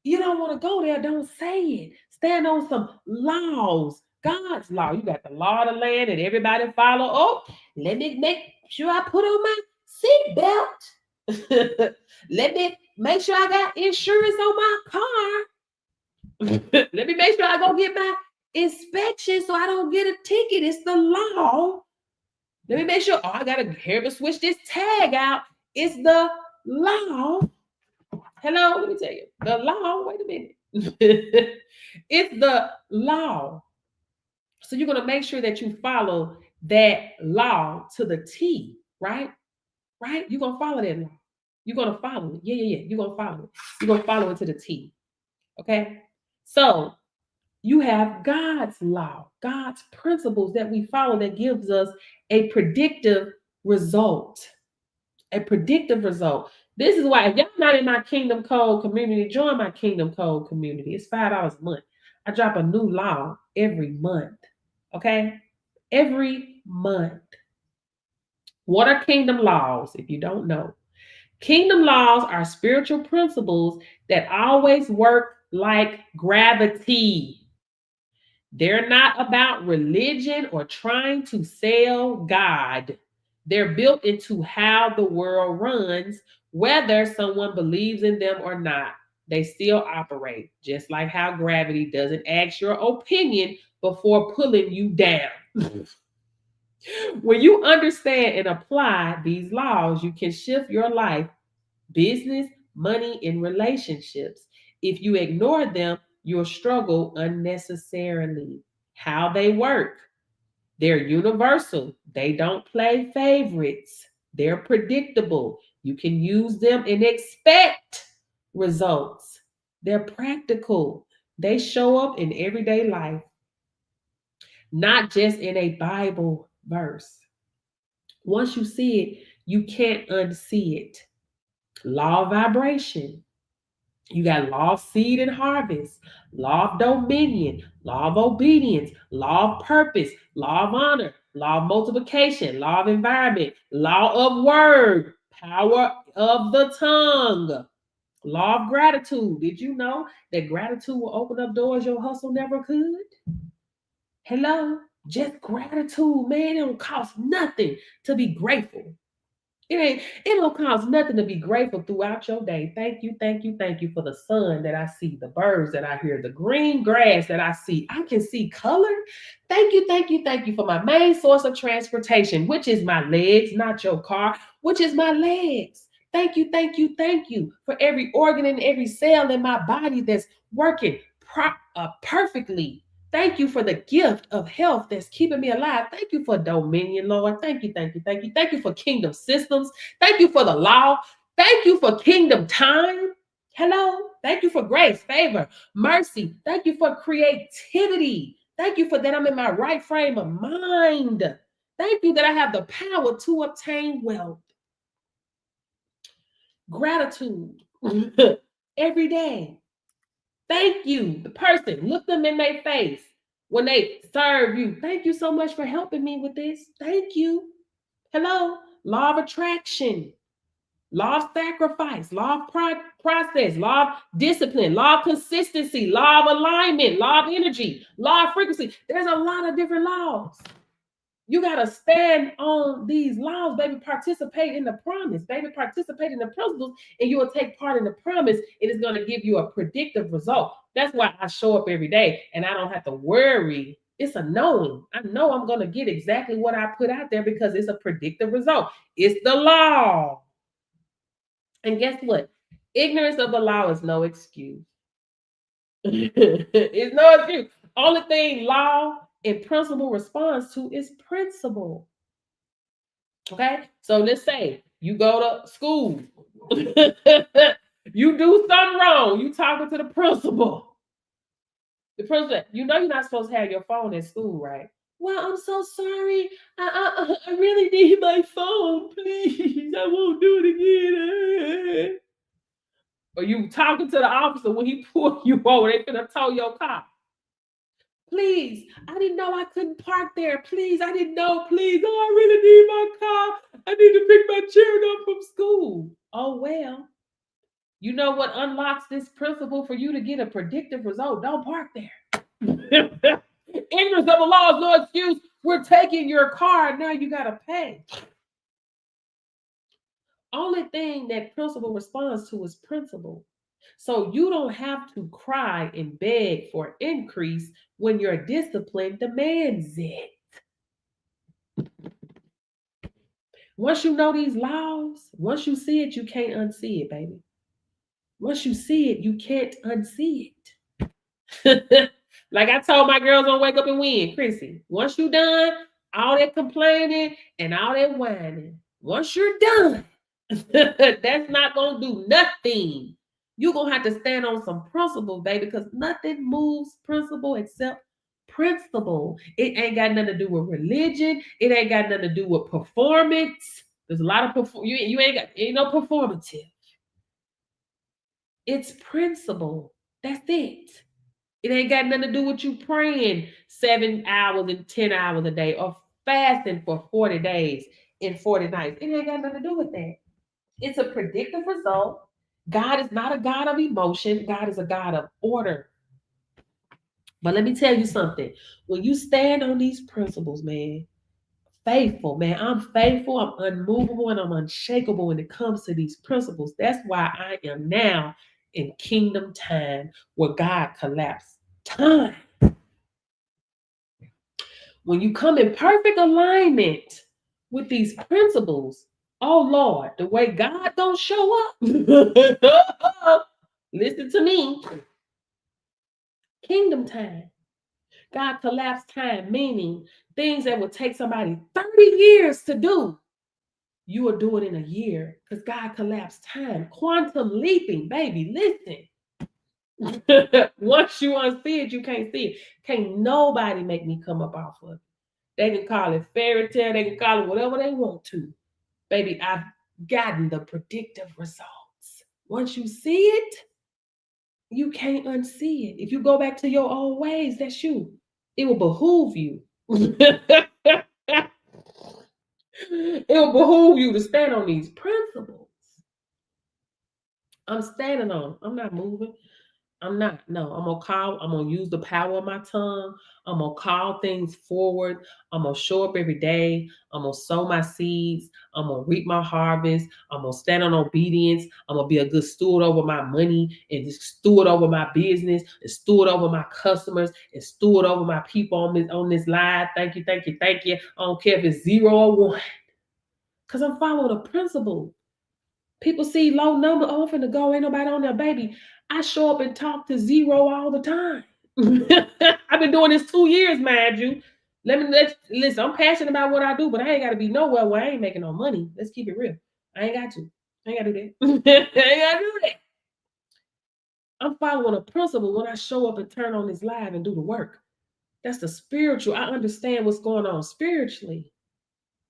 You don't want to go there, don't say it. Stand on some laws. God's law. You got the law of the land that everybody follow. Oh, let me make sure I put on my seatbelt. Let me make sure I got insurance on my car. Let me make sure I go get my inspection so I don't get a ticket. It's the law. Let me make sure, I gotta have to switch this tag out. It's the law. Hello, let me tell you. The law, wait a minute. It's the law. So you're gonna make sure that you follow that law to the T, right? Right? You're gonna follow that law. You're gonna follow it. Yeah. You're gonna follow it. You're gonna follow it to the T. Okay? So you have God's law, God's principles that we follow that gives us a predictive result. A predictive result. This is why if y'all not in my Kingdom Code community, join my Kingdom Code community. It's $5 a month. I drop a new law every month. Okay? Every month. What are kingdom laws? If you don't know, kingdom laws are spiritual principles that always work like gravity. They're not about religion or trying to sell God. They're built into how the world runs, whether someone believes in them or not. They still operate, just like how gravity doesn't ask your opinion before pulling you down. When you understand and apply these laws, you can shift your life, business, money, and relationships. If you ignore them, you'll struggle unnecessarily. How they work. They're universal. They don't play favorites. They're predictable. You can use them and expect results. They're practical. They show up in everyday life, not just in a Bible verse. Once you see it, you can't unsee it. Law of vibration. You got law of seed and harvest, law of dominion, law of obedience, law of purpose, law of honor, law of multiplication, law of environment, law of word, power of the tongue, law of gratitude. Did you know that gratitude will open up doors your hustle never could? Hello? Just gratitude, man. It don't cost nothing to be grateful. It don't cost nothing to be grateful throughout your day. Thank you for the sun that I see, the birds that I hear, the green grass that I see. I can see color. Thank you for my main source of transportation, which is my legs, not your car, which is my legs. Thank you for every organ and every cell in my body that's working perfectly. Thank you for the gift of health that's keeping me alive. Thank you for dominion, Lord. Thank you. Thank you for kingdom systems. Thank you for the law. Thank you for kingdom time. Hello. Thank you for grace, favor, mercy. Thank you for creativity. Thank you for that I'm in my right frame of mind. Thank you that I have the power to obtain wealth. Gratitude every day. Thank you. The person, look them in their face when they serve you. Thank you so much for helping me with this. Thank you. Hello. Law of attraction, law of sacrifice, law of process, law of discipline, law of consistency, law of alignment, law of energy, law of frequency. There's a lot of different laws. You got to stand on these laws, baby. Participate in the promise, baby. Participate in the principles, and you will take part in the promise. It is going to give you a predictive result. That's why I show up every day, and I don't have to worry. It's a knowing. I know I'm going to get exactly what I put out there because it's a predictive result. It's the law. And guess what? Ignorance of the law is no excuse. It's no excuse. Only thing law and principle responds to is principle. Okay, so let's say you go to school, you do something wrong, you talking to the principal. The principal, you know you're not supposed to have your phone at school, right? Well, I'm so sorry. I really need my phone, please. I won't do it again. Or you talking to the officer when he pulled you over, they finna tow your car. Please, I didn't know I couldn't park there. Please, I didn't know. Please, oh, I really need my car. I need to pick my children up from school. Oh, well, you know what unlocks this principle for you to get a predictive result? Don't park there. Ignorance of the law is no excuse. We're taking your car. Now you got to pay. Only thing that principle responds to is principle. So you don't have to cry and beg for increase when your discipline demands it. Once you know these laws, once you see it, you can't unsee it, baby. Once you see it, you can't unsee it. Like I told my girls on Wake Up and Win, Chrissy, once you're done, all that complaining and all that whining, once you're done, that's not going to do nothing. You're going to have to stand on some principle, baby, because nothing moves principle except principle. It ain't got nothing to do with religion. It ain't got nothing to do with performance. There's a lot of you ain't no performative. It's principle. That's it. It ain't got nothing to do with you praying 7 hours and 10 hours a day or fasting for 40 days and 40 nights. It ain't got nothing to do with that. It's a predictive result. God is not a God of emotion. God is a God of order. But let me tell you something. When you stand on these principles, man, faithful, man, I'm faithful, I'm unmovable, and I'm unshakable when it comes to these principles. That's why I am now in kingdom time where God collapsed time. When you come in perfect alignment with these principles, oh Lord, the way God don't show up. Listen to me. Kingdom time. God collapsed time, meaning things that would take somebody 30 years to do, you will do it in a year because God collapsed time. Quantum leaping, baby, listen. Once you unsee it, you can't see it. Can't nobody make me come up off of it. They can call it fairy tale. They can call it whatever they want to. Baby, I've gotten the predictive results. Once you see it, you can't unsee it. If you go back to your old ways, that's you. It will behoove you. It will behoove you to stand on these principles. I'm standing on them. I'm not moving. I'm not. No, I'm going to use the power of my tongue. I'm going to call things forward. I'm going to show up every day. I'm going to sow my seeds. I'm going to reap my harvest. I'm going to stand on obedience. I'm going to be a good steward over my money and steward over my business and steward over my customers and steward over my people on this live. Thank you, thank you, thank you. I don't care if it's 0 or 1 because I'm following a principle. People see low number, oh, I'm finna go, ain't nobody on there, baby. I show up and talk to 0 all the time. I've been doing this 2 years, mind you. Listen, I'm passionate about what I do, but I ain't got to be nowhere where I ain't making no money. Let's keep it real. I ain't got to. I ain't got to do that. I ain't got to do that. I'm following a principle when I show up and turn on this live and do the work. That's the spiritual. I understand what's going on spiritually.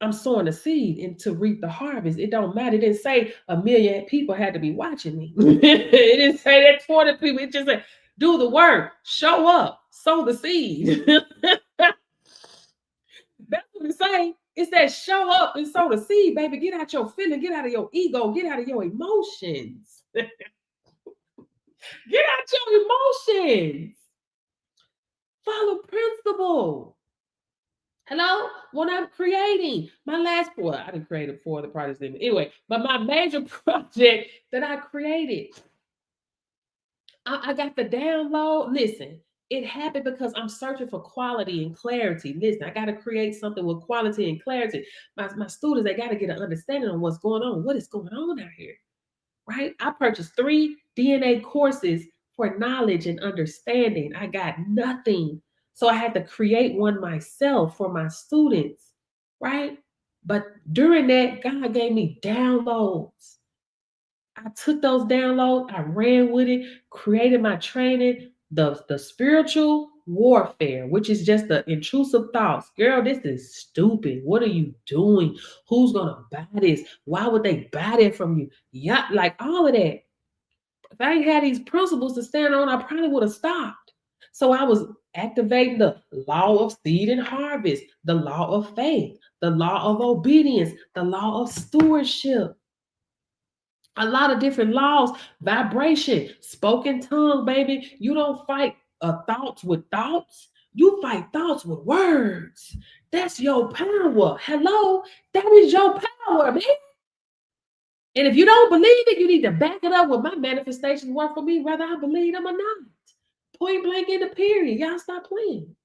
I'm sowing a seed and to reap the harvest. It don't matter. It didn't say 1 million people had to be watching me. It didn't say that 20 people. It just said, do the work, show up, sow the seed. That's what it say. It says show up and sow the seed, baby. Get out your feeling, get out of your ego, get out of your emotions. Get out your emotions. Follow principle. Hello? When I'm creating my last I didn't create it for the projects anyway, but my major project that I created, I got the download. Listen, it happened because I'm searching for quality and clarity. Listen, I got to create something with quality and clarity. My students, they got to get an understanding of what's going on. What is going on out here? right? I purchased 3 DNA courses for knowledge and understanding. I got nothing. So I had to create one myself for my students, right? But during that, God gave me downloads. I took those downloads, I ran with it, created my training, the spiritual warfare, which is just the intrusive thoughts. Girl, this is stupid. What are you doing? Who's gonna buy this? Why would they buy that from you? Yeah, like all of that. If I ain't had these principles to stand on, I probably would have stopped. So I was activating the law of seed and harvest, the law of faith, the law of obedience, the law of stewardship. A lot of different laws, vibration, spoken tongue, baby. You don't fight thoughts with thoughts. You fight thoughts with words. That's your power. Hello, that is your power, man. And if you don't believe it, you need to back it up with my manifestations work for me, whether I believe them or not. Point blank in the period. Y'all stop playing.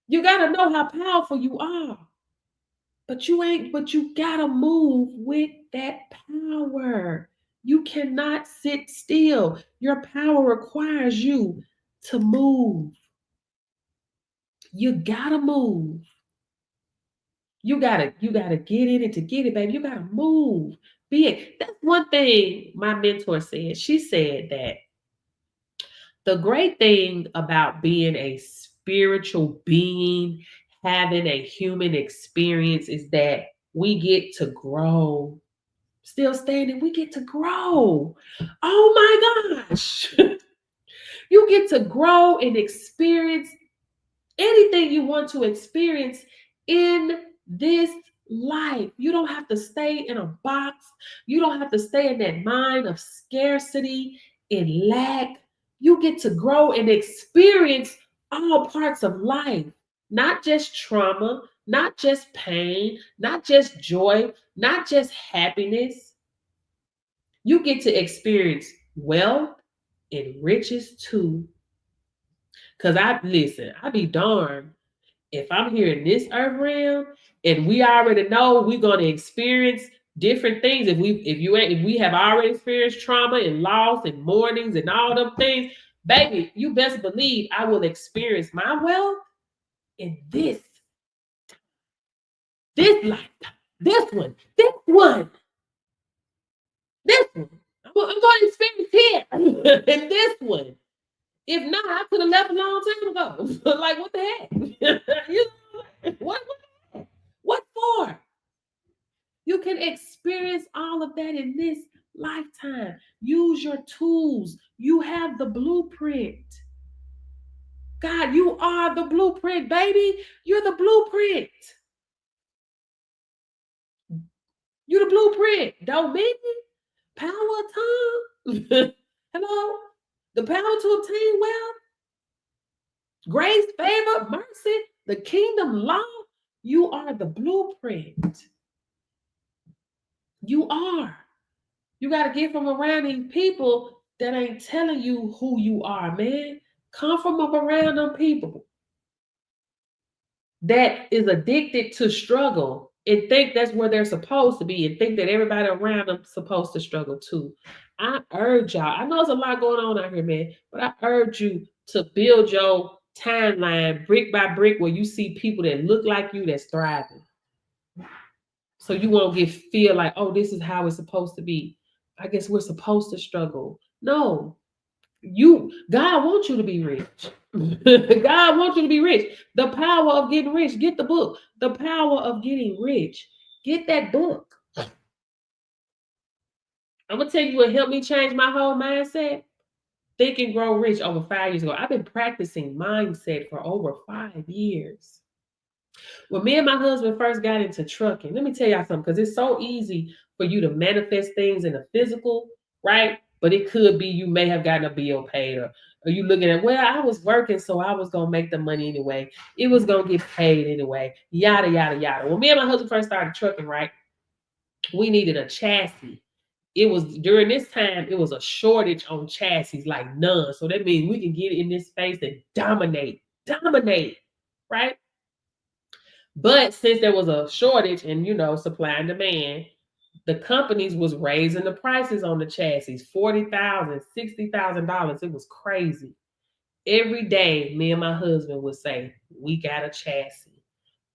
You got to know how powerful you are. But you gotta move with that power. You cannot sit still. Your power requires you to move. You gotta move. You gotta get in it to get it, baby. You gotta move. Be it. That's one thing my mentor said. She said that the great thing about being a spiritual being, having a human experience, is that we get to grow. Still standing, we get to grow. Oh my gosh. You get to grow and experience anything you want to experience in this life. You don't have to stay in a box. You don't have to stay in that mind of scarcity and lack. You get to grow and experience all parts of life, not just trauma, not just pain, not just joy, not just happiness. You get to experience wealth and riches too. Because I be darned if I'm here in this earth realm and we already know we're going to experience different things. If we have already experienced trauma and loss and mournings and all them things, baby, you best believe I will experience my wealth in this lifetime. This one. I'm going to experience it in this one. If not, I could have left a long time ago. Like, what the heck? You know, what for? You can experience all of that in this lifetime. Use your tools. You have the blueprint. God, you are the blueprint, baby. You're the blueprint. You're the blueprint. Dominion, power, tongue. Hello? The power to obtain wealth, grace, favor, mercy, the kingdom law. You are the blueprint. You are. You got to get from around these people that ain't telling you who you are, man. Come from up around them people that is addicted to struggle and think that's where they're supposed to be and think that everybody around them is supposed to struggle too. I urge y'all, I know there's a lot going on out here, man, but I urge you to build your timeline brick by brick where you see people that look like you that's thriving. So you won't feel like, oh, this is how it's supposed to be. I guess we're supposed to struggle. No, God wants you to be rich. God wants you to be rich. The Power of Getting Rich. Get the book. The Power of Getting Rich. Get that book. I'm going to tell you what helped me change my whole mindset. Think and Grow Rich over 5 years ago. I've been practicing mindset for over 5 years. When me and my husband first got into trucking, let me tell y'all something, because it's so easy for you to manifest things in the physical, right? But it could be you may have gotten a bill paid, or you looking at, well, I was working, so I was going to make the money anyway. It was going to get paid anyway, yada, yada, yada. When me and my husband first started trucking, right, we needed a chassis. It was during this time, it was a shortage on chassis, like none. So that means we can get in this space and dominate, right? But since there was a shortage and, supply and demand, the companies was raising the prices on the chassis, $40,000, $60,000. It was crazy. Every day, me and my husband would say, we got a chassis.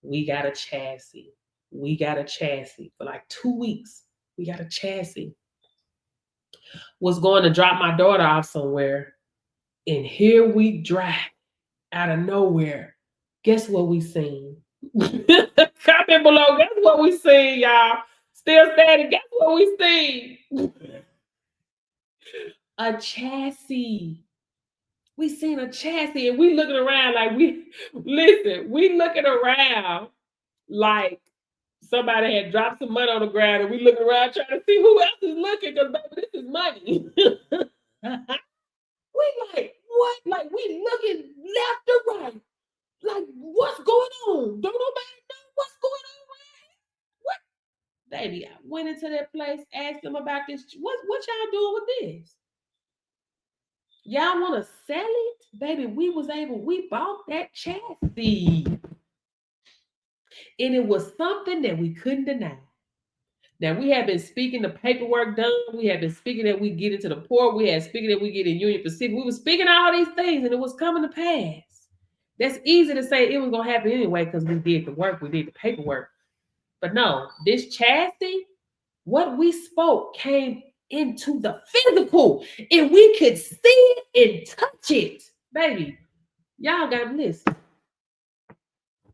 We got a chassis. We got a chassis. For like 2 weeks, we got a chassis. Was going to drop my daughter off somewhere. And here we drive out of nowhere. Guess what we seen? Comment below. Guess what we seen, y'all? Still standing. Guess what we seen? A chassis. We seen a chassis and we looking around like we looking around like somebody had dropped some money on the ground and we looking around trying to see who else is looking because baby, this is money. We like, what? Like we looking left or right. Like, what's going on? Don't nobody know what's going on right here? What? Baby, I went into that place, asked them about this. What y'all doing with this? Y'all want to sell it? Baby, we bought that chassis. And it was something that we couldn't deny. Now, we have been speaking the paperwork done. We have been speaking that we get into the port. We had speaking that we get in Union Pacific. We were speaking all these things, and it was coming to pass. That's easy to say it was going to happen anyway because we did the work. We did the paperwork. But no, this chassis, what we spoke came into the physical, and we could see it and touch it. Baby, y'all got to listen.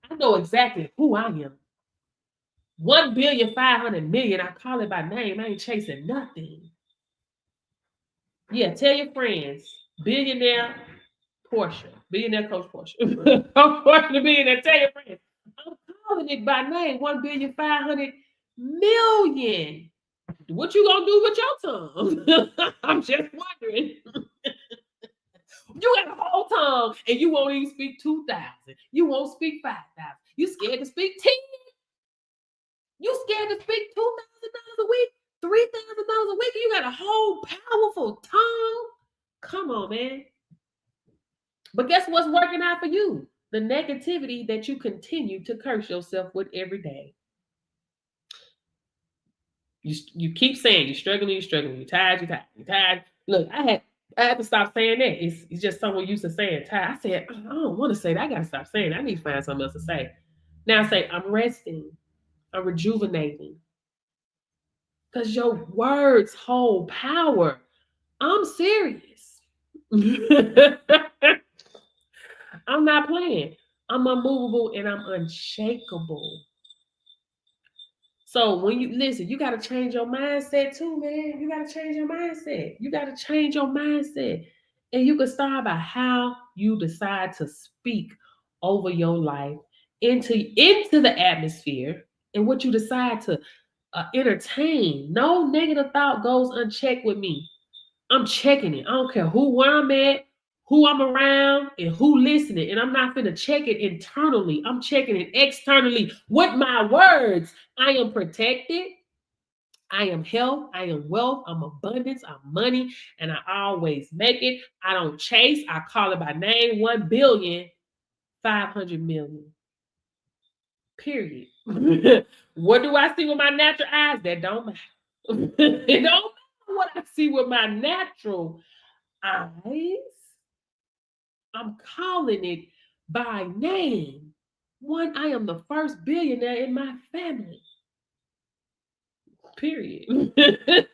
I know exactly who I am. 1,500,000,000. I call it by name. I ain't chasing nothing. Yeah, tell your friends. Billionaire Portia. Billionaire Coach Portia. Portia the billionaire. Tell your friends. I'm calling it by name. 1,500,000,000. What you gonna do with your tongue? I'm just wondering. You got a whole tongue and you won't even speak 2,000. You won't speak 5,000. You scared to speak 10. You scared to speak $2,000 a week, $3,000 a week, and you got a whole powerful tongue. Come on, man. But guess what's working out for you? The negativity that you continue to curse yourself with every day. You keep saying you're struggling, you're tired. Look, I had to stop saying that. It's just someone used to saying tired. I said, I don't want to say that. I got to stop saying that. I need to find something else to say. Now I say, I'm resting. I'm rejuvenating. Because your words hold power. I'm serious. I'm not playing. I'm unmovable and I'm unshakable. So when you listen, you got to change your mindset too, man. You got to change your mindset. You got to change your mindset. And you can start by how you decide to speak over your life into the atmosphere and what you decide to entertain. No negative thought goes unchecked with me. I'm checking it. I don't care where I'm at, who I'm around, and who listening. And I'm not going to check it internally. I'm checking it externally with my words. I am protected. I am health. I am wealth. I'm abundance. I'm money. And I always make it. I don't chase. I call it by name. 1,500,000,000. Period. What do I see with my natural eyes? That don't matter. It don't matter what I see with my natural eyes. I'm calling it by name. I am the first billionaire in my family. Period. I'm the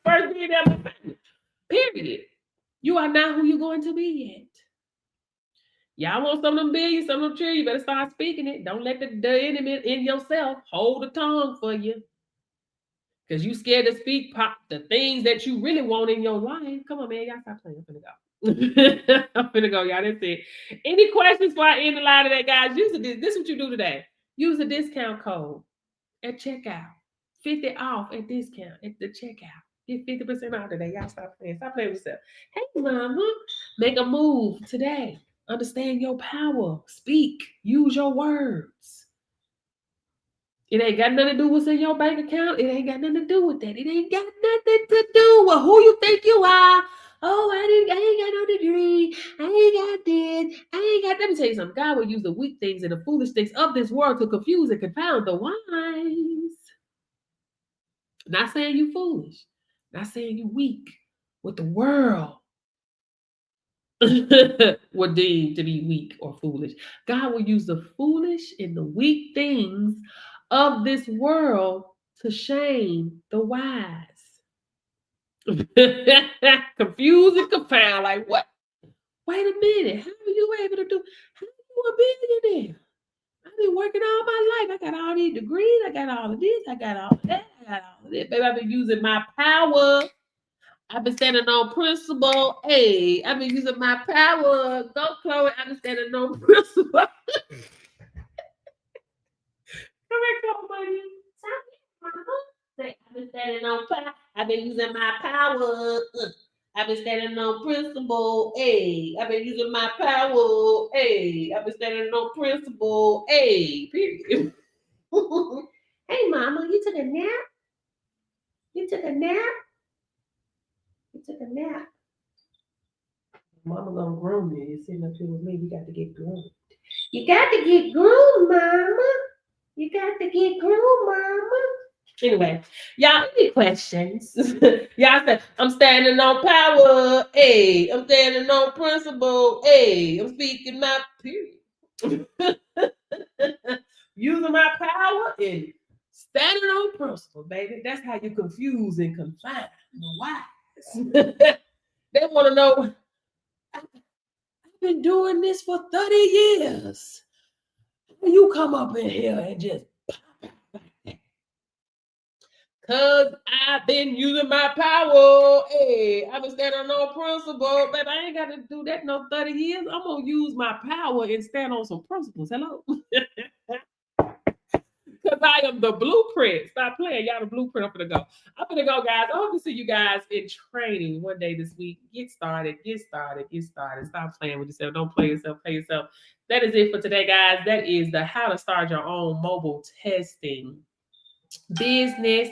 first billionaire in my family. Period. You are not who you're going to be yet. Y'all want some of them billions, some of them trillions, you better start speaking it. Don't let the enemy in yourself hold the tongue for you. Because you scared to speak the things that you really want in your life. Come on, man. Y'all stop playing. I'm finna go. I'm finna go, y'all. That's it. Any questions before I end the line of that, guys? This is what you do today. Use the discount code at checkout. 50 off at discount at the checkout. Get 50% off today. Y'all stop playing. Stop playing with yourself. Hey, mama. Make a move today. Understand your power. Speak. Use your words. It ain't got nothing to do with what's in your bank account. It ain't got nothing to do with that. It ain't got nothing to do with who you think you are. Oh, I ain't got no degree. I ain't got this. Let me tell you something. God will use the weak things and the foolish things of this world to confuse and confound the wise. Not saying you foolish. Not saying you weak. What the world would deem to be weak or foolish. God will use the foolish and the weak things of this world to shame the wise. Confused and confound. Like, what? Wait a minute. How are you able to do? How are you a billionaire? I've been working all my life. I got all these degrees. I got all of this. I got all of that. I got all of this. Baby, I've been using my power. I've been standing on principle. Hey, I've been using my power. Go, Chloe. I've been standing on principle. Come here, Chloe. Say, I've been standing on power. I've been using my power. I've been standing on principle. Hey, I've been using my power. Hey, I've been standing on principle. Hey, period. Hey, mama, you took a nap? You took a nap? You took a nap. Mama gonna groom me. You're sitting up here with me. You got to get groomed. You got to get groomed, mama. You got to get groomed, mama. Anyway, y'all, any questions? Y'all said, I'm standing on power. Hey, I'm standing on principle. Hey, I'm speaking my period. Using my power and standing on principle, baby. That's how you confuse and confine the wise. They want to know, I've been doing this for 30 years. You come up in here and just cause I've been using my power. Hey, I've been standing on principle. Baby, I ain't got to do that no 30 years. I'm going to use my power and stand on some principles. Hello? Because I am the blueprint. Stop playing. Y'all the blueprint. I'm going to go. I'm going to go, guys. I hope to see you guys in training one day this week. Get started. Get started. Get started. Stop playing with yourself. Don't play yourself. Play yourself. That is it for today, guys. That is the how to start your own mobile testing business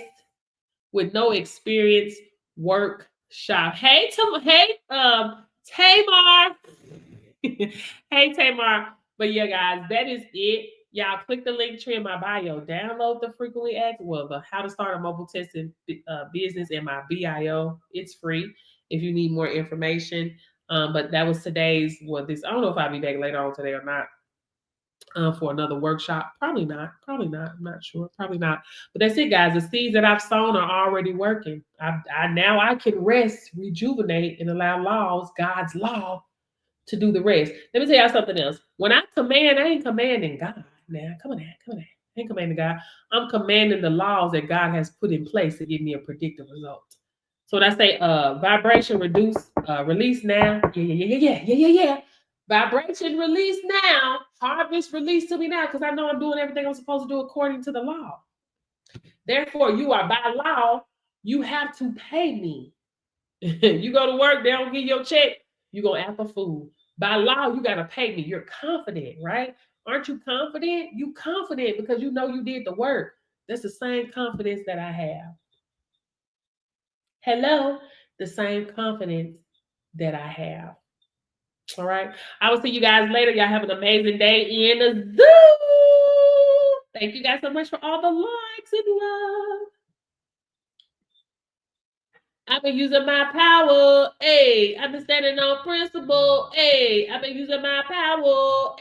with no experience workshop. Hey, Tamar. Hey, Tamar. But yeah, guys, that is it. Y'all click the link tree in my bio. Download the frequently asked, the how to start a mobile testing business in my bio. It's free if you need more information. But that was today's. I don't know if I'll be back later on today or not. For another workshop. Probably not. I'm not sure. Probably not. But that's it, guys. The seeds that I've sown are already working. Now I can rest, rejuvenate, and allow God's law, to do the rest. Let me tell y'all something else. When I command, I ain't commanding God. Now, come on. I ain't commanding God. I'm commanding the laws that God has put in place to give me a predictive result. So when I say vibration release now. Yeah. Vibration release now. Harvest release to me now, because I know I'm doing everything I'm supposed to do according to the law. Therefore, you are by law, you have to pay me. You go to work, they don't give your check, you're going to act a fool. By law, you got to pay me. You're confident, right? Aren't you confident? You confident because you know you did the work. That's the same confidence that I have. Hello? The same confidence that I have. All right. I will see you guys later. Y'all have an amazing day in the zoo. Thank you guys so much for all the likes and love. I've been using my power. Hey, I've been standing on principle. Hey, I've been using my power.